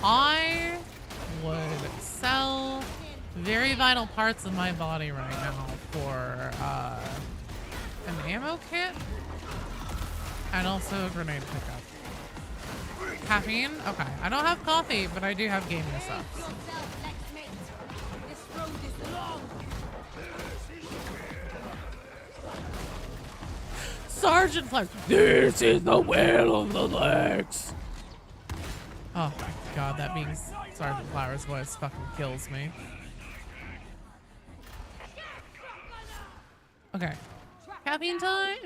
[SPEAKER 1] I would sell very vital parts of my body right now for an ammo kit and also a grenade pickup. Caffeine? Okay. I don't have coffee, but I do have gaming stuff.
[SPEAKER 10] This road is long.
[SPEAKER 1] Sergeant Flex. This is the will of the legs. Oh my god, that being Sergeant Flower's voice fucking kills me. Okay. Caffeine time.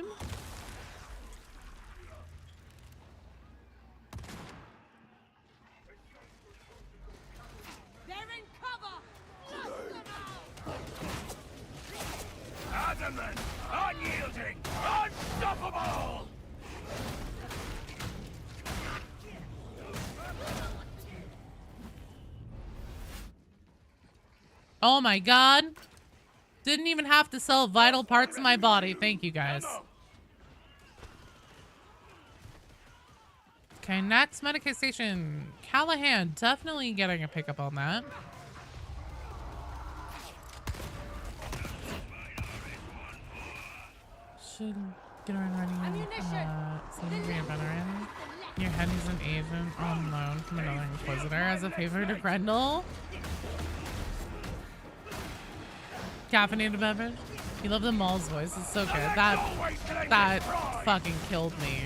[SPEAKER 10] They're in cover.
[SPEAKER 8] Adamant, unyielding, unstoppable!
[SPEAKER 1] Oh my god. Didn't even have to sell vital parts of my body. Thank you guys. Okay, next medication station. Callahan, definitely getting a pickup on that. Should get around running some green veteran. Your head is an agent on loan from another inquisitor as a favor to Grendel. Caffeinated beverage. You love the Maul's voice. It's so good. That fucking killed me.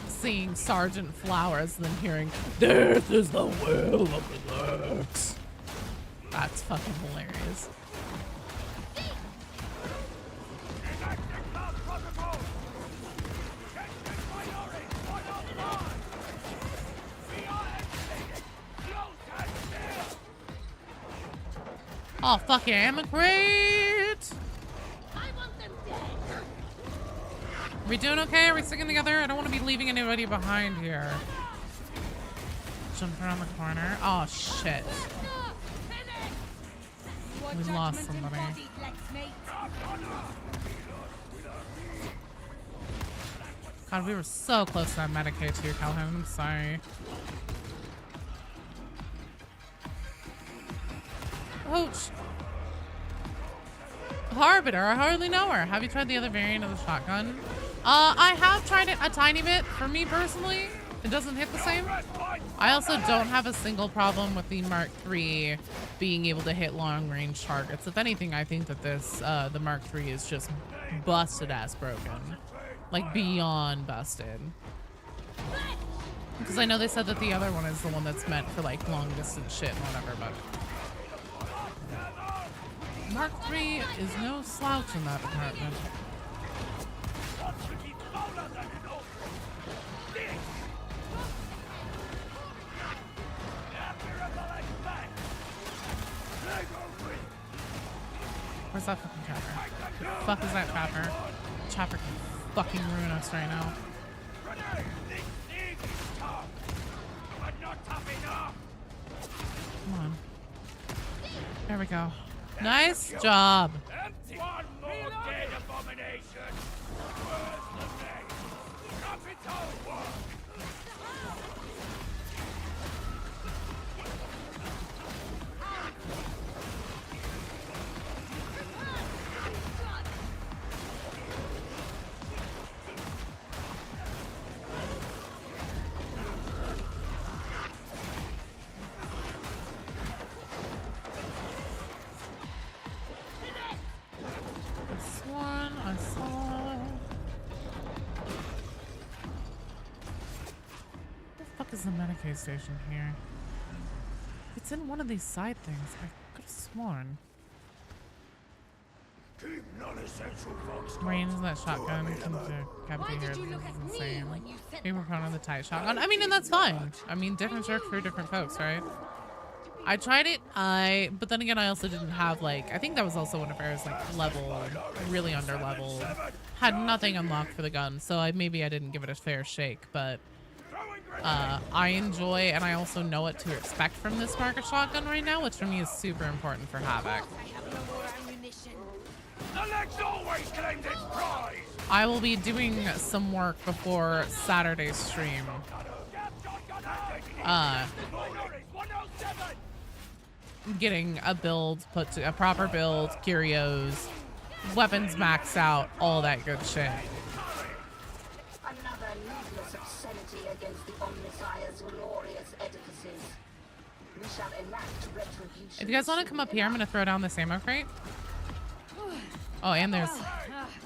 [SPEAKER 1] Seeing Sergeant Flowers and then hearing, "This is the will of the Lurks." That's fucking hilarious. Oh, fuck yeah, I'm a great. Are we doing okay? Are we sticking together? I don't want to be leaving anybody behind here. Jump around the corner. Oh, shit. We lost somebody. God, we were so close to that Medicaid too, Calhoun. I'm sorry. Ouch. Arbiter, I hardly know her. Have you tried the other variant of the shotgun? I have tried it a tiny bit. For me personally, it doesn't hit the same. I also don't have a single problem with the Mark III being able to hit long-range targets. If anything, I think that this, the Mark III is just busted-ass broken. Like, beyond busted. Because I know they said that the other one is the one that's meant for, like, long-distance shit and whatever, but... Mark III is no slouch in that department. Where's that fucking chopper? The fuck is that chopper? Chopper can fucking ruin us right now. Come on. There we go. Nice job.
[SPEAKER 8] One more dead abomination. Worse than me. Capital work.
[SPEAKER 1] I saw. What the fuck is the Medicaid station here? It's in one of these side things. I could have sworn.
[SPEAKER 8] Keep non-essential folks.
[SPEAKER 1] Range of that shotgun can decapitate here. This is insane. People prone on the tight shotgun. I mean, and that's fine. I mean, different jerk for different folks, right? I tried it, but then again, I also didn't have, like, I think that was also one of ours, like, level, really under level. Had nothing unlocked for the gun, so maybe I didn't give it a fair shake, but I enjoy, and I also know what to expect from this market shotgun right now, which for me is super important for Havoc.
[SPEAKER 8] The legs always claimed its prize.
[SPEAKER 1] I will be doing some work before Saturday's stream. Getting a build, a proper build, curios, weapons maxed out, all that good shit.
[SPEAKER 9] Another needless obscenity against the Omnissiah's glorious edifices. We shall enact retribution.
[SPEAKER 1] If you guys want to come up here, I'm going to throw down this ammo crate. Oh, and there's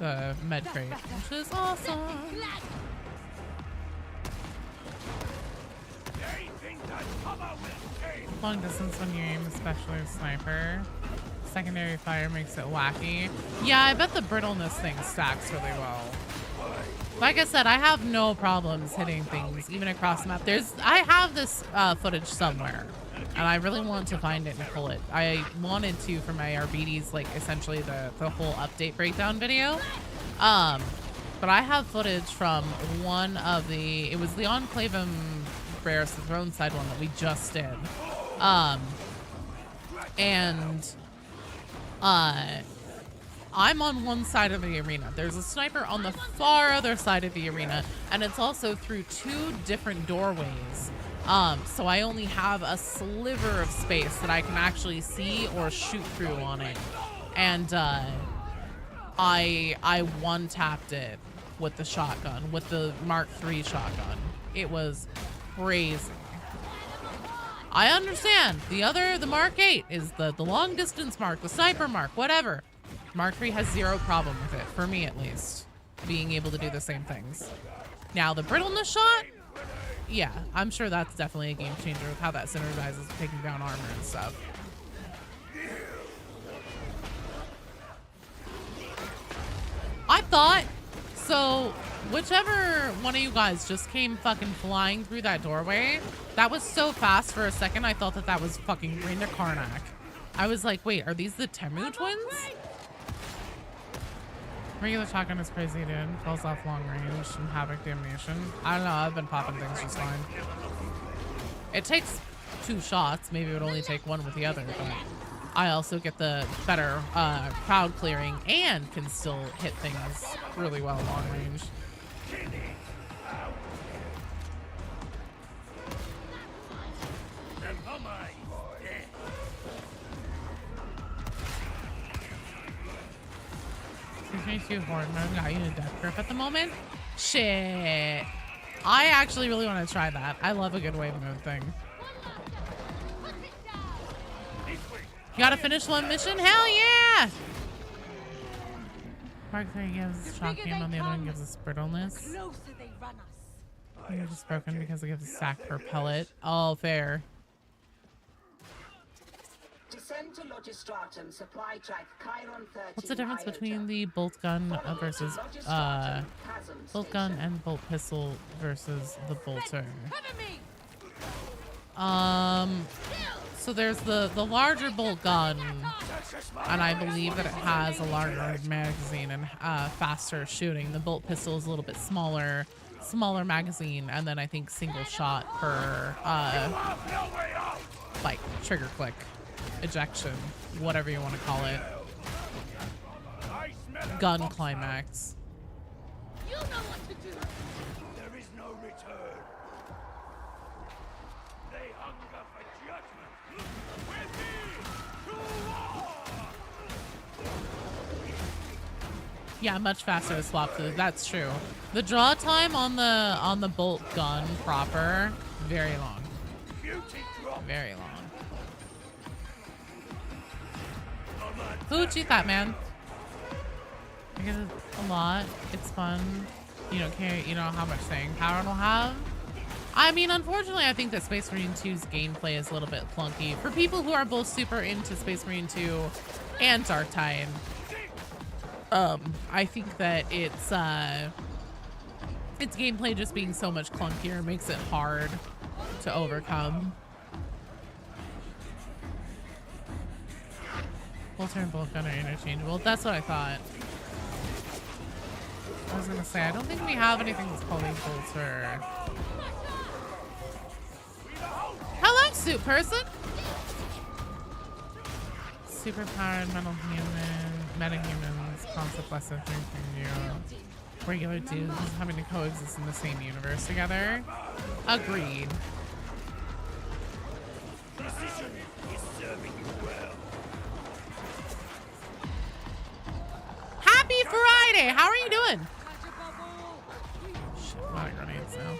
[SPEAKER 1] the med crate, which is awesome. Long distance when you aim, especially with sniper. Secondary fire makes it wacky. Yeah, I bet the brittleness thing stacks really well. Like I said, I have no problems hitting things, even across the map. I have this footage somewhere, and I really want to find it and pull it. I wanted to for my Arbites, like essentially the whole update breakdown video. But I have footage from one of it was the Enclavum Rarest the Throne side one that we just did. I'm on one side of the arena. There's a sniper on the far other side of the arena, and it's also through 2 different doorways. So I only have a sliver of space that I can actually see or shoot through on it. And I one-tapped it with the shotgun, with the Mark III shotgun. It was crazy. I understand. The Mark 8 is the long distance mark, the sniper mark, whatever. Mark 3 has zero problem with it, for me at least, being able to do the same things. Now, the brittleness shot, yeah, I'm sure that's definitely a game changer with how that synergizes with taking down armor and stuff. I thought, so whichever one of you guys just came fucking flying through that doorway, that was so fast for a second, I thought that was fucking Rinda Karnak. I was like, wait, are these the Temu twins? Regular shotgun is crazy, dude. Falls off long range and Havoc damnation. I don't know, I've been popping things just fine. It takes 2 shots, maybe it would only take 1 with the other, but I also get the better crowd clearing and can still hit things really well long range. Horde mode got you to death grip at the moment. Shit. I actually really want to try that. I love a good wave mode thing. You gotta finish one mission? Hell yeah! Mark 3 gives shock beam on the other one gives us brittleness. You're just broken because it gives a sack per pellet. All fair.
[SPEAKER 9] Descend to Logistratum, supply track Chiron 13.
[SPEAKER 1] What's the difference between the bolt gun versus bolt gun and bolt pistol versus the bolter? So there's the larger bolt gun, and I believe that it has a larger magazine and faster shooting. The bolt pistol is a little bit smaller magazine, and then I think single shot per like trigger click, ejection, whatever you want to call it. Gun climax.
[SPEAKER 10] You know what to do.
[SPEAKER 8] There is no return. They hunger for judgment. With me to war!
[SPEAKER 1] Yeah, much faster to swap through. That's true. The draw time on the bolt gun proper, very long. Very long. Who would cheat that, man? I get it a lot. It's fun. You don't care, you know how much staying power it'll have. I mean, unfortunately, I think that Space Marine 2's gameplay is a little bit clunky. For people who are both super into Space Marine 2 and Dark Tide, I think that its gameplay just being so much clunkier makes it hard to overcome. Bolter and bolt gun are interchangeable. That's what I thought. I was gonna say, I don't think we have anything that's called a bolter. Hello, suit person! Superpowered metal human, metahumans, concept less than 3 from you. Regular dudes having to coexist in the same universe together. Agreed.
[SPEAKER 8] Precision is serving you well.
[SPEAKER 1] Happy Friday! How are you doing? Shit, a lot of grenades now.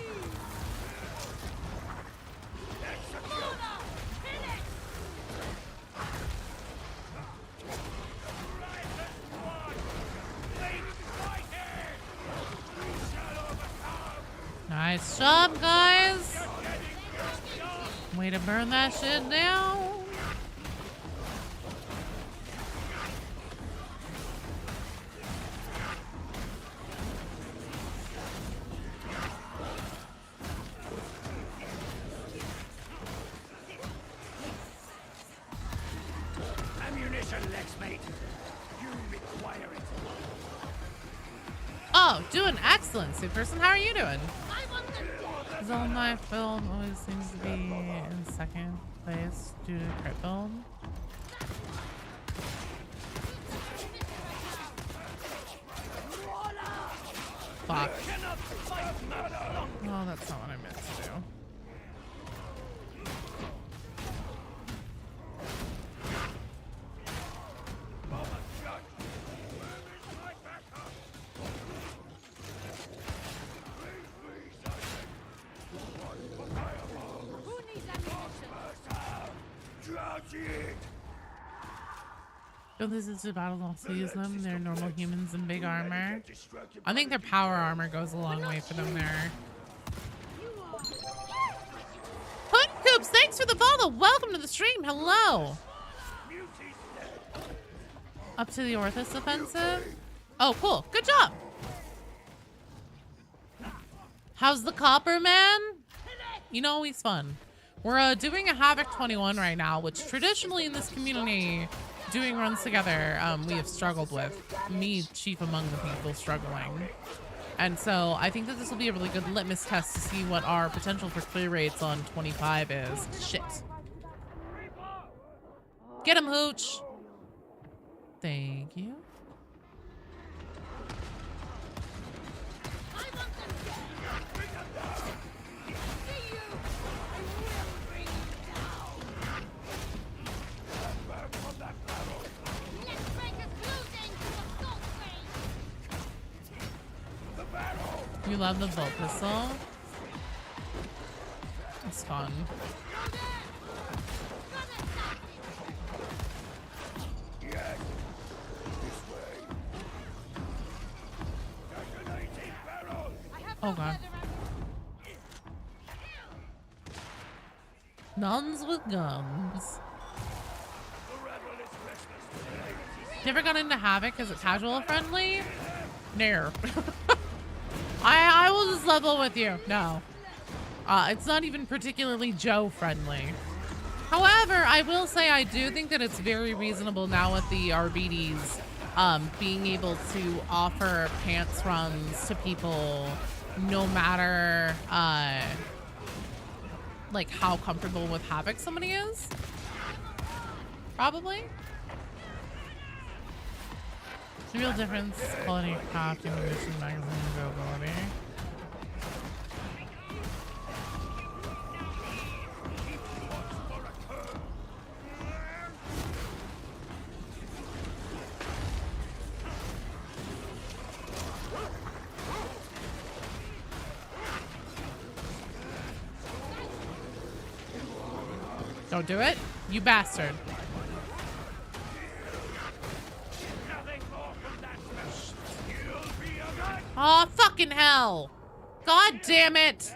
[SPEAKER 1] Nice job, guys. Way to burn that shit down.
[SPEAKER 8] Ammunition, Lex-mate. You require it.
[SPEAKER 1] Oh, doing excellent, Suit Person. How are you doing? Zone Life build always seems to be in second place due to crit build. Fuck. Oh, that's not what I meant to do. Don't listen to battles, also use them. They're normal humans in big armor. I think their power armor goes a long way for them there. Hood Coops, thanks for the follow. Welcome to the stream. Hello. Up to the Orthus Offensive. Oh, cool. Good job. How's the copper, man? You know, he's fun. We're doing a Havoc 21 right now, which traditionally in this community, doing runs together, we have struggled with. Me, chief among the people struggling. And so I think that this will be a really good litmus test to see what our potential for clear rates on 25 is. Shit. Get him, Hooch. Thank you. You love the bolt pistol? It's fun. Oh god. Nuns with guns. You ever got into Havoc? Is it casual friendly? No. I will just level with you. No. It's not even particularly Joe friendly. However, I will say I do think that it's very reasonable now with the Arbites being able to offer pants runs to people no matter like how comfortable with Havoc somebody is. Probably. The real difference, quality of craft, ammunition, magazine availability. Don't do it, you bastard. Oh, fucking hell. God damn it.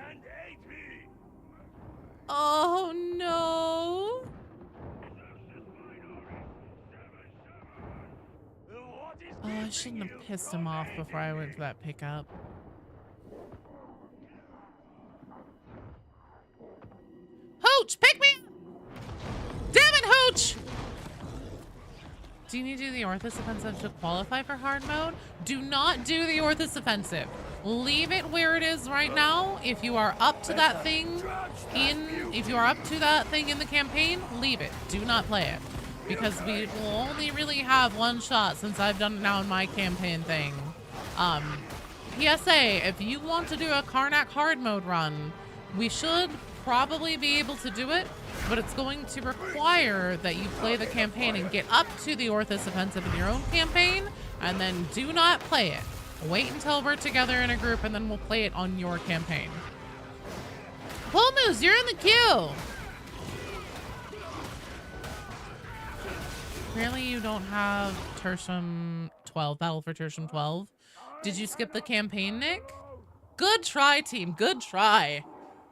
[SPEAKER 1] Oh, no. Oh, I shouldn't have pissed him off before I went to that pickup. Hooch, pick me up. Damn it, Hooch. Do you need to do the Orthus Offensive to qualify for hard mode? Do not do the Orthus Offensive. Leave it where it is right now. If you are up to that thing in the campaign, leave it. Do not play it. Because we will only really have one shot since I've done it now in my campaign thing. PSA, if you want to do a Karnak hard mode run, we should probably be able to do it, but it's going to require that you play the campaign and get up to the Orthus Offensive in your own campaign, and then do not play it. Wait until we're together in a group, and then we'll play it on your campaign. Pull Moose, you're in the queue! Apparently you don't have Tertium 12, Battle for Tertium 12. Did you skip the campaign, Nick? Good try, team, good try.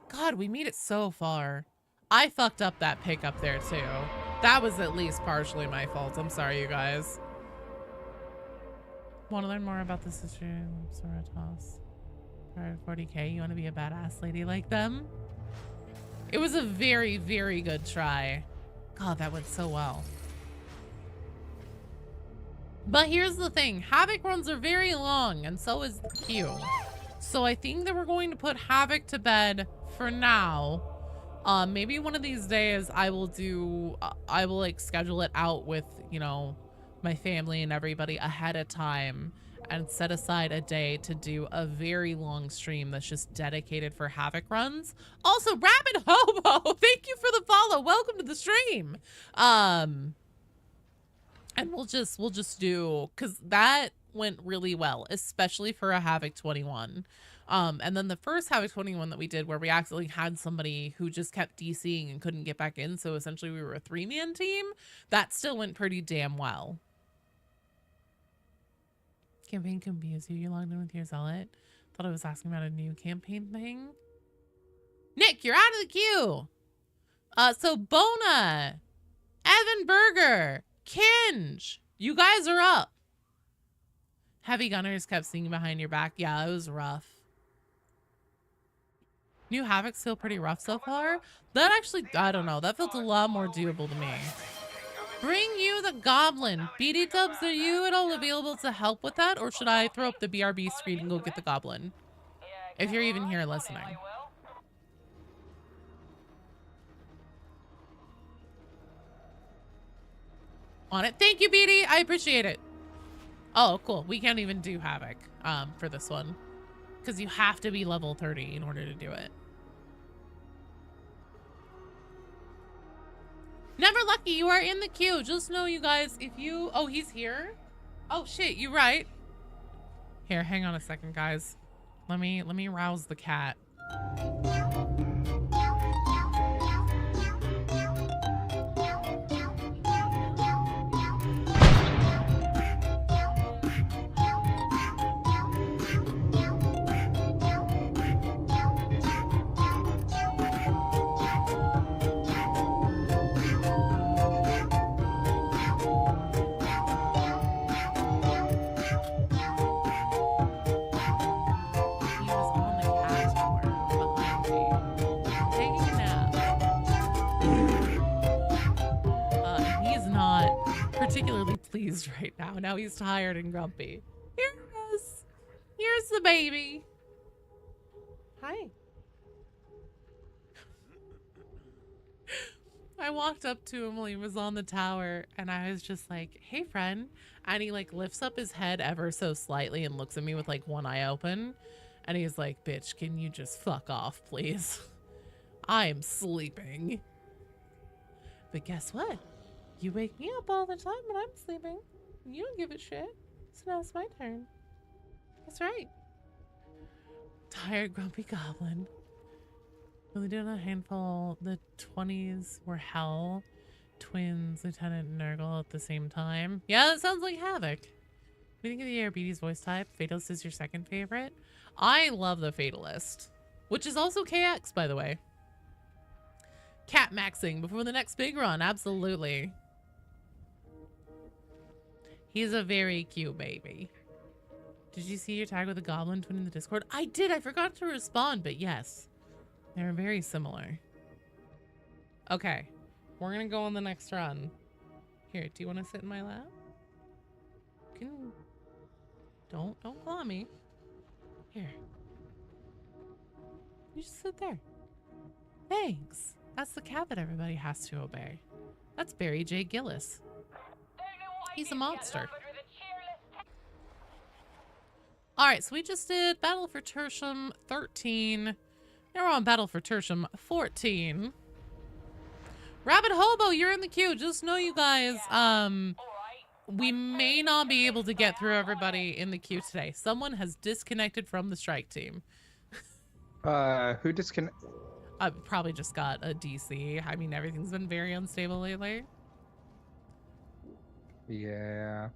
[SPEAKER 1] God, we made it so far. I fucked up that pick up there too. That was at least partially my fault. I'm sorry, you guys. Want to learn more about this history? Sorotos. 40K, you want to be a badass lady like them? It was a very, very good try. God, that went so well. But here's the thing. Havoc runs are very long, and so is the queue. So I think that we're going to put Havoc to bed for now. Maybe one of these days I will like schedule it out with, you know, my family and everybody ahead of time and set aside a day to do a very long stream that's just dedicated for Havoc runs. Also, Rapid Hobo, thank you for the follow. Welcome to the stream. And we'll just do, because that went really well, especially for a Havoc 21. And then the first Havoc 21 that we did where we actually had somebody who just kept DCing and couldn't get back in, so essentially we were a 3-man team, that still went pretty damn well. Campaign confused you. You logged in with your zealot. Thought I was asking about a new campaign thing. Nick, you're out of the queue. So Bona, Evan Berger, Kinge, you guys are up. Heavy Gunners kept singing behind your back. Yeah, it was rough. New Havoc's feel pretty rough so far. That actually, I don't know. That felt a lot more doable to me. Bring you the goblin. BD Dubs, are you at all available to help with that? Or should I throw up the BRB screen and go get the goblin? If you're even here listening. On it. Thank you, BD. I appreciate it. Oh, cool. We can't even do Havoc for this one. Because you have to be level 30 in order to do it. Never Lucky, you are in the queue. Just know, you guys, if you... Oh, he's here? Oh, shit, you're right. Here, hang on a second, guys. Let me rouse the cat. He was on the cat tower behind pleased right now. Now he's tired and grumpy. Here he is. Here's the baby. Hi. I walked up to him while he was on the tower and I was just like, hey friend. And he like lifts up his head ever so slightly and looks at me with like one eye open. And he's like, bitch, can you just fuck off, please? I am sleeping. But guess what? You wake me up all the time when I'm sleeping. You don't give a shit. So now it's my turn. That's right. Tired, grumpy goblin. Really did a handful. The 20s were hell. Twins, Lieutenant Nurgle at the same time. Yeah, that sounds like Havoc. What do you think of the Arbites voice type? Fatalist is your second favorite? I love the Fatalist. Which is also KX, by the way. Cat maxing before the next big run. Absolutely. He's a very cute baby. Did you see your tag with a goblin twin in the Discord? I did. I forgot to respond, but yes. They're very similar. Okay. We're going to go on the next run. Here, do you want to sit in my lap? Don't claw me. Here. You just sit there. Thanks. That's the cat that everybody has to obey. That's Barry J. Gillis. He's a monster. Alright, so we just did Battle for Tertium 13. Now we're on Battle for Tertium 14. Rabbit Hobo, you're in the queue. Just know, you guys, we may not be able to get through everybody in the queue today. Someone has disconnected from the strike team.
[SPEAKER 11] Who disconnected?
[SPEAKER 1] I probably just got a DC. I mean, everything's been very unstable lately.
[SPEAKER 11] Yeah.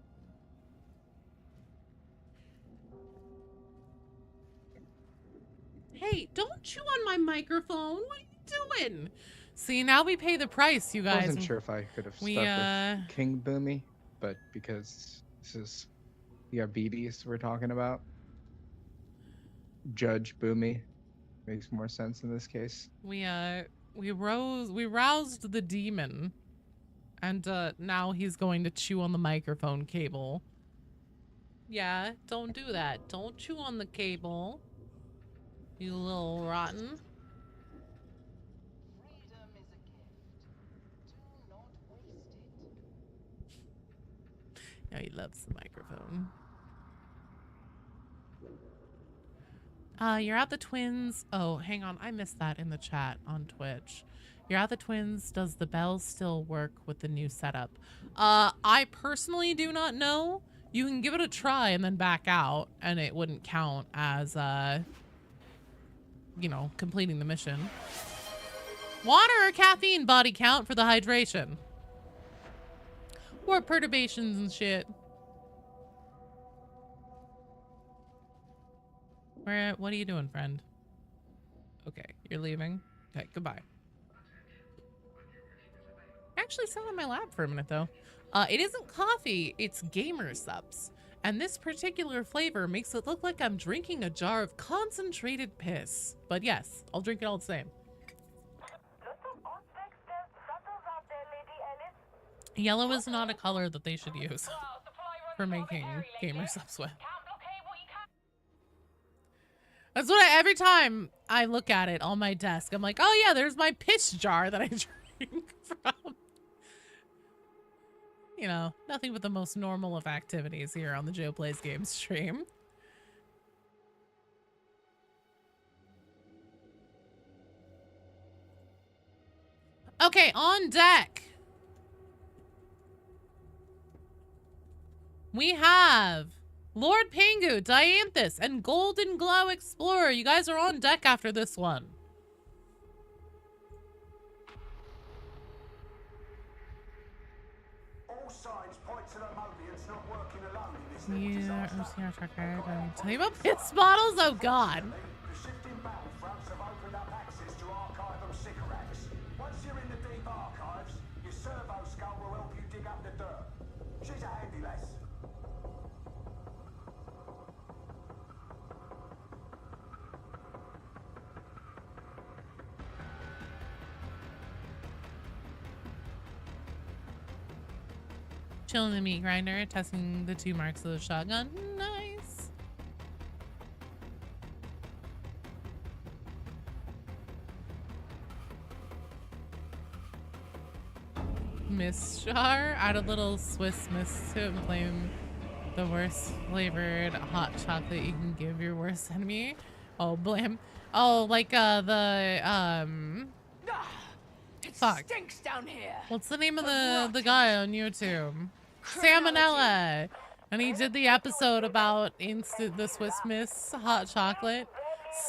[SPEAKER 1] Hey, don't chew on my microphone. What are you doing? See, now we pay the price, you guys.
[SPEAKER 11] I wasn't sure if I could have stuck with King Boomy, but because this is the Arbites we're talking about, Judge Boomy makes more sense in this case.
[SPEAKER 1] We roused the demon, and now he's going to chew on the microphone cable. Yeah, don't do that. Don't chew on the cable, you little rotten.
[SPEAKER 9] Freedom is a gift. Do not waste it.
[SPEAKER 1] Yeah, he loves the microphone. You're at the Twins. Oh, hang on. I missed that in the chat on Twitch. You're at the Twins. Does the bell still work with the new setup? I personally do not know. You can give it a try and then back out, and it wouldn't count as, you know, completing the mission. Water or caffeine body count for the hydration? Or perturbations and shit. What are you doing, friend? Okay, you're leaving. Okay, goodbye. Actually sat on my lap for a minute though. It isn't coffee, it's gamer subs. And this particular flavor makes it look like I'm drinking a jar of concentrated piss. But yes, I'll drink it all the same. Yellow is not a color that they should use for making gamer subs with. That's what every time I look at it on my desk, I'm like, oh yeah, there's my piss jar that I drink from. You know, nothing but the most normal of activities here on the Joe Plays Games stream. Okay, on deck. We have Lord Pingu, Dianthus, and Golden Glow Explorer. You guys are on deck after this one.
[SPEAKER 8] All signs point to the Mobians not working alone in this
[SPEAKER 1] Yeah, OCR tracker. Tell you about piss bottles? Oh god.
[SPEAKER 8] The shifting battlefronts have opened up access to archival cigarettes. Once you're in the deep archives, your servo skull will help you dig up the dirt. She's a handy lass.
[SPEAKER 1] Chilling the meat grinder, testing the 2 marks of the shotgun. Nice. Miss Char, add a little Swiss Miss to it and claim the worst flavored hot chocolate you can give your worst enemy. Oh, blame. Oh, like
[SPEAKER 10] It
[SPEAKER 1] fuck.
[SPEAKER 10] stinks down here.
[SPEAKER 1] What's the name of the guy on YouTube? Salmonella. And he did the episode about the Swiss Miss hot chocolate.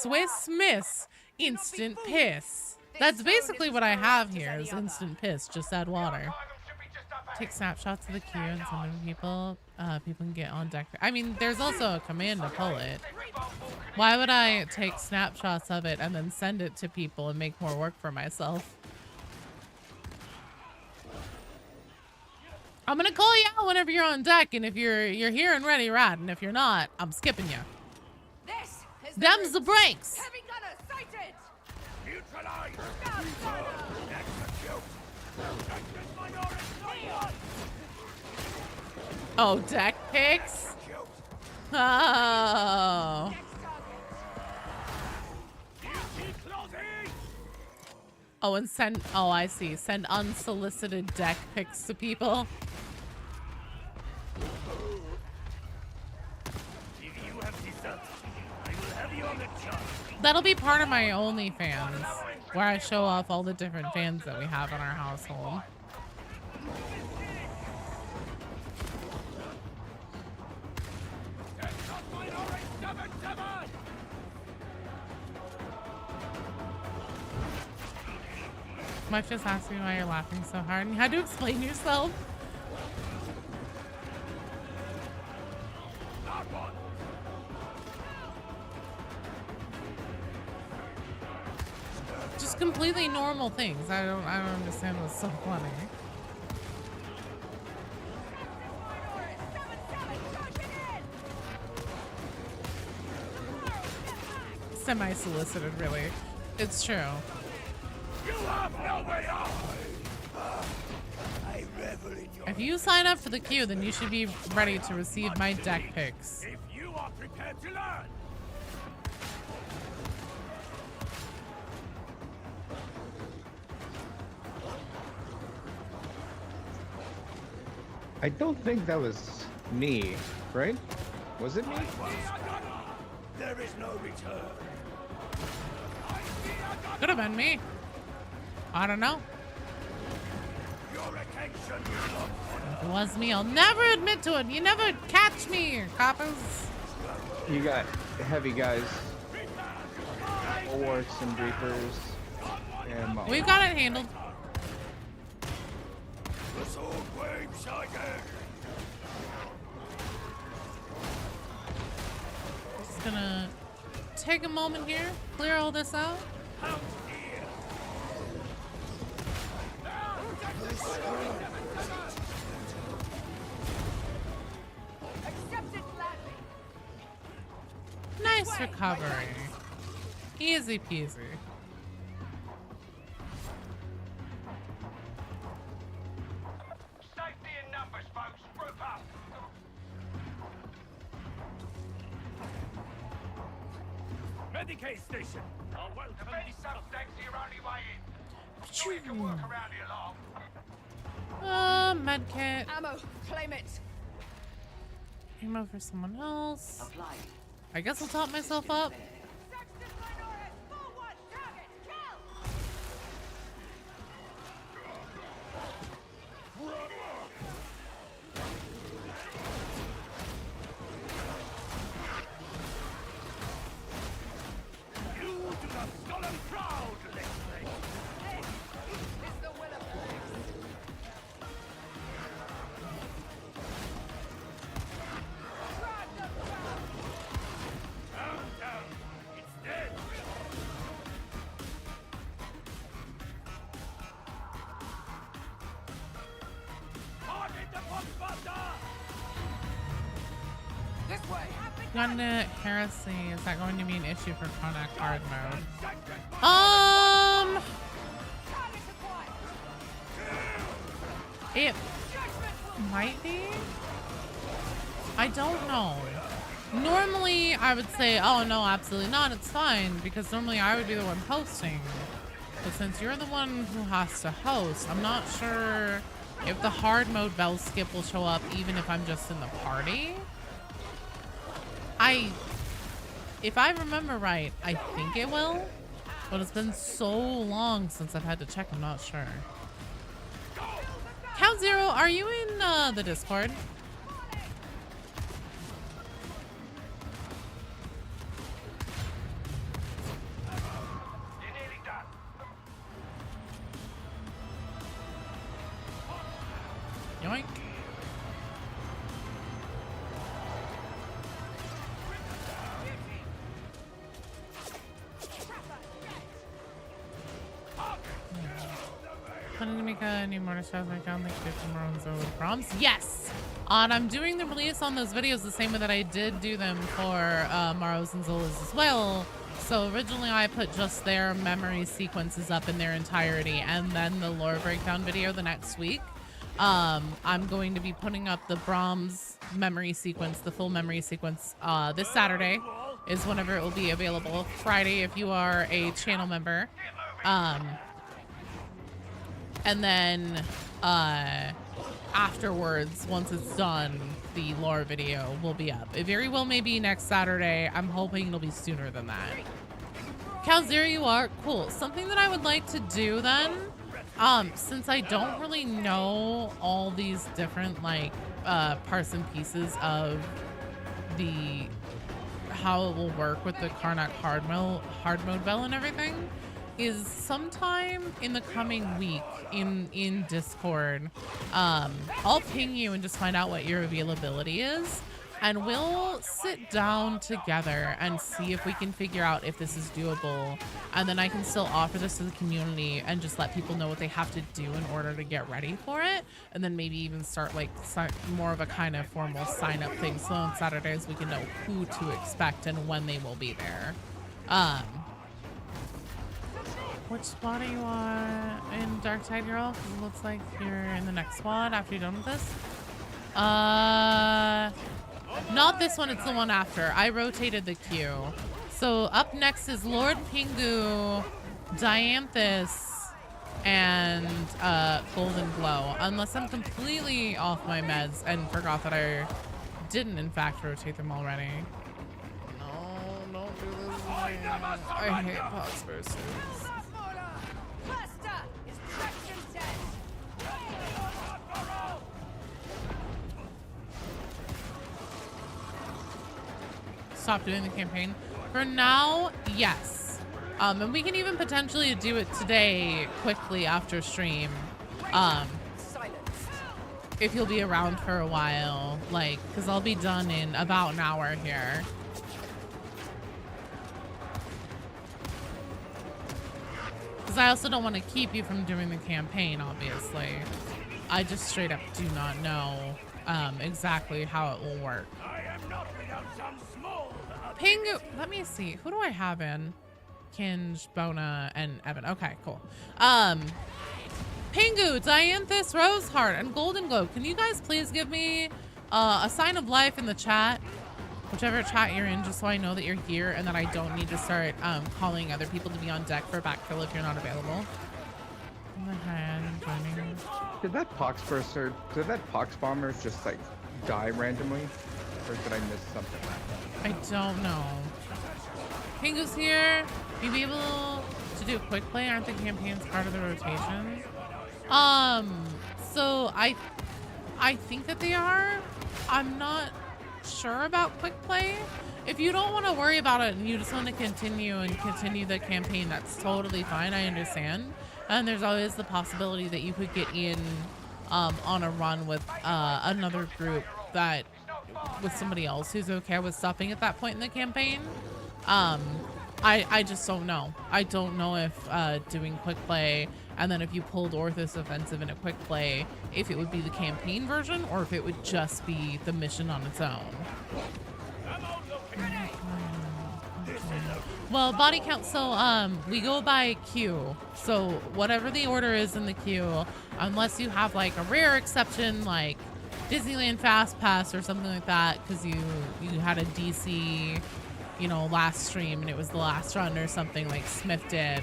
[SPEAKER 1] Swiss Miss instant piss. That's basically what I have here is instant piss. Just add water. Take snapshots of the queue and send them to people. People can get on deck. I mean, there's also a command to pull it. Why would I take snapshots of it and then send it to people and make more work for myself? I'm gonna call you out whenever you're on deck, and if you're here and ready, right? And if you're not, I'm skipping you.
[SPEAKER 10] This is
[SPEAKER 1] Them's the breaks.
[SPEAKER 10] Heavy gunner sighted.
[SPEAKER 3] Neutralize!
[SPEAKER 1] Oh, deck picks? Oh. Oh, and send, oh, I see. Send unsolicited deck pics to people. That'll be part of my OnlyFans, where I show off all the different fans that we have in our household. Much just asked me why you're laughing so hard and you had to explain yourself. Just completely normal things. I don't understand what's so funny. Semi-solicited, really. It's true.
[SPEAKER 3] You have no way out. I revel in your
[SPEAKER 1] If you sign up for the queue, then you should be ready to receive my deck picks.
[SPEAKER 3] if you are prepared to learn.
[SPEAKER 11] I don't think that was me, right? Was it me?
[SPEAKER 3] There is no return.
[SPEAKER 1] Could have been me. I don't know.
[SPEAKER 3] Your attention
[SPEAKER 1] If it was me, I'll never admit to it. You never catch me, coppers.
[SPEAKER 11] You got heavy guys, orcs and reapers, and
[SPEAKER 1] We've got it handled.
[SPEAKER 3] The sword waves again.
[SPEAKER 1] Just gonna take a moment here, clear all this out. Nice recovery. Easy peasy.
[SPEAKER 3] Safety in numbers, folks. Group up. Medicaid station. The bed substance your only way in. Sure you can work around here long.
[SPEAKER 1] Medkit.
[SPEAKER 10] Ammo. Claim it.
[SPEAKER 1] Ammo for someone else. I guess I'll top myself up. Gunna Heresy, is that going to be an issue for Karnak hard mode? might be. I don't know. Normally, I would say, oh, no, absolutely not. It's fine, because normally I would be the one posting. But since you're the one who has to host, I'm not sure if the hard mode bell skip will show up even if I'm just in the party. If I remember right, I think it will. But it's been so long since I've had to check, I'm not sure. Count Zero, are you in the Discord? Yoink. I need more to show my account. Like 50 more ones over prompts. Yes! And I'm doing the release on those videos the same way that I did do them for Maros and Zola's as well. So originally I put just their memory sequences up in their entirety and then the lore breakdown video the next week. I'm going to be putting up the Brahms memory sequence, the full memory sequence, this Saturday is whenever it will be available. Friday if you are a channel member. And then afterwards, once it's done, the lore video will be up. It very well may be next Saturday. I'm hoping it'll be sooner than that. Count Zero, you are? Cool. Something that I would like to do then, since I don't really know all these different like parts and pieces of how it will work with the Karnak hard mode bell and everything, is sometime in the coming week in Discord, I'll ping you and just find out what your availability is, and we'll sit down together and see if we can figure out if this is doable, and then I can still offer this to the community and just let people know what they have to do in order to get ready for it, and then maybe even start like more of a kind of formal sign up thing, so on Saturdays we can know who to expect and when they will be there. Which squad are you on in Dark Tide Girl? Because it looks like you're in the next squad after you're done with this. Not this one, it's the one after. I rotated the queue. So up next is Lord Pingu, Dianthus, and Golden Glow. Unless I'm completely off my meds and forgot that I didn't in fact rotate them already. No, don't do this. I hate pox versus. Stop doing the campaign for now. Yes, and we can even potentially do it today quickly after stream, if you'll be around for a while, like, because I'll be done in about an hour here. Because I also don't want to keep you from doing the campaign, obviously. I just straight up do not know exactly how it will work. Pingu, let me see. Who do I have in? Kinge, Bona, and Evan. Okay, cool. Pingu, Dianthus, Roseheart, and Golden Glow. Can you guys please give me a sign of life in the chat? Whichever chat you're in, just so I know that you're here and that I don't need to start calling other people to be on deck for backfill if you're not available.
[SPEAKER 11] Did that pox burster, did that pox bomber just like die randomly? Or did I miss something?
[SPEAKER 1] I don't know. Pingu's here. You be able to do a quick play? Aren't the campaigns part of the rotation? So I think that they are. I'm not sure about quick play. If you don't want to worry about it and you just want to continue the campaign, that's totally fine. I understand. And there's always the possibility that you could get in on a run with another group that with somebody else who's okay with stopping at that point in the campaign. I just don't know. I don't know if doing quick play and then if you pulled Orthus Offensive in a quick play, if it would be the campaign version or if it would just be the mission on its own. Well, body count, so we go by queue. So whatever the order is in the queue, unless you have like a rare exception like Disneyland Fast Pass or something like that because you had a DC, you know, last stream and it was the last run or something like Smith did.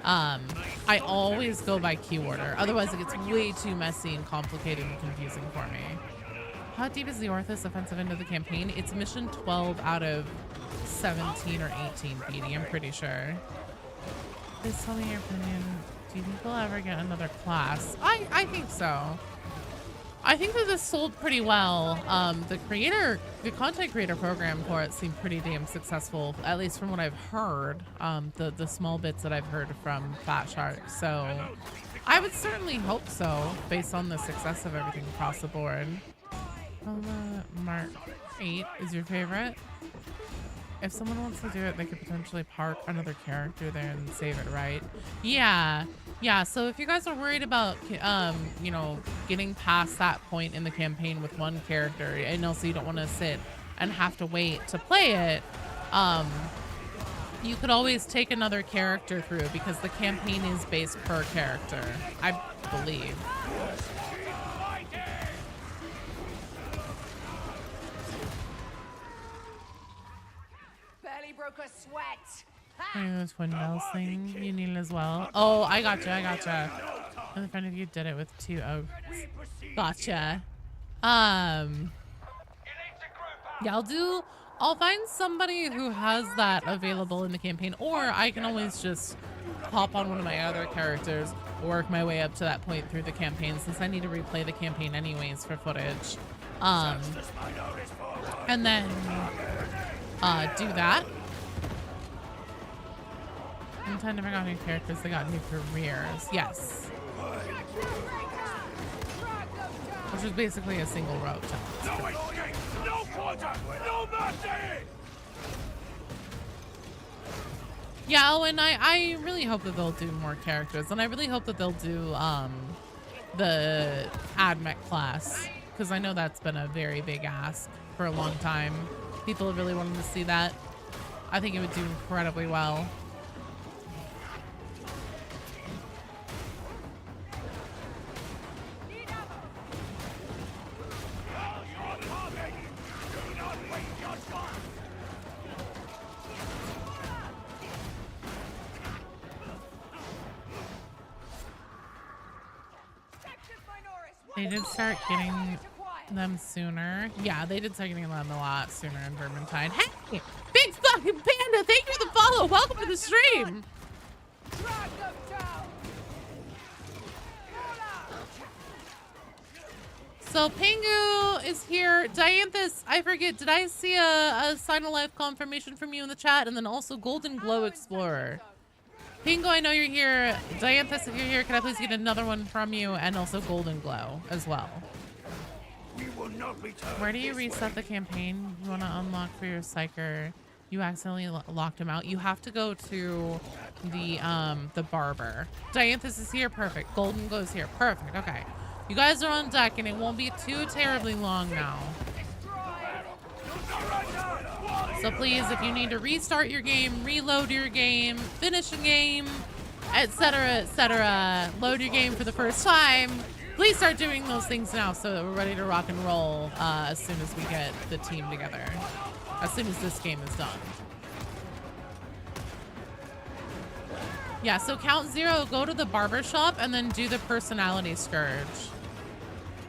[SPEAKER 1] I always go by queue order. Otherwise, it gets way too messy and complicated and confusing for me. How deep is the Orthus Offensive into the campaign? It's mission 12 out of 17 or 18, BD, I'm pretty sure. Please tell me your opinion. Do you think we'll ever get another class? I think so. I think that this sold pretty well. The content creator program for it seemed pretty damn successful, at least from what I've heard. The small bits that I've heard from Fat Shark. So I would certainly hope so, based on the success of everything across the board. Mark 8 is your favorite. If someone wants to do it, they could potentially park another character there and save it, right? Yeah. So if you guys are worried about, you know, getting past that point in the campaign with one character, and also you don't want to sit and have to wait to play it, you could always take another character through because the campaign is based per character, I believe.
[SPEAKER 10] Broke a sweat.
[SPEAKER 1] The twin bells thing you need as well. Oh, I gotcha. And the friend of you did it with 2 oaks. Gotcha. Yeah, I'll find somebody who has that available in the campaign, or I can always just hop on one of my other characters, work my way up to that point through the campaign since I need to replay the campaign anyways for footage. And then do that. I'm trying to never got new characters that got new careers. Yes. Which is basically a single rope challenge.
[SPEAKER 8] No quarter! No mercy!
[SPEAKER 1] Yeah, oh, and I really hope that they'll do more characters, and I really hope that they'll do the AdMech class, because I know that's been a very big ask for a long time. People have really wanted to see that. I think it would do incredibly well. They did start getting them sooner. Yeah, they did start getting them a lot sooner in Vermintide. Hey! Big fucking panda! Thank you for the follow! Welcome to the stream! So Pingu is here. Dianthus, I forget, did I see a sign of life confirmation from you in the chat? And then also Golden Glow Explorer. Pingu, I know you're here. Dianthus, if you're here, can I please get another one from you? And also Golden Glow as well. Where do you reset the campaign? You want to unlock for your psyker. You accidentally locked him out. You have to go to the barber. Dianthus is here. Perfect. Golden Glow is here. Perfect. Okay. You guys are on deck and it won't be too terribly long now. So please, if you need to restart your game, reload your game, finish a game, etc., load your game for the first time, please start doing those things now so that we're ready to rock and roll as soon as we get the team together. As soon as this game is done. Yeah, so count 0, go to the barber shop, and then do the personality scourge.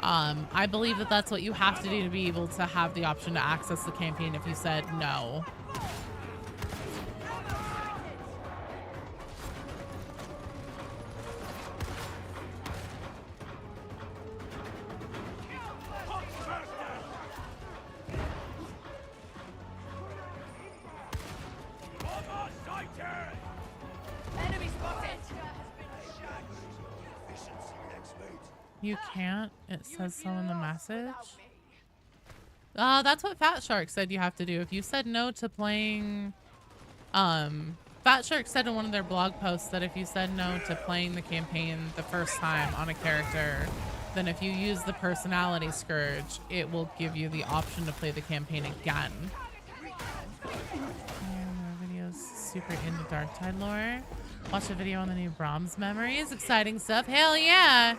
[SPEAKER 1] I believe that that's what you have to do to be able to have the option to access the campaign if you said no. You can't? It says so in the message. That's what Fat Shark said you have to do. If you said no to playing... Fat Shark said in one of their blog posts that if you said no to playing the campaign the first time on a character, then if you use the personality scourge, it will give you the option to play the campaign again. Videos super into Darktide lore. Watch a video on the new Brahms memories. Exciting stuff. Hell yeah!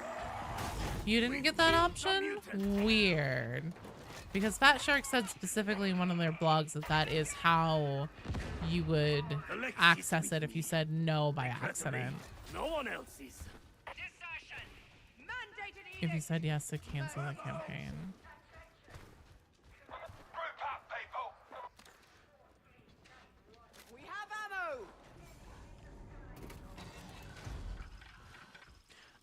[SPEAKER 1] You didn't get that option? Weird. Because Fat Shark said specifically in one of their blogs that that is how you would access it if you said no by accident.
[SPEAKER 12] No one else's.
[SPEAKER 1] If you said yes to cancel the campaign.
[SPEAKER 10] We have ammo.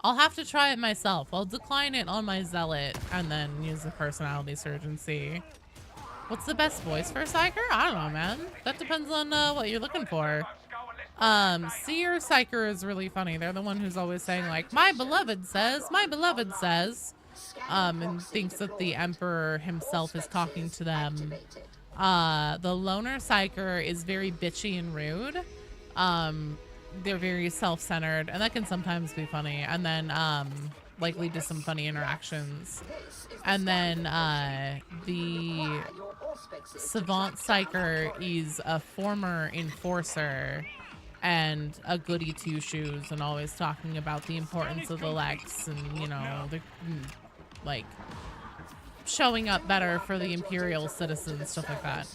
[SPEAKER 1] I'll have to try it myself. I'll decline it on my Zealot and then use the personality surge and see. What's the best voice for a Psyker? I don't know, man. That depends on what you're looking for. Seer Psyker is really funny. They're the one who's always saying like, my beloved says, and thinks that the Emperor himself is talking to them. The Loner Psyker is very bitchy and rude. They're very self-centered, and that can sometimes be funny, and then like lead to some funny interactions. And then the Savant Psyker is a former enforcer and a goody two-shoes, and always talking about the importance of the Lex, and you know, the like showing up better for the Imperial citizens, stuff like that.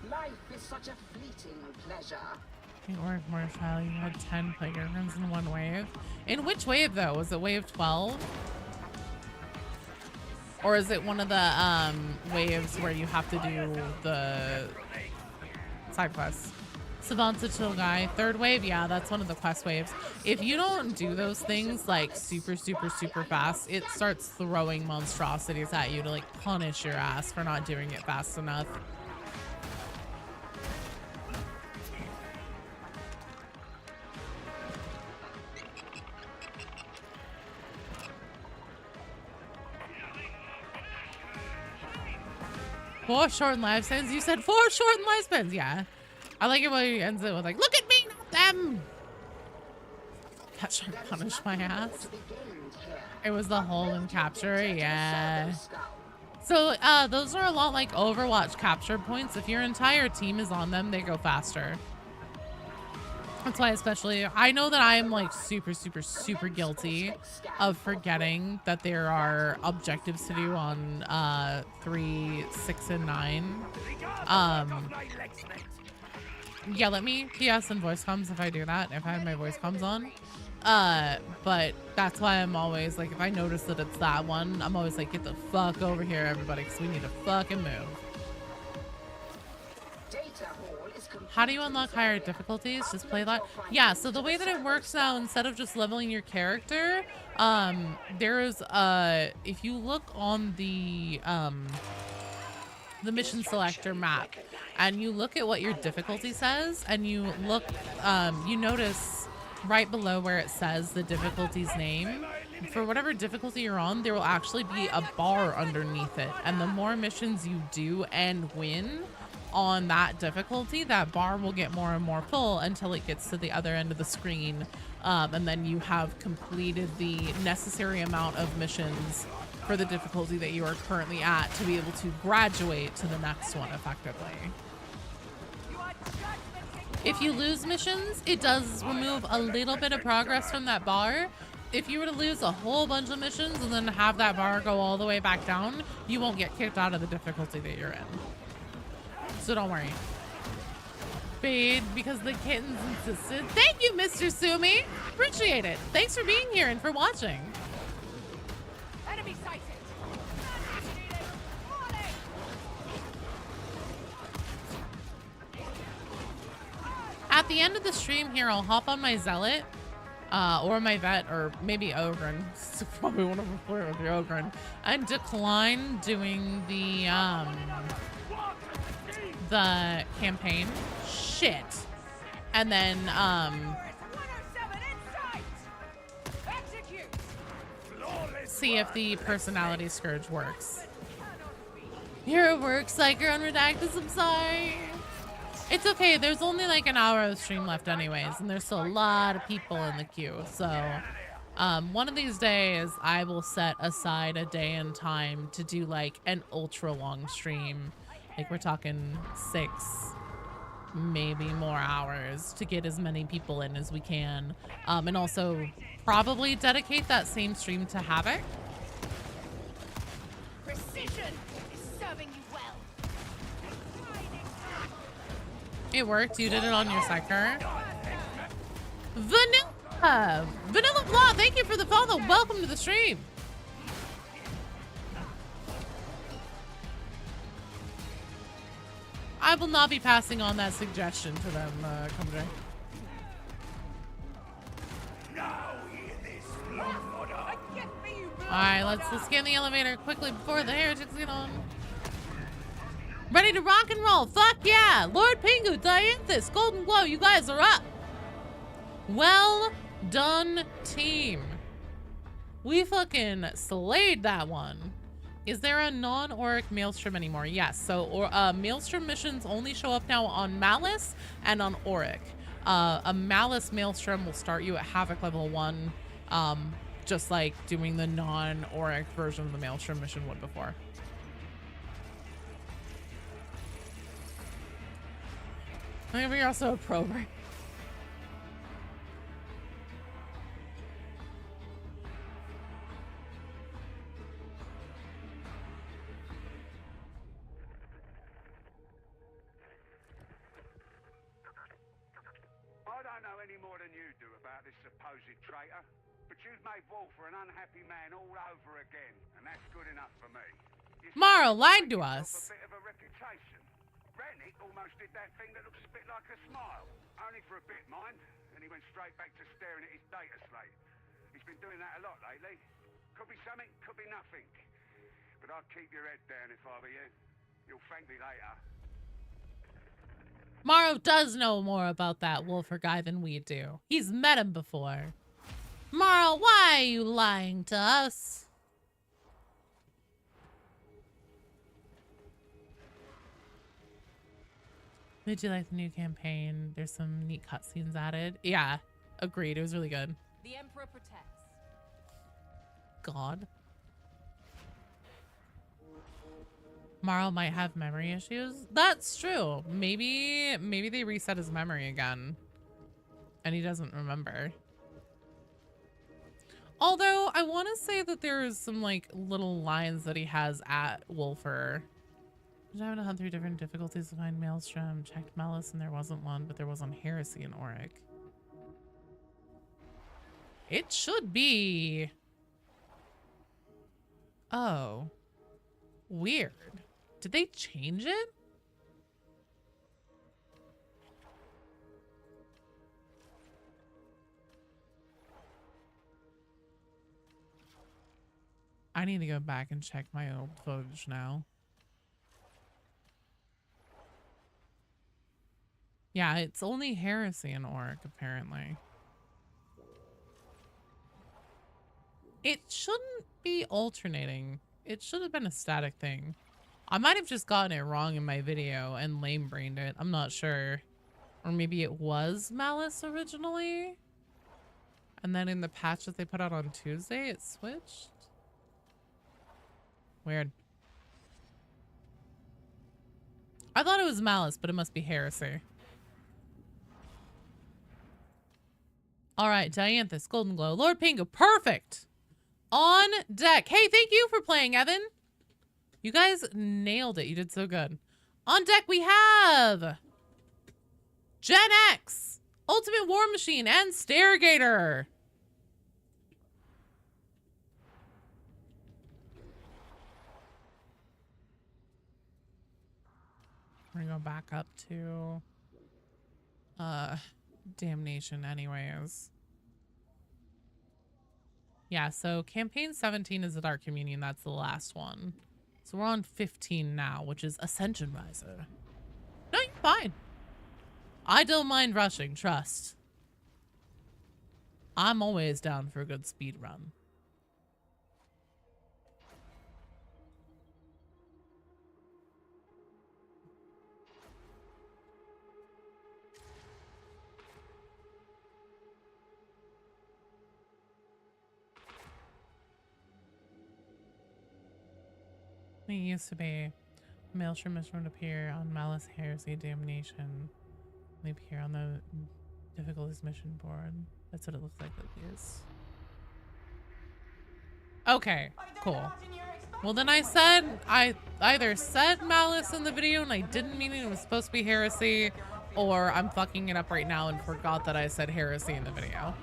[SPEAKER 9] Life is such a fleeting pleasure.
[SPEAKER 1] Or Marshall, you had 10 playgrounds in one wave. In which wave though? Was it wave 12? Or is it one of the waves where you have to do the side quests? Savant's a chill guy. Third wave, yeah, that's one of the quest waves. If you don't do those things like super fast, it starts throwing monstrosities at you to like punish your ass for not doing it fast enough. Four shortened lifespans? You said 4 shortened lifespans, yeah. I like it when he ends it with like, look at me, not them! That should punish my ass. It was the hold and capture, yeah. So those are a lot like Overwatch capture points. If your entire team is on them, they go faster. That's why especially, I know that I am like super guilty of forgetting that there are objectives to do on 3, 6, and 9. Yeah, let me PS and voice comms if I do that, if I have my voice comms on. But that's why I'm always like, if I notice that it's that one, I'm always like, get the fuck over here, everybody, because we need to fucking move. How do you unlock higher difficulties? Just play that? Yeah, so the way that it works now, instead of just leveling your character, there's if you look on the mission selector map and you look at what your difficulty says, and you look, you notice right below where it says the difficulty's name, for whatever difficulty you're on, there will actually be a bar underneath it, and the more missions you do and win on that difficulty, that bar will get more and more full until it gets to the other end of the screen, and then you have completed the necessary amount of missions for the difficulty that you are currently at to be able to graduate to the next one effectively. If you lose missions, it does remove a little bit of progress from that bar. If you were to lose a whole bunch of missions and then have that bar go all the way back down, you won't get kicked out of the difficulty that you're in. So don't worry. Fade because the kittens insisted. Thank you, Mr. Sumi. Appreciate it. Thanks for being here and for watching.
[SPEAKER 10] Enemy sighted.
[SPEAKER 1] At the end of the stream here, I'll hop on my Zealot, or my Vet, or maybe Ogren. Probably one of them with the Ogren, and decline doing the campaign. Shit. And then see if the personality scourge works. You're at work, Psyker Unredacted, I'm sorry. It's okay, there's only like an hour of stream left anyways, and there's still a lot of people in the queue, so one of these days I will set aside a day and time to do like an ultra long stream. Like we're talking 6, maybe more hours to get as many people in as we can. And also probably dedicate that same stream to Havoc.
[SPEAKER 10] Precision is serving you well.
[SPEAKER 1] It worked. You did it on your sector. Vanilla Flaw, thank you for the follow. Welcome to the stream. I will not be passing on that suggestion to them, Cumdra. Alright, let's scan the elevator quickly before the heretics get on. Ready to rock and roll. Fuck yeah. Lord Pingu, Dianthus, Golden Glow, you guys are up. Well done, team. We fucking slayed that one. Is there a non-Auric Maelstrom anymore? Yes. So Maelstrom missions only show up now on Malice and on Auric. A Malice Maelstrom will start you at Havoc level 1, just like doing the non-Auric version of the Maelstrom mission would before. I think you're also a prober.
[SPEAKER 3] I don't know any more than you do about this supposed traitor, but you've made war for an unhappy man all over again, and that's good enough for me.
[SPEAKER 1] Mara lied to us.
[SPEAKER 3] A bit of a reputation. Rennick almost did that thing that looks a bit like a smile. Only for a bit, mind. And he went straight back to staring at his data slate. He's been doing that a lot lately. Could be something, could be nothing. But I'd keep your head down if I were you. You'll thank me later.
[SPEAKER 1] Morrow does know more about that Wolfer guy than we do. He's met him before. Morrow, why are you lying to us? Did you like the new campaign? There's some neat cutscenes added. Yeah, agreed. It was really good.
[SPEAKER 10] The Emperor protects.
[SPEAKER 1] God. Morrow might have memory issues. That's true. Maybe they reset his memory again and he doesn't remember. Although I want to say that there's some like little lines that he has at Wolfer. I was having to hunt through different difficulties to find Maelstrom. Checked Malice and there wasn't one, but there was on Heresy and Auric. It should be. Oh. Weird. Did they change it? I need to go back and check my old footage now. Yeah, it's only Heresy and Auric, apparently. It shouldn't be alternating. It should have been a static thing. I might have just gotten it wrong in my video and lame-brained it. I'm not sure. Or maybe it was Malice originally. And then in the patch that they put out on Tuesday, it switched. Weird. I thought it was Malice, but it must be Heresy. All right, Dianthus, Golden Glow, Lord Pingu, perfect. On deck. Hey, thank you for playing, Evan. You guys nailed it. You did so good. On deck we have Gen X, Ultimate War Machine, and Stairgater. We're gonna go back up to Damnation anyways. Yeah, so campaign 17 is the Dark Communion. That's the last one. So we're on 15 now, which is Ascension Riser. No, you're fine. I don't mind rushing, trust. I'm always down for a good speed run. It used to be Maelstrom mission would appear on Malice, Heresy, Damnation. Maybe here on the difficulties mission board. That's what it looks like it is. Okay, cool. Well, then I either said malice in the video and I didn't mean it was supposed to be heresy, or I'm fucking it up right now and forgot that I said heresy in the video.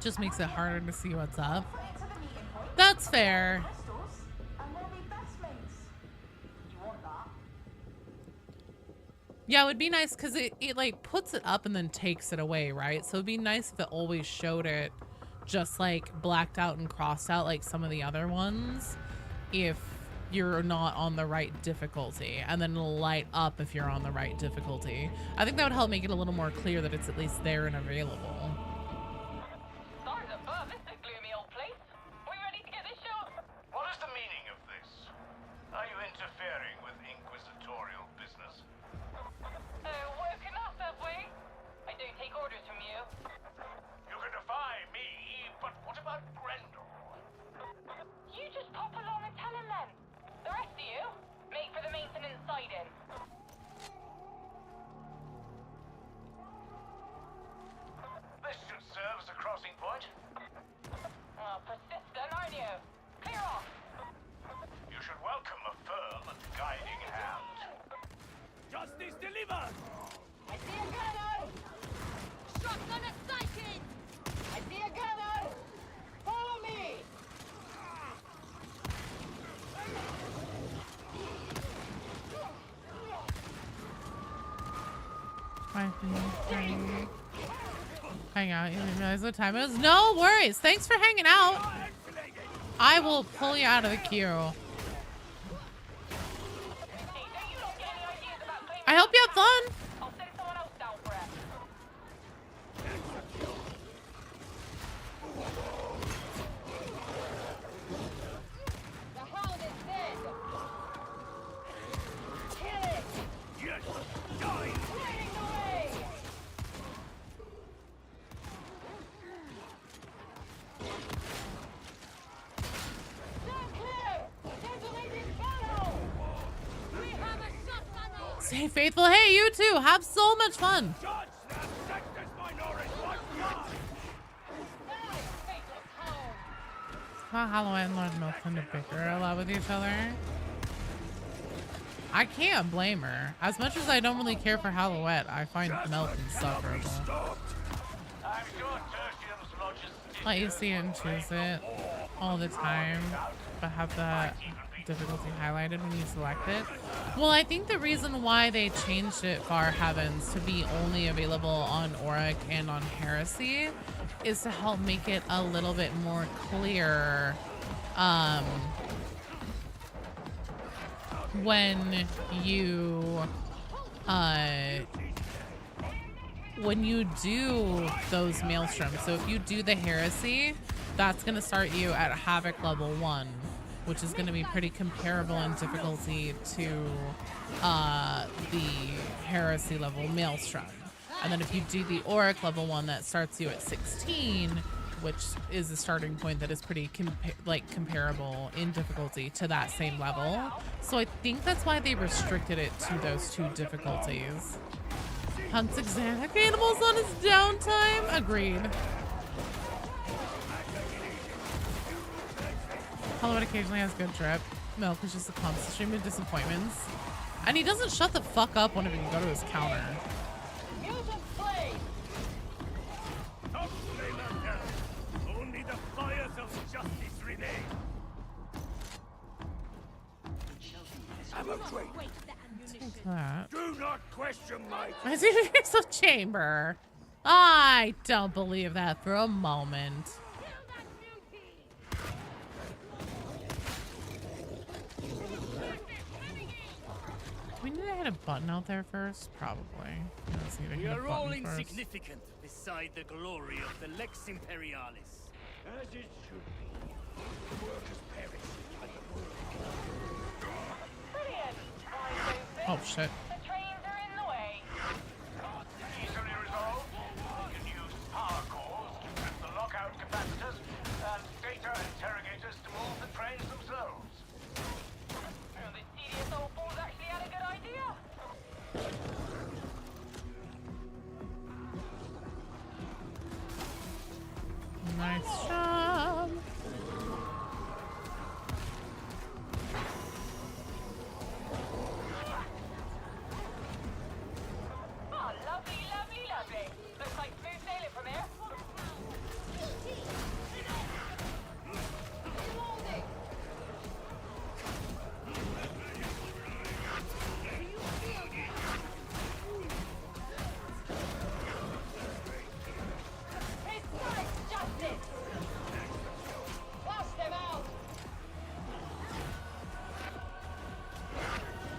[SPEAKER 1] Just makes it harder to see what's up. That's fair. Yeah, it would be nice because it like puts it up and then takes it away, right? So it'd be nice if it always showed it just like blacked out and crossed out like some of the other ones if you're not on the right difficulty, and then it'll light up if you're on the right difficulty. I think that would help make it a little more clear that it's at least there and available.
[SPEAKER 4] What is the meaning of this? Are you interfering with inquisitorial business?
[SPEAKER 12] Woken up, have we? I don't take orders from you.
[SPEAKER 4] You can defy me, but what about Grendel?
[SPEAKER 12] You just pop along and tell him then. The rest of you, make for the maintenance siding.
[SPEAKER 4] This should serve as a crossing point.
[SPEAKER 12] Oh, persistent, aren't you? Clear off.
[SPEAKER 4] You should welcome a firm and guiding hand.
[SPEAKER 8] Justice delivered!
[SPEAKER 12] I see a gunner! Shotgun a sighted! I see a gunner! Follow me!
[SPEAKER 1] Hang out. You didn't realize what time it was? No worries. Thanks for hanging out. I will pull you out of the queue. I hope you have fun.
[SPEAKER 12] I'll send someone else down for it. The hound is dead! Kill it!
[SPEAKER 8] Yes! Die!
[SPEAKER 12] Clearing the way! Stand clear! Detonating funnel! We have a shotgunner!
[SPEAKER 1] Stay faithful. Hey, you too. Have so much fun.
[SPEAKER 8] Judge that sexist minority!
[SPEAKER 1] Holloway and Lord Milton to bicker a lot with each other. I can't blame her. As much as I don't really care for Hallowette, I find Melton insufferable.
[SPEAKER 4] I'm sure Tertium's logistics.
[SPEAKER 1] Let you see it and choose it all the time, but have the difficulty highlighted when you select it. Well, I think the reason why they changed it, Far Heavens, to be only available on Auric and on Heresy is to help make it a little bit more clear when you do those maelstroms. So if you do the Heresy, that's going to start you at Havoc level 1, which is going to be pretty comparable in difficulty to the Heresy level Maelstrom. And then if you do the Auric level 1, that starts you at 16, which is a starting point that is pretty comparable in difficulty to that same level. So I think that's why they restricted it to those two difficulties. Hunts exotic animals on his downtime? Agreed. Hollywood occasionally has good trip. Milk is just a constant stream of disappointments. And he doesn't shut the fuck up whenever you go to his counter.
[SPEAKER 8] Only the fires of justice remain. I'm afraid.
[SPEAKER 1] That.
[SPEAKER 8] Do not question my.
[SPEAKER 1] I see the face of chamber. I don't believe that for a moment. Do we need to hit a button out there first? Probably. Let's see if
[SPEAKER 8] We
[SPEAKER 1] hit a
[SPEAKER 8] are all
[SPEAKER 1] button first.
[SPEAKER 8] insignificant beside the glory of the Lex Imperialis. As it should be. The work has perished, but the work.
[SPEAKER 12] Brilliant!
[SPEAKER 1] Oh shit.
[SPEAKER 12] The trains are in the way.
[SPEAKER 4] Easily resolved. We can use power cores to trip the lockout capacitors and data interrogators to move the trains themselves.
[SPEAKER 12] The tedious old fool's actually had a good idea.
[SPEAKER 1] Nice job.
[SPEAKER 12] Oh, lovely, lovely, lovely. Looks like smooth sailing from here.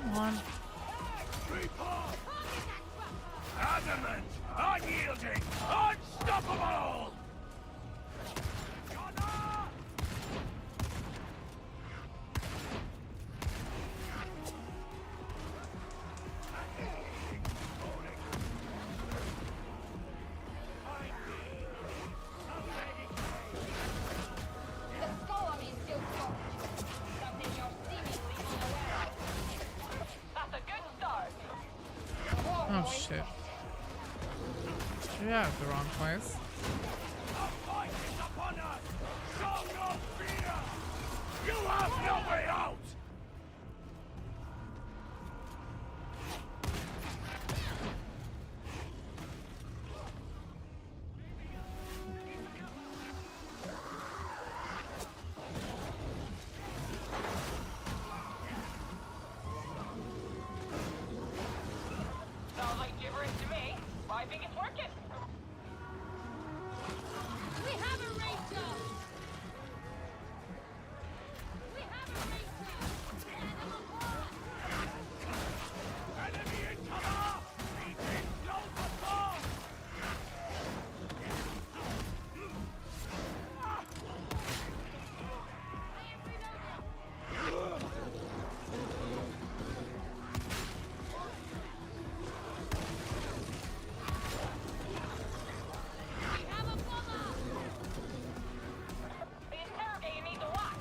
[SPEAKER 1] Come on.
[SPEAKER 5] Adamant, unyielding, unstoppable!
[SPEAKER 12] The skull on me is still soft. Something you're seemingly unaware of. That's a good start.
[SPEAKER 1] Oh shit. Yeah, the wrong place.
[SPEAKER 5] The fight is upon us! Show no fear! You have no way out!
[SPEAKER 12] Sounds like gibberish to me. But I think it's working.
[SPEAKER 10] We have a racer! We have a racer!
[SPEAKER 5] Enemy in cover! Legion, go for force!
[SPEAKER 10] We have a bomber!
[SPEAKER 12] The interrogator needs a whack.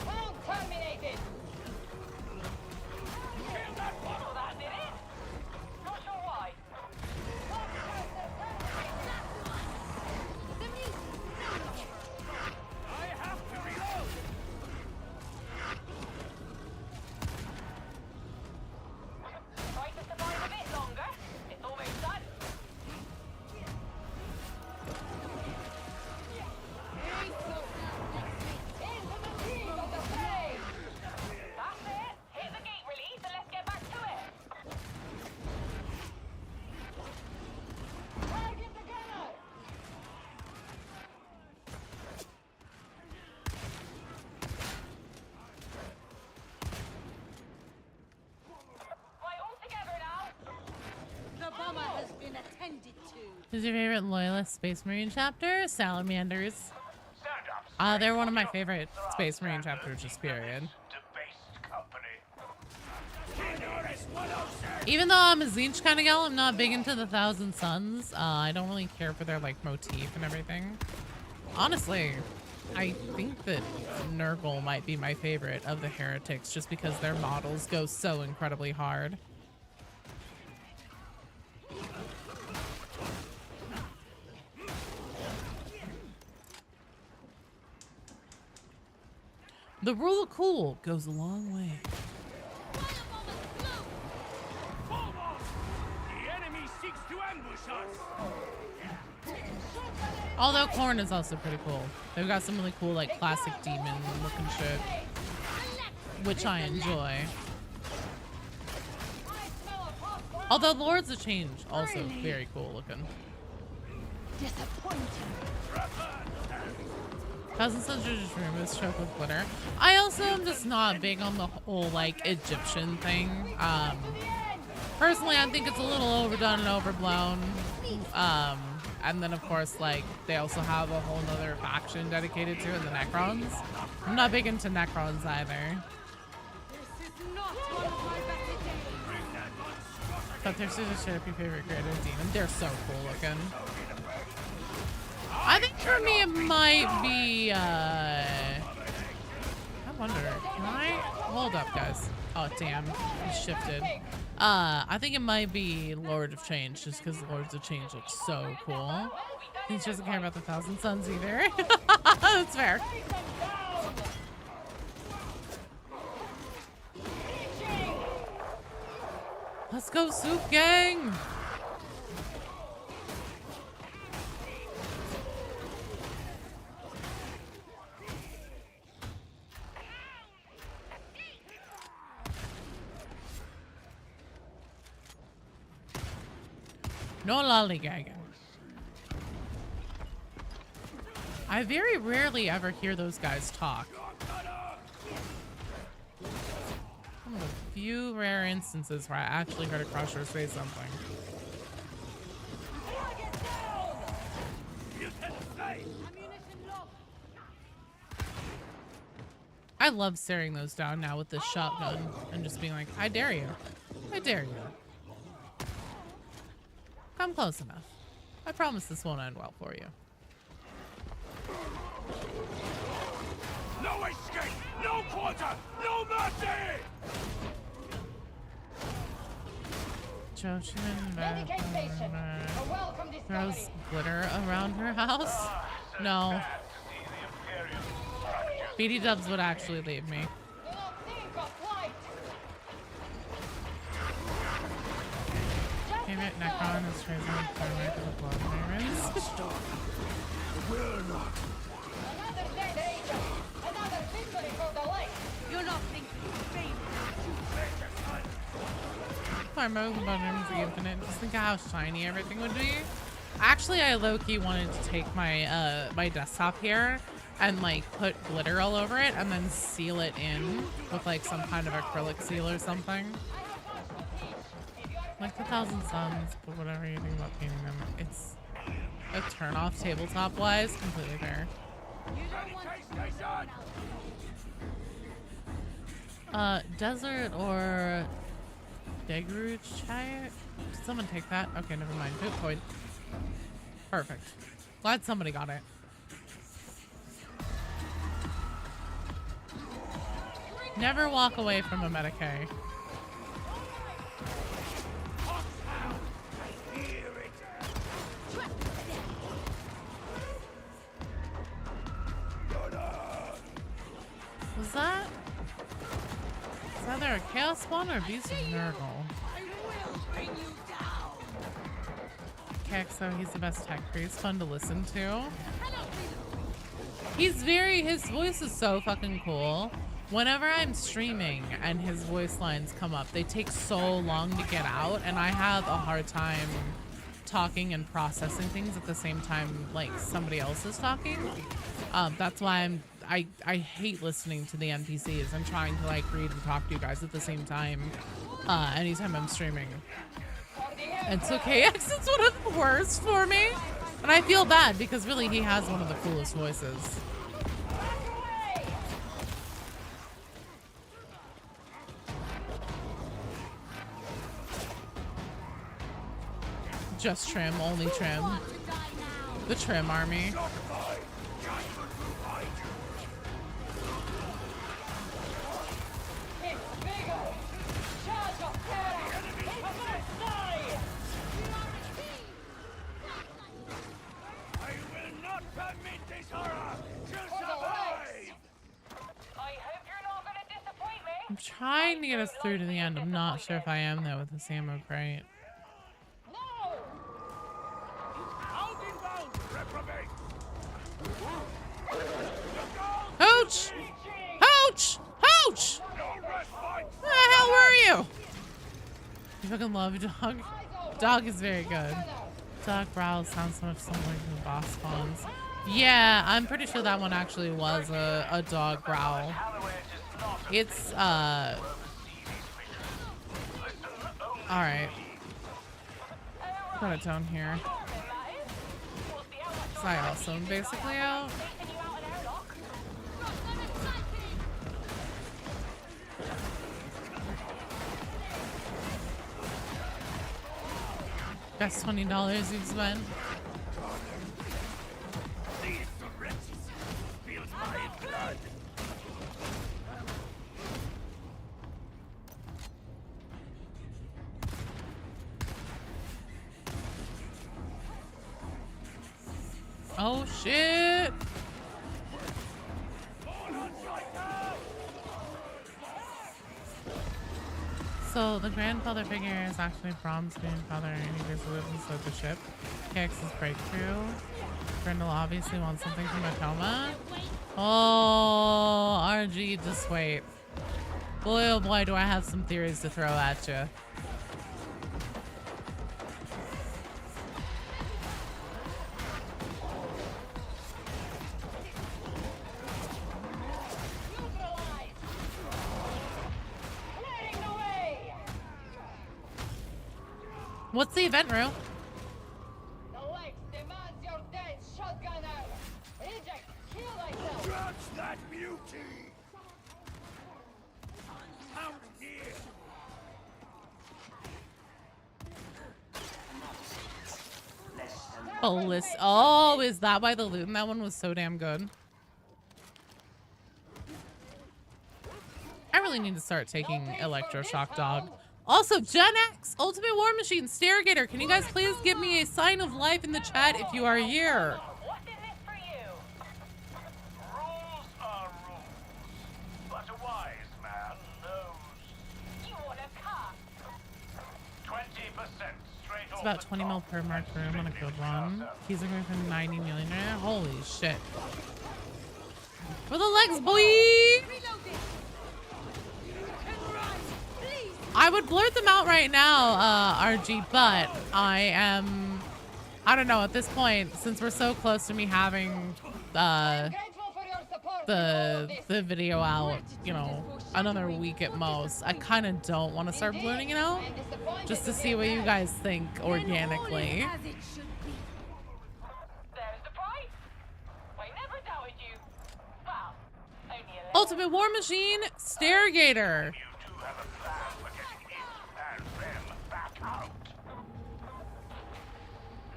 [SPEAKER 12] Hold terminated. Well, that did it. Not sure why.
[SPEAKER 5] I have to reload!
[SPEAKER 12] Try to survive a bit longer. It's almost done. Into the teeth of the fray. That's it. Hit the gate release and let's get back to it. Target the gunner. Right, all together now.
[SPEAKER 10] The bomber has been attended to.
[SPEAKER 1] Who's your favorite Loyalist Space Marine chapter? Salamanders.
[SPEAKER 5] Stand up,
[SPEAKER 1] They're one of my favorite Space Marine chapters, just period.
[SPEAKER 5] debased company. Generis 107!
[SPEAKER 1] Even though I'm a Zinch kind of gal, I'm not big into the Thousand Suns. I don't really care for their like motif and everything. Honestly, I think that Nurgle might be my favorite of the heretics just because their models go so incredibly hard. The rule of cool goes a long way.
[SPEAKER 5] The enemy seeks to ambush us!
[SPEAKER 1] Although Korn is also pretty cool. They've got some really cool like classic demon looking shit, which I enjoy. Although Lords of Change also very cool looking.
[SPEAKER 10] Disappointing.
[SPEAKER 1] Thousand Suns are just rumors choked with glitter. I also am just not big on the whole like Egyptian thing. Personally, I think it's a little overdone and overblown. And then of course, like they also have a whole nother faction dedicated to it, the Necrons. I'm not big into Necrons either.
[SPEAKER 10] This is not one of my better days.
[SPEAKER 1] But they're such a shit up your favorite creator demon. They're so cool looking. I think for me it might be come wonder, can I hold up, guys? Oh damn, he shifted. I think it might be Lord of Change, just because Lords of Change looks so cool. He doesn't care about the Thousand Suns either. That's fair. Let's go, Soup Gang! No lollygagging. I very rarely ever hear those guys talk. One of the few rare instances where I actually heard a Crusher say something. I love staring those down now with this shotgun and just being like, I dare you. I dare you. Come close enough. I promise this won't end well for you.
[SPEAKER 8] No escape! No quarter! No mercy!
[SPEAKER 1] Throws glitter around her house? No. BD Dubs would actually leave me. Favorite Necron is Trizon Karnak of the Blood Barons.
[SPEAKER 12] Another dead angel! Another victory for the light!
[SPEAKER 10] You're not thinking fame.
[SPEAKER 1] I'm moving buttons the infinite. Just think of how shiny everything would be. Actually, I low-key wanted to take my my desktop here and like put glitter all over it and then seal it in with like some kind of acrylic seal or something. Like the Thousand Suns, but whatever you think about painting them, it's a turn-off tabletop-wise, completely fair. Desert or Degru Chai? Did someone take that? Okay, never mind. Good point. Perfect. Glad somebody got it. Never walk away from a Medicaid. Was that? Is that either a Chaos Spawn or a Beast of Nurgle? Kexo, he's the best tech priest. Fun to listen to. His voice is so fucking cool. Whenever I'm streaming and his voice lines come up, they take so long to get out, and I have a hard time talking and processing things at the same time like somebody else is talking. That's why I hate listening to the NPCs and trying to like read and talk to you guys at the same time anytime I'm streaming. And so KX is one of the worst for me. And I feel bad because really he has one of the coolest voices. Just trim, only trim. The trim army. I'm trying to get us through to the end. I'm not sure if I am though with this ammo crate. Hooch! Hooch! Hooch! Where the hell were you? You fucking love Dog. Dog is very good. Dog growls sounds so much similar to the boss spawns. Yeah, I'm pretty sure that one actually was a dog growl. It's alright. Put it down here. I also am basically out. Best $20 you've spent. Oh shit. So the grandfather figure is actually Brom's grandfather, and he just lives inside the ship. KX's breakthrough. Grendel obviously wants something from Atoma. Oh, RG, just wait. Boy, oh boy, do I have some theories to throw at you. What's the event, Rue?
[SPEAKER 12] The Lex demands your dead, shotgunner. Reject, kill thyself.
[SPEAKER 8] Scratch that beauty! Come here!
[SPEAKER 1] Oh, is that why the loot in that one was so damn good? I really need to start taking Electroshock Dog. Also, Gen X, Ultimate War Machine, Stairgater, can you guys please give me a sign of life in the chat if you are here?
[SPEAKER 4] What's in this for you?
[SPEAKER 8] Rules are rules, but a wise man knows.
[SPEAKER 4] You want a car?
[SPEAKER 8] 20% straight
[SPEAKER 1] It's about 20 mil per marked room on a good one. He's looking for 90 million. Holy shit. For the legs, boy! I would blurt them out right now, RG, but I don't know, at this point, since we're so close to me having the video out, you know, another week at most, I kind of don't want to start blurting it out, just to see what you guys think organically. Ultimate War Machine, Stairgater.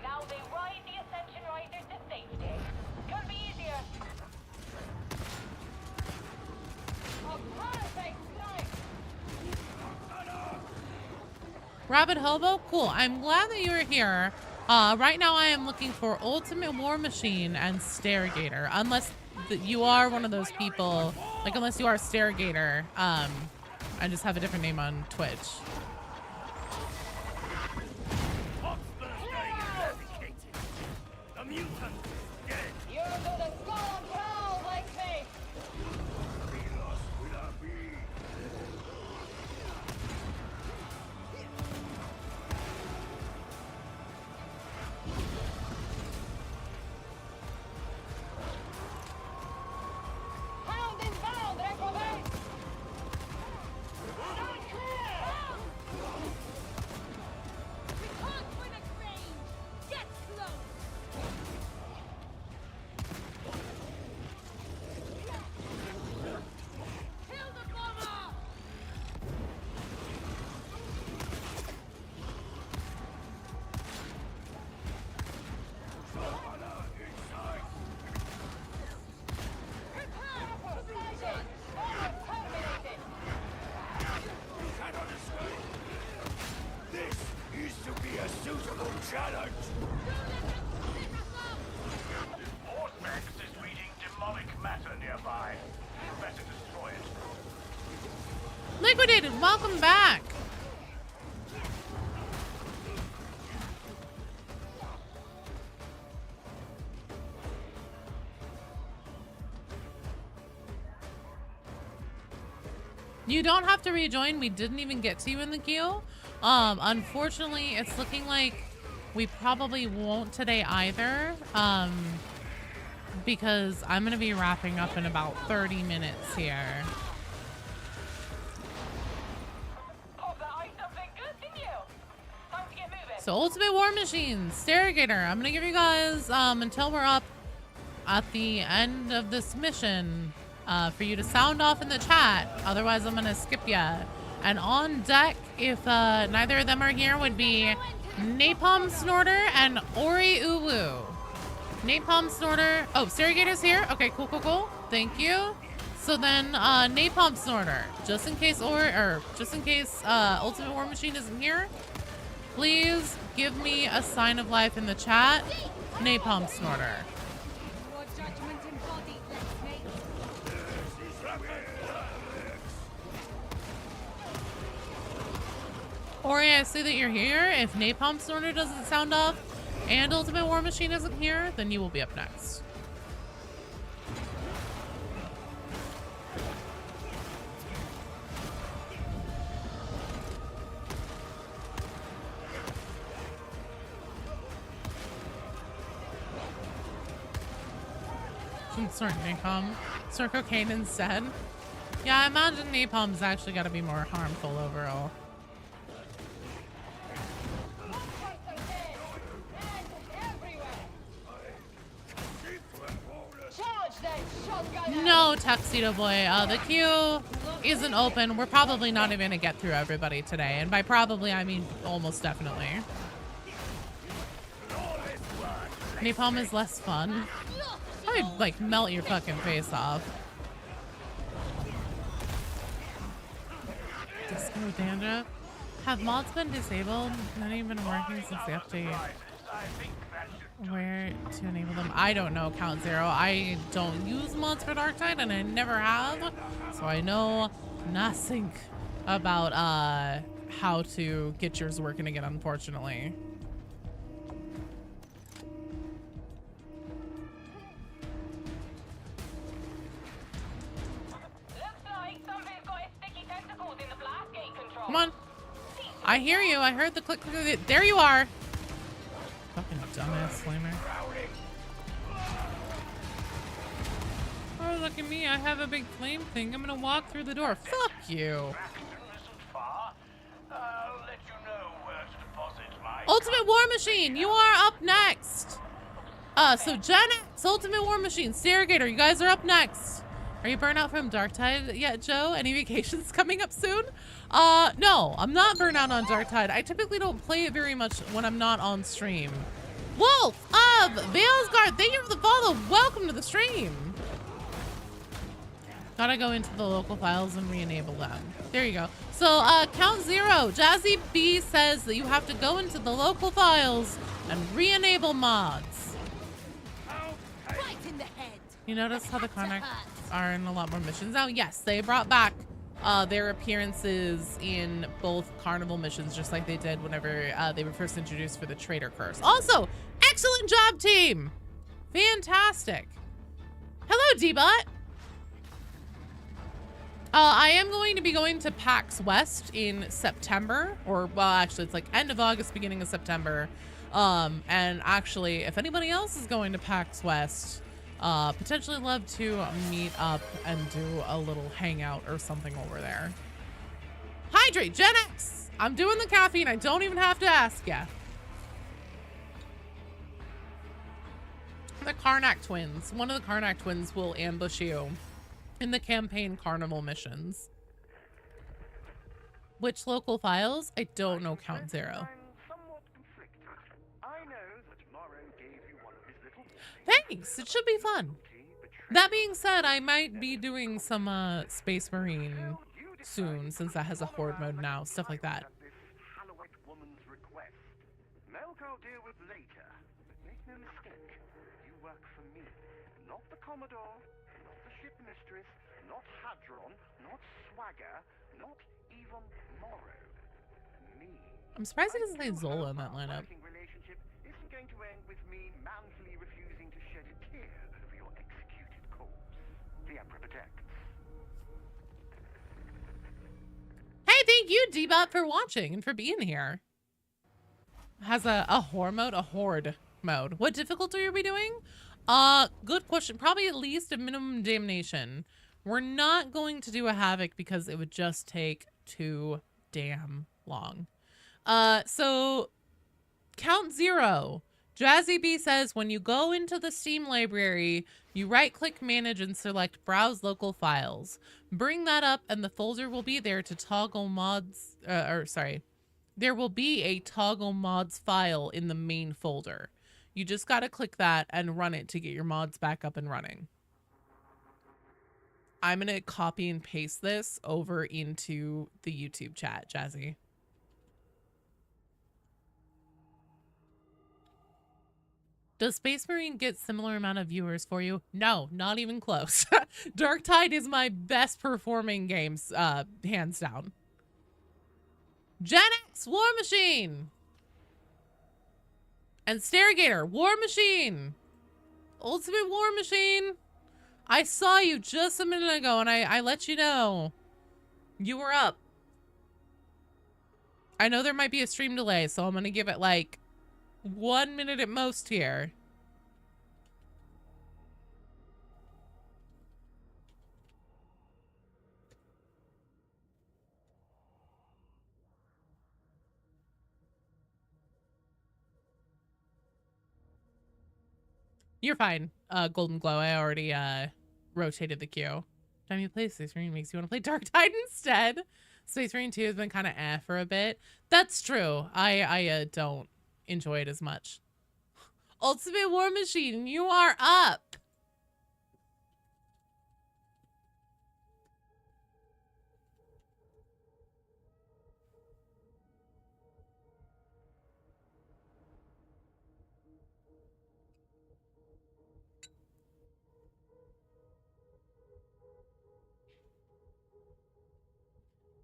[SPEAKER 4] Now they ride the Ascension Rider to safety. Could be easier.
[SPEAKER 1] Rabbit Hobo, cool. I'm glad that you were here. Right now I am looking for Ultimate War Machine and Stairgater. Unless you are one of those people, like unless you are Stairgater, I just have a different name on Twitch.
[SPEAKER 8] The mutant is dead.
[SPEAKER 12] You're gonna skull and prowl like me. Hound inbound, reprobate. Stand clear.
[SPEAKER 10] We can't win at range. Get close. Kill the bomber.
[SPEAKER 12] Prepare for sighting. Order terminated.
[SPEAKER 8] Cannot escape. This is to be a suitable challenge. Orthus is reading demonic matter nearby. You better destroy it.
[SPEAKER 1] Liquidated, welcome back. You don't have to rejoin. We didn't even get to you in the queue. Unfortunately, it's looking like we probably won't today either. Because I'm gonna be wrapping up in about 30 minutes here. So Ultimate War Machine, Stairgater. I'm gonna give you guys until we're up at the end of this mission for you to sound off in the chat. Otherwise, I'm gonna skip ya. And on deck, if neither of them are here, would be Napalm Snorter and Ori Uwu. Napalm Snorter. Oh, Stairgater's here. Okay, cool, cool, cool. Thank you. So then, Napalm Snorter, just in case Ultimate War Machine isn't here, please give me a sign of life in the chat. Napalm Snorter. Ori, I see that you're here. If Napalm Snorter doesn't sound off and Ultimate War Machine isn't here, then you will be up next. Snort Napalm. Snort cocaine instead. Yeah, I imagine Napalm's actually got to be more harmful overall. No, Tuxedo Boy. The queue isn't open. We're probably not even gonna get through everybody today. And by probably, I mean almost definitely. Napalm is less fun. Probably, like, melt your fucking face off. Disco Dandruff. Have mods been disabled? Not even been working since the update. Where to enable them? I don't know, Count Zero. I don't use mods for Darktide, and I never have. So I know nothing about how to get yours working again, unfortunately. Come on. I hear you. I heard the click. There you are. Fucking dumbass slammer. Oh, look at me. I have a big flame thing. I'm gonna walk through the door. Fuck you. Ultimate War Machine, you are up next. So Gen X, Ultimate War Machine, Surrogator, you guys are up next. Are you burnt out from Darktide yet, Joe? Any vacations coming up soon? No, I'm not burnt out on Darktide. I typically don't play it very much when I'm not on stream. Wolf of Veilsguard, thank you for the follow. Welcome to the stream. Gotta go into the local files and re-enable them. There you go. So, Count Zero, Jazzy B says that you have to go into the local files and re-enable mods.
[SPEAKER 10] Right in the head.
[SPEAKER 1] You notice how the Karnak are in a lot more missions now? Yes, they brought back their appearances in both carnival missions, just like they did whenever they were first introduced for the Traitor Curse. Also, excellent job, team! Fantastic. Hello, D-Bot. I am going to be going to PAX West in September, or well, actually it's like end of August, beginning of September. And actually, if anybody else is going to PAX West, potentially love to meet up and do a little hangout or something over there. Hydrate, Gen X! I'm doing the caffeine, I don't even have to ask ya. The Karnak twins. One of the Karnak twins will ambush you in the campaign carnival missions. Which local files? I don't know, Count Zero. Thanks, it should be fun. That being said, I might be doing some Space Marine soon, since that has a horde mode now, stuff like that.
[SPEAKER 3] I'll deal with later, but make no mistake, you work for me, not the Commodore, not the ship mistress, not Hadron, not Swagger, not even Morrow. Me.
[SPEAKER 1] I'm surprised he doesn't say Zola in that lineup.
[SPEAKER 3] Relationship isn't going to end with me manfully refusing to shed a tear over your executed corpse. The Emperor protects.
[SPEAKER 1] Hey, thank you, D-Bot, for watching and for being here. Has a horde mode. What difficulty are we doing? Good question. Probably at least a minimum damnation. We're not going to do a Havoc because it would just take too damn long. So Count Zero. Jazzy B says when you go into the Steam library, you right-click Manage and select Browse Local Files. Bring that up and the folder will be there to toggle mods, there will be a toggle mods file in the main folder. You just got to click that and run it to get your mods back up and running. I'm going to copy and paste this over into the YouTube chat, Jazzy. Does Space Marine get similar amount of viewers for you? No, not even close. Darktide is my best performing games, hands down. Gen X, War Machine. And Stargator, War Machine. Ultimate War Machine. I saw you just a minute ago and I let you know. You were up. I know there might be a stream delay, so I'm going to give it like 1 minute at most here. You're fine. Golden Glow, I already rotated the queue. Time you play Space Marine makes you want to play Dark Tide instead. Space Marine 2 has been kind of for a bit. That's true. I don't enjoy it as much. Ultimate War Machine, you are up.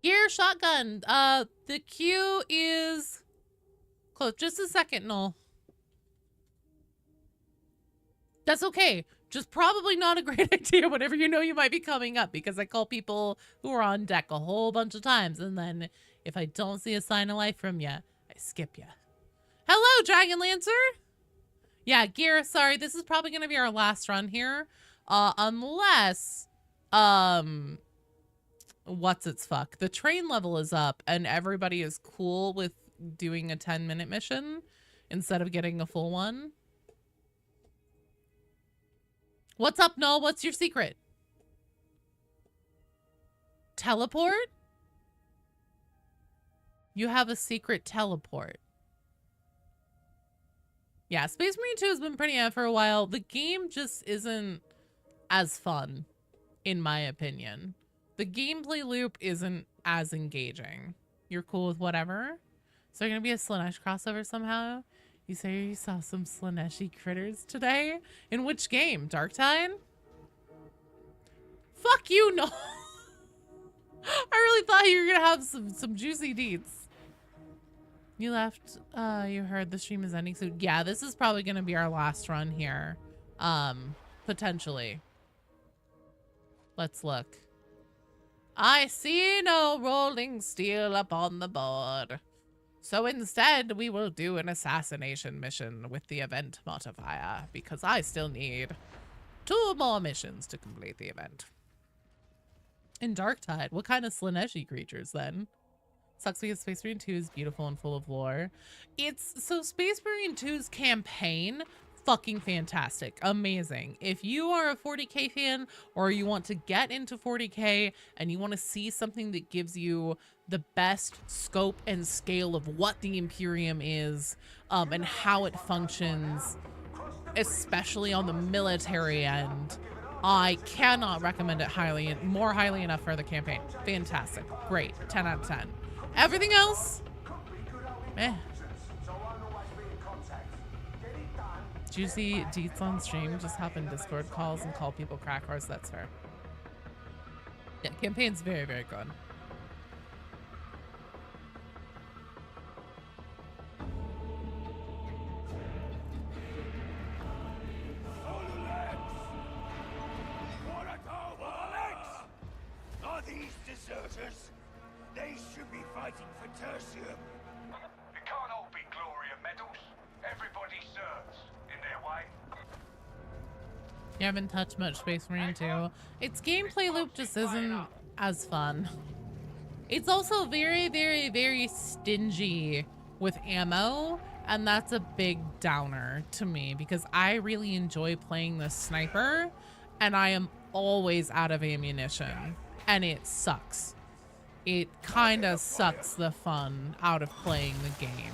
[SPEAKER 1] Gear shotgun. The queue is close. Just a second, Noel. That's okay. Just probably not a great idea whenever you know you might be coming up, because I call people who are on deck a whole bunch of times, and then if I don't see a sign of life from you, I skip you. Hello, Dragon Lancer. Yeah, gear. Sorry, this is probably gonna be our last run here, unless what's its fuck? The train level is up and everybody is cool with doing a 10-minute mission instead of getting a full one. What's up, Noel? What's your secret? Teleport? You have a secret teleport. Yeah, Space Marine 2 has been pretty for a while. The game just isn't as fun, in my opinion. The gameplay loop isn't as engaging. You're cool with whatever? Is there gonna be a Slanesh crossover somehow? You say you saw some Slaneshi critters today? In which game? Dark Tide? Fuck you, no. I really thought you were gonna have some juicy deets. You left, you heard the stream is ending soon. Yeah, this is probably gonna be our last run here. Potentially. Let's look. I see no rolling steel upon the board. So instead, we will do an assassination mission with the event modifier, because I still need 2 more missions to complete the event. In Dark Tide, what kind of Slaneshi creatures then? Sucks because Space Marine 2 is beautiful and full of lore. So Space Marine 2's campaign, fucking fantastic, amazing. If you are a 40k fan or you want to get into 40k and you want to see something that gives you the best scope and scale of what the Imperium is, and how it functions, especially on the military end, I cannot recommend it more highly enough for the campaign. Fantastic, great, 10 out of 10. Everything else, meh. Juicy deets on stream, just hop in Discord calls and call people crack horse. That's fair. Yeah, campaign's very, very good.
[SPEAKER 8] Are these deserters? They should be fighting for Tertium. It can't all be glory and medals. Everybody serves in their way.
[SPEAKER 1] You haven't touched much Space Marine 2. Its gameplay loop just isn't as fun. It's also very, very, very stingy with ammo, and that's a big downer to me because I really enjoy playing the sniper, and I am always out of ammunition, and it sucks. It kind of sucks the fun out of playing the game.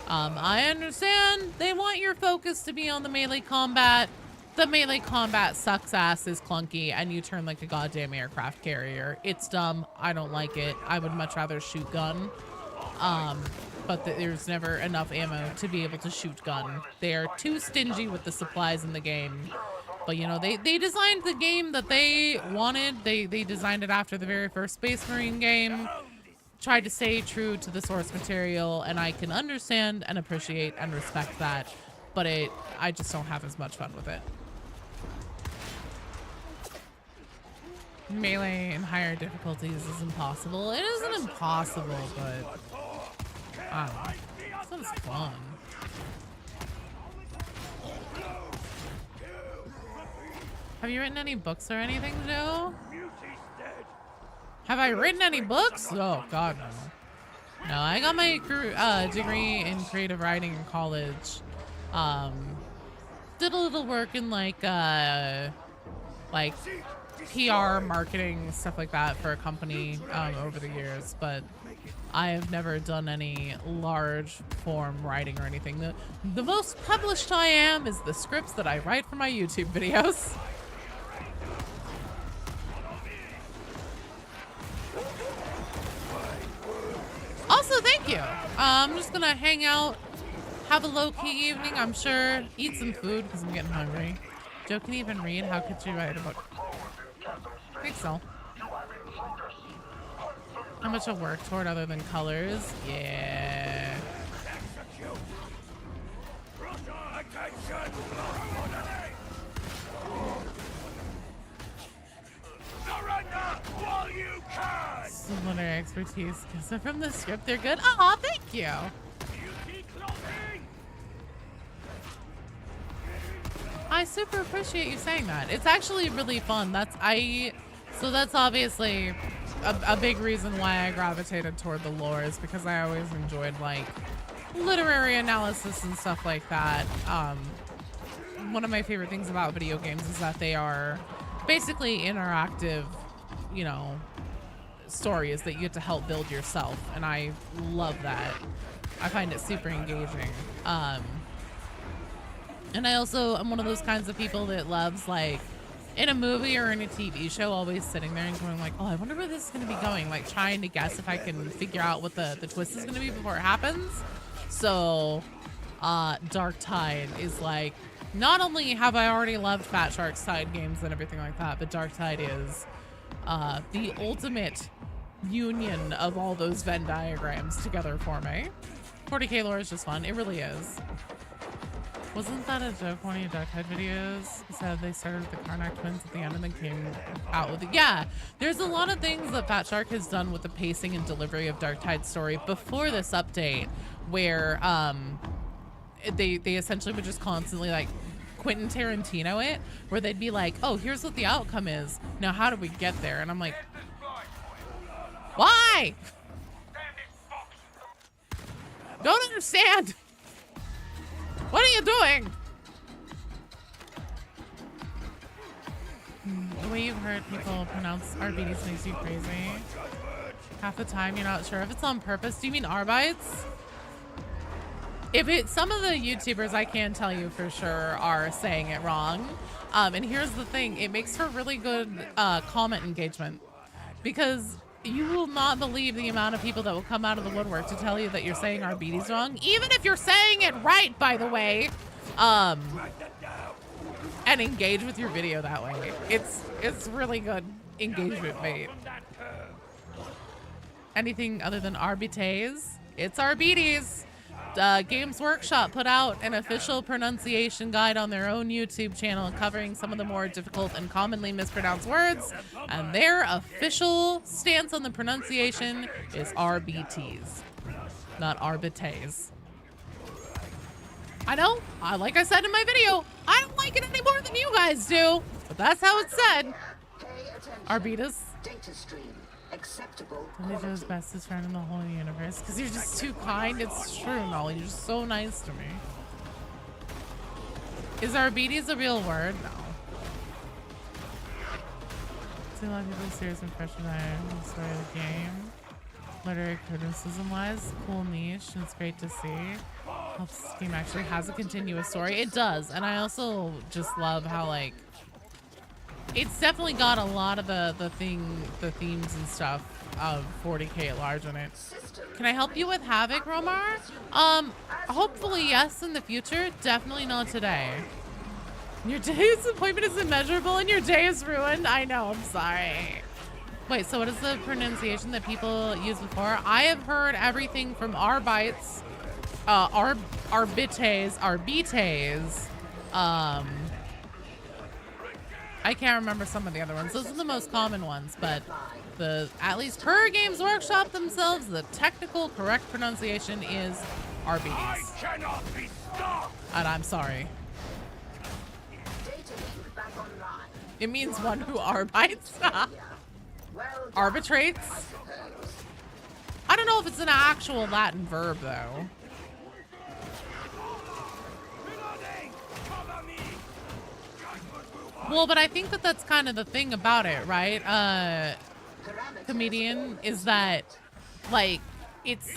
[SPEAKER 1] I understand they want your focus to be on the melee combat. The melee combat sucks ass, is clunky, and you turn like a goddamn aircraft carrier. It's dumb. I don't like it. I would much rather shoot gun. But there's never enough ammo to be able to shoot gun. They're too stingy with the supplies in the game. But you know, they designed the game that they wanted. They designed it after the very first Space Marine game. tried to stay true to the source material, and I can understand and appreciate and respect that, but I just don't have as much fun with it. Melee in higher difficulties is impossible. It isn't impossible, but I don't know. It's not as fun. Have you written any books or anything, Joe? Have I written any books? Oh, God, no. No, I got my degree in creative writing in college. Did a little work in like PR, marketing, stuff like that for a company over the years, but I have never done any large form writing or anything. The most published I am is the scripts that I write for my YouTube videos. Also, thank you. I'm just gonna hang out, have a low-key evening, I'm sure. Eat some food because I'm getting hungry. Joe can even read. How could you write a book? I think so. How much I'll work toward other than colors? Yeah. Similar expertise because they're from the script. They're good. Aw, thank you. I super appreciate you saying that. It's actually really fun. So that's obviously a big reason why I gravitated toward the lore, is because I always enjoyed like literary analysis and stuff like that. One of my favorite things about video games is that they are basically interactive, you know, stories that you get to help build yourself, and I love that. I find it super engaging. And I also am one of those kinds of people that loves, like, in a movie or in a TV show, always sitting there and going like, oh, I wonder where this is going to be going, like trying to guess if I can figure out what the twist is going to be before it happens. So Dark Tide is like, not only have I already loved Fat Shark's side games and everything like that, but Dark Tide is the ultimate union of all those Venn diagrams together for me. 40k lore is just fun. It really is. Wasn't that a joke one of your Dark Tide videos? Said they started with the Karnak twins at the end and then came out with it. Yeah, there's a lot of things that Fat Shark has done with the pacing and delivery of Dark Tide's story before this update, where they essentially would just constantly like Quentin Tarantino it, where they'd be like, oh, here's what the outcome is. Now how do we get there? And I'm like, why? Don't understand. What are you doing? The way you've heard people pronounce Arbites makes you crazy. Half the time you're not sure if it's on purpose. Do you mean Arbites? If it's some of the YouTubers, I can tell you for sure are saying it wrong. And here's the thing, it makes for really good comment engagement, because you will not believe the amount of people that will come out of the woodwork to tell you that you're saying Arbites wrong, even if you're saying it right, by the way, and engage with your video that way. It's really good engagement bait. Anything other than Arbites, it's Arbites. Games Workshop put out an official pronunciation guide on their own YouTube channel covering some of the more difficult and commonly mispronounced words, and their official stance on the pronunciation is RBTs, not Arbites. I know, like I said in my video, I don't like it any more than you guys do, but that's how it's said. Arbites.
[SPEAKER 9] Data stream. Acceptable.
[SPEAKER 1] Joe's bestest friend in the whole universe. Because you're just too kind. It's true, Molly. You're just so nice to me. Is Arbites a real word? No. See a lot of people's serious impression on the story of the game. Literary criticism wise, cool niche, and it's great to see. Helps this game actually has a continuous story. It does, and I also just love how, like, it's definitely got a lot of the themes and stuff of 40k at large in it. Can I help you with Havoc, Romar? Hopefully yes in the future. Definitely not today. Your day's appointment is immeasurable and your day is ruined. I know, I'm sorry. Wait, so what is the pronunciation that people use before? I have heard everything from Arbites, Arbites, I can't remember some of the other ones. Those are the most common ones, but at least per Games Workshop themselves, the technical correct pronunciation is Arbites.
[SPEAKER 5] I cannot be stopped!
[SPEAKER 1] And I'm sorry. It means one who arbites. Arbitrates. I don't know if it's an actual Latin verb though. Well, but I think that that's kind of the thing about it, right? Comedian, is that like it's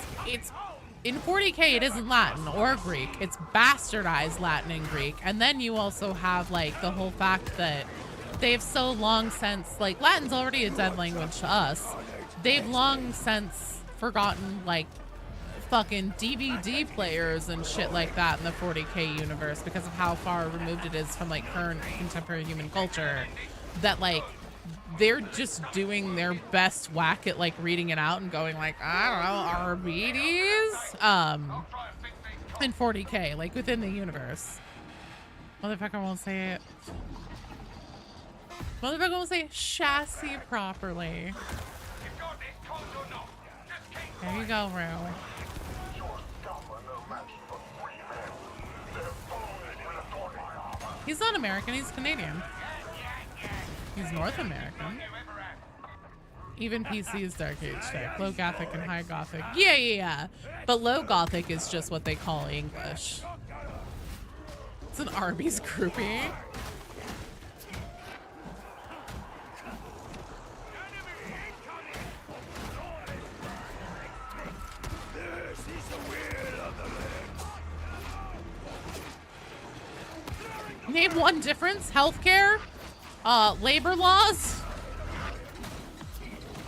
[SPEAKER 1] in 40K it isn't Latin or Greek. It's bastardized Latin and Greek. And then you also have like the whole fact that they've so long since, like, Latin's already a dead language to us. They've long since forgotten like fucking DVD players and shit like that in the 40K universe because of how far removed it is from like current contemporary human culture, that like they're just doing their best whack at like reading it out and going like, I don't know, Arbites in 40K, like within the universe. Motherfucker won't say it. Motherfucker won't say chassis properly. There you go, Rue. He's not American, he's Canadian. He's North American. Even PC is Dark Age tech. Low Gothic and High Gothic. Yeah. But Low Gothic is just what they call English. It's an Arby's groupie. Name one difference. Healthcare, labor laws,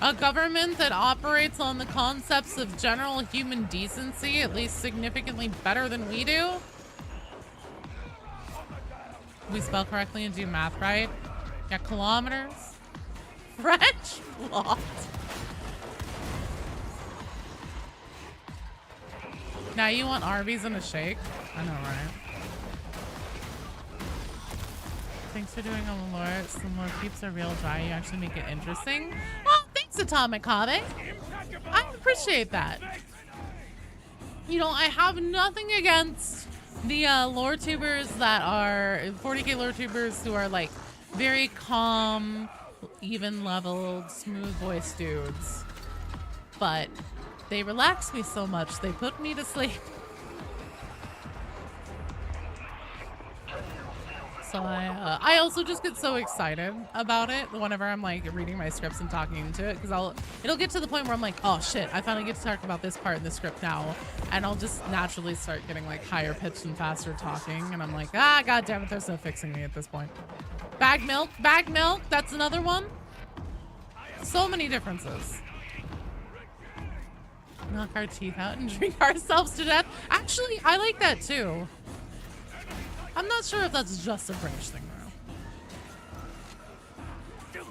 [SPEAKER 1] a government that operates on the concepts of general human decency, at least significantly better than we do. We spell correctly and do math right. Yeah, kilometers. French plot. Now you want Arby's and a shake? I know, right? Thanks for doing all the lore. Some more peeps are real dry. You actually make it interesting. Well, thanks, Atomic Comic. I appreciate that. You know, I have nothing against the lore tubers that are 40K lore tubers who are like very calm, even leveled, smooth voice dudes. But they relax me so much, they put me to sleep. So I also just get so excited about it whenever I'm like reading my scripts and talking into it, because it'll get to the point where I'm like, oh shit, I finally get to talk about this part in the script now, and I'll just naturally start getting like higher pitched and faster talking, and I'm like, ah, god damn it, there's no fixing me at this point. Bag milk, that's another one. So many differences. Knock our teeth out and drink ourselves to death. Actually, I like that too. I'm not sure if that's just a British thing, though.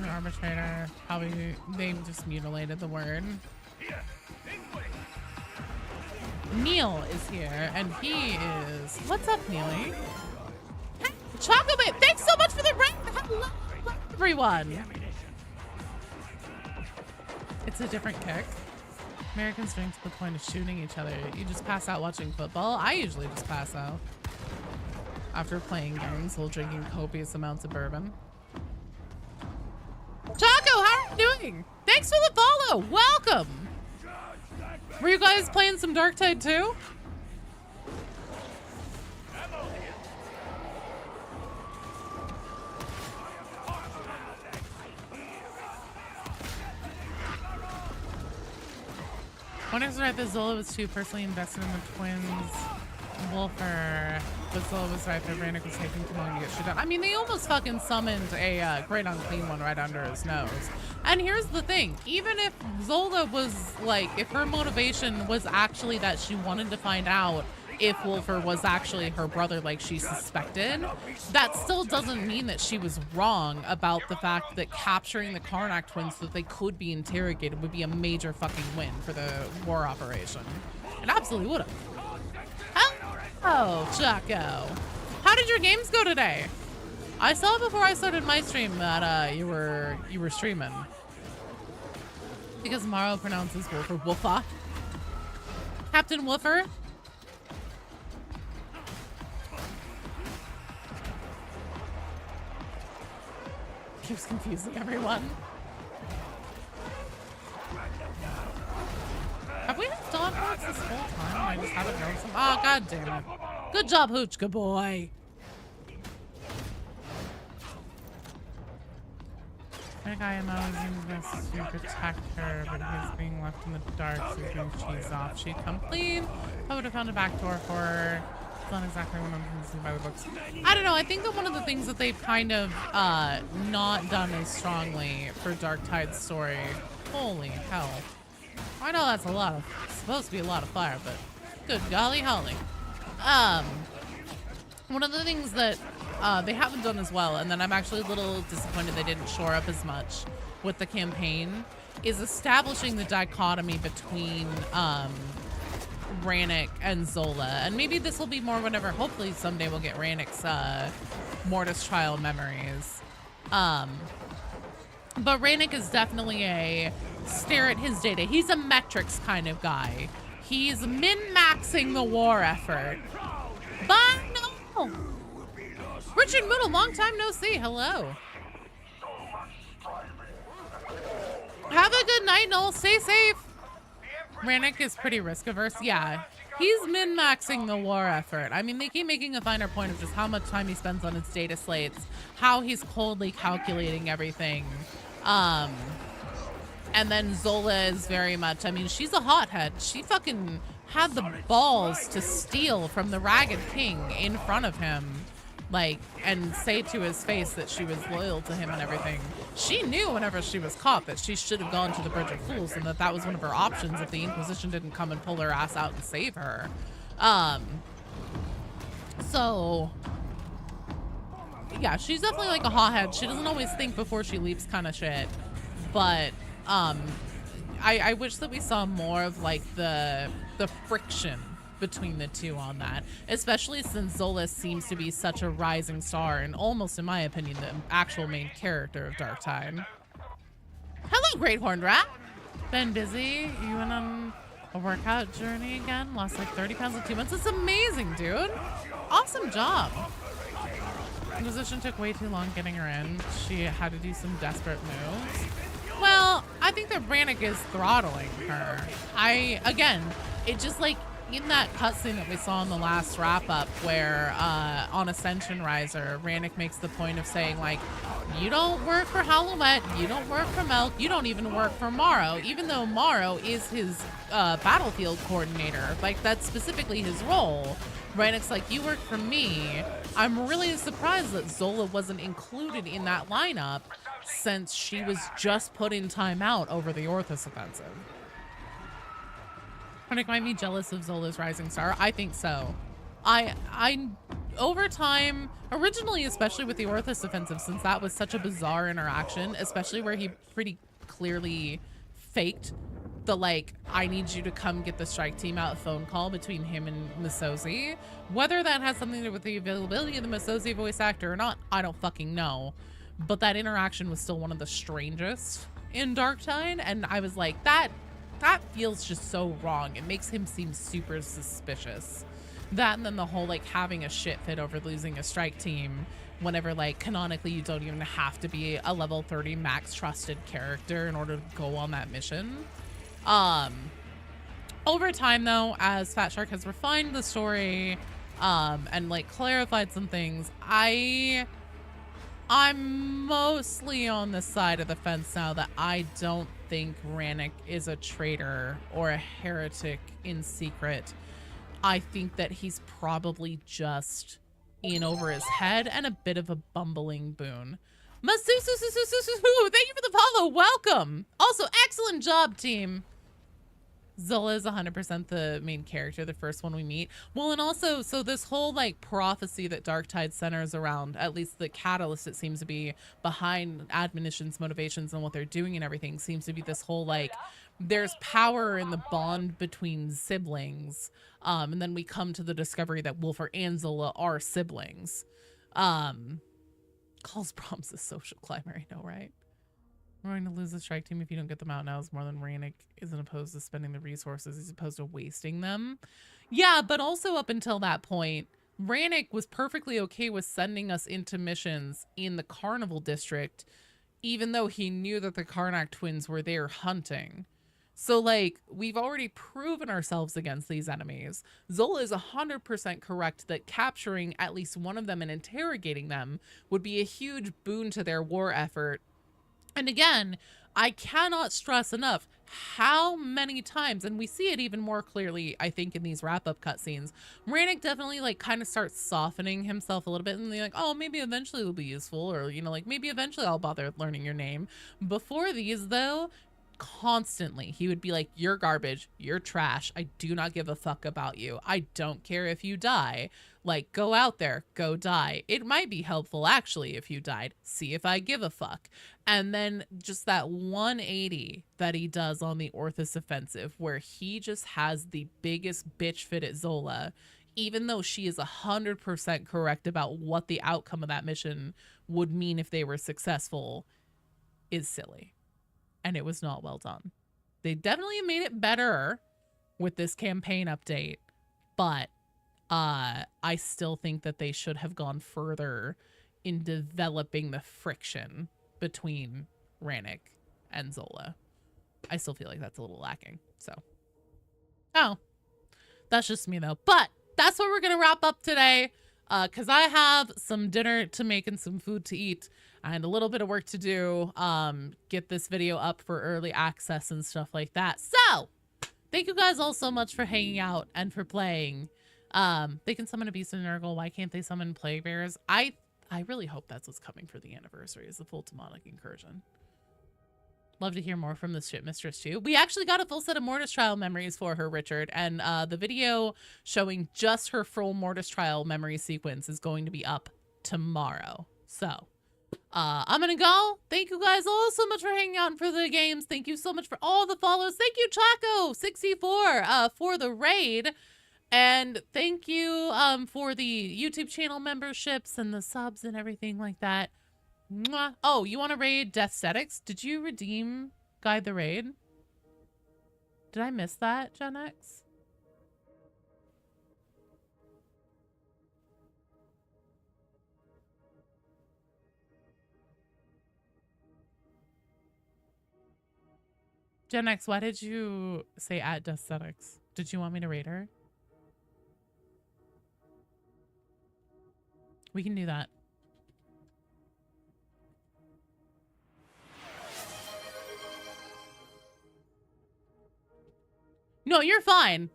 [SPEAKER 1] The arbitrator, probably they just mutilated the word. Neil is here, and he is. What's up, Neely? Hey, Chocobit, thanks so much for the ring. Hello, everyone. It's a different kick. Americans drink to the point of shooting each other. You just pass out watching football? I usually just pass out after playing games while drinking copious amounts of bourbon. Choco, how are you doing? Thanks for the follow. Welcome. Were you guys playing some Darktide too? One is right that Zola was too personally invested in the twins. Wolfer, but Zola was right that Brannick was taking too long to get shit done. I mean, they almost fucking summoned a great unclean one right under his nose. And here's the thing, even if Zola was like, if her motivation was actually that she wanted to find out if Wolfer was actually her brother like she suspected, that still doesn't mean that she was wrong about the fact that capturing the Karnak twins so that they could be interrogated would be a major fucking win for the war operation. It absolutely would have. Oh, Chaco. How did your games go today? I saw before I started my stream that you were streaming. Because Morrow pronounces Wolfer Wolfa. Captain Wolfer. Keeps confusing everyone. Have we had dog walks this whole time? I just haven't noticed them. Oh, god damn it. Good job, Hoochka boy. That guy am using this to protect her, but he's being left in the dark, so he's being cheesed off. She'd come clean. I would have found a back door for her. It's not exactly what I'm thinking by the books. I don't know. I think that one of the things that they've kind of not done as strongly for Dark Tide's story. Holy hell. I know that's supposed to be a lot of fire, but good golly holly. One of the things that they haven't done as well, and then I'm actually a little disappointed they didn't shore up as much with the campaign, is establishing the dichotomy between Rannick and Zola. And maybe this will be more whenever, hopefully someday we'll get Rannick's Mortis trial memories. But Rannick is definitely a stare at his data. He's a metrics kind of guy. He's min-maxing the war effort. But no! Richard Moon, a long time no see. Hello. Have a good night, Noel. Stay safe. Rannick is pretty risk averse. Yeah, he's min-maxing the war effort. I mean, they keep making a finer point of just how much time he spends on his data slates, how he's coldly calculating everything. And then Zola is very much, I mean, she's a hothead. She fucking had the balls to steal from the Ragged King in front of him. Like, and say to his face that she was loyal to him and everything. She knew whenever she was caught that she should have gone to the Bridge of Fools and that that was one of her options if the Inquisition didn't come and pull her ass out and save her. So, yeah, she's definitely like a hothead. She doesn't always think before she leaps kind of shit. But, I wish that we saw more of like the friction between the two on that, especially since Zola seems to be such a rising star and almost, in my opinion, the actual main character of Dark Tide. Hello, Great Horned Rat. Been busy. You went on a workout journey again? Lost like 30 pounds in 2 months. It's amazing, dude. Awesome job. Inquisition took way too long getting her in. She had to do some desperate moves. Well, I think that Rannick is throttling her. Again, it just like, in that cutscene that we saw in the last wrap-up where on Ascension Riser, Rannick makes the point of saying, like, you don't work for Halloween, you don't work for Melk, you don't even work for Morrow, even though Morrow is his battlefield coordinator. Like, that's specifically his role. Rannick's like, you work for me. I'm really surprised that Zola wasn't included in that lineup since she was just put in timeout over the Orthus Offensive. Karnak might be jealous of Zola's rising star. I think so. I over time, originally, especially with the Orthus Offensive, since that was such a bizarre interaction, especially where he pretty clearly faked the, like, I need you to come get the strike team out phone call between him and Misozi. Whether that has something to do with the availability of the Misozi voice actor or not, I don't fucking know. But that interaction was still one of the strangest in Dark Tide, and I was like, that feels just so wrong. It makes him seem super suspicious. That and then the whole like having a shit fit over losing a strike team whenever like canonically you don't even have to be a level 30 max trusted character in order to go on that mission. Over time though, as Fat Shark has refined the story and like clarified some things, I'm mostly on the side of the fence now that I don't think Rannick is a traitor or a heretic in secret. I think that he's probably just in over his head and a bit of a bumbling boon. Thank you for the follow. Welcome. Also, excellent job, team. Zola is 100% the main character, the first one we meet. Well, and also, so this whole like prophecy that Darktide centers around, at least the catalyst it seems to be behind Admonition's motivations and what they're doing and everything, seems to be this whole like, there's power in the bond between siblings. And then we come to the discovery that Wolfer and Zola are siblings. Calls Brahms a social climber, I know, right? We're going to lose the strike team if you don't get them out now. Is more than Rannick isn't opposed to spending the resources. He's opposed to wasting them. Yeah, but also up until that point, Rannick was perfectly okay with sending us into missions in the Carnival District, even though he knew that the Karnak twins were there hunting. So, like, we've already proven ourselves against these enemies. Zola is 100% correct that capturing at least one of them and interrogating them would be a huge boon to their war effort. And again, I cannot stress enough how many times, and we see it even more clearly, I think, in these wrap-up cutscenes, Rannick definitely, like, kind of starts softening himself a little bit and they're like, oh, maybe eventually it'll be useful, or, you know, like, maybe eventually I'll bother learning your name. Before these, though, constantly he would be like, you're garbage, you're trash, I do not give a fuck about you, I don't care if you die, like, go out there, go die, it might be helpful actually if you died, see if I give a fuck. And then just that 180 that he does on the Orthus Offensive, where he just has the biggest bitch fit at Zola, even though she is 100% correct about what the outcome of that mission would mean if they were successful, is silly. And it was not well done. They definitely made it better with this campaign update, but I still think that they should have gone further in developing the friction between Rannick and Zola. I still feel like that's a little lacking. So, oh, that's just me though. But that's where we're gonna wrap up today, because I have some dinner to make and some food to eat and a little bit of work to do, get this video up for early access and stuff like that. So thank you guys all so much for hanging out and for playing. They can summon a beast and Nurgle. Why can't they summon plague bears? I really hope that's what's coming for the anniversary, is the full demonic incursion. Love to hear more from the ship mistress too. We actually got a full set of Mortis trial memories for her, Richard, and the video showing just her full Mortis trial memory sequence is going to be up tomorrow. So I'm gonna go. Thank you guys all so much for hanging out and for the games. Thank you so much for all the follows. Thank you, Chaco64, for the raid. And thank you for the YouTube channel memberships and the subs and everything like that. Mwah. Oh, you want to raid Deathstetics? Did you redeem Guide the Raid? Did I miss that, Gen X? Gen X, why did you say at Deathstetics? Did you want me to raid her? We can do that. No, you're fine.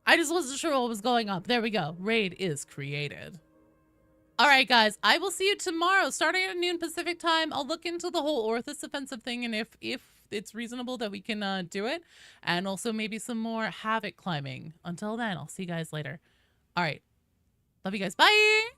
[SPEAKER 1] I just wasn't sure what was going up. There we go. Raid is created. All right, guys. I will see you tomorrow, starting at noon Pacific time. I'll look into the whole Orthus Offensive thing, and if it's reasonable that we can do it, and also maybe some more Havoc climbing. Until then, I'll see you guys later. All right. Love you guys. Bye.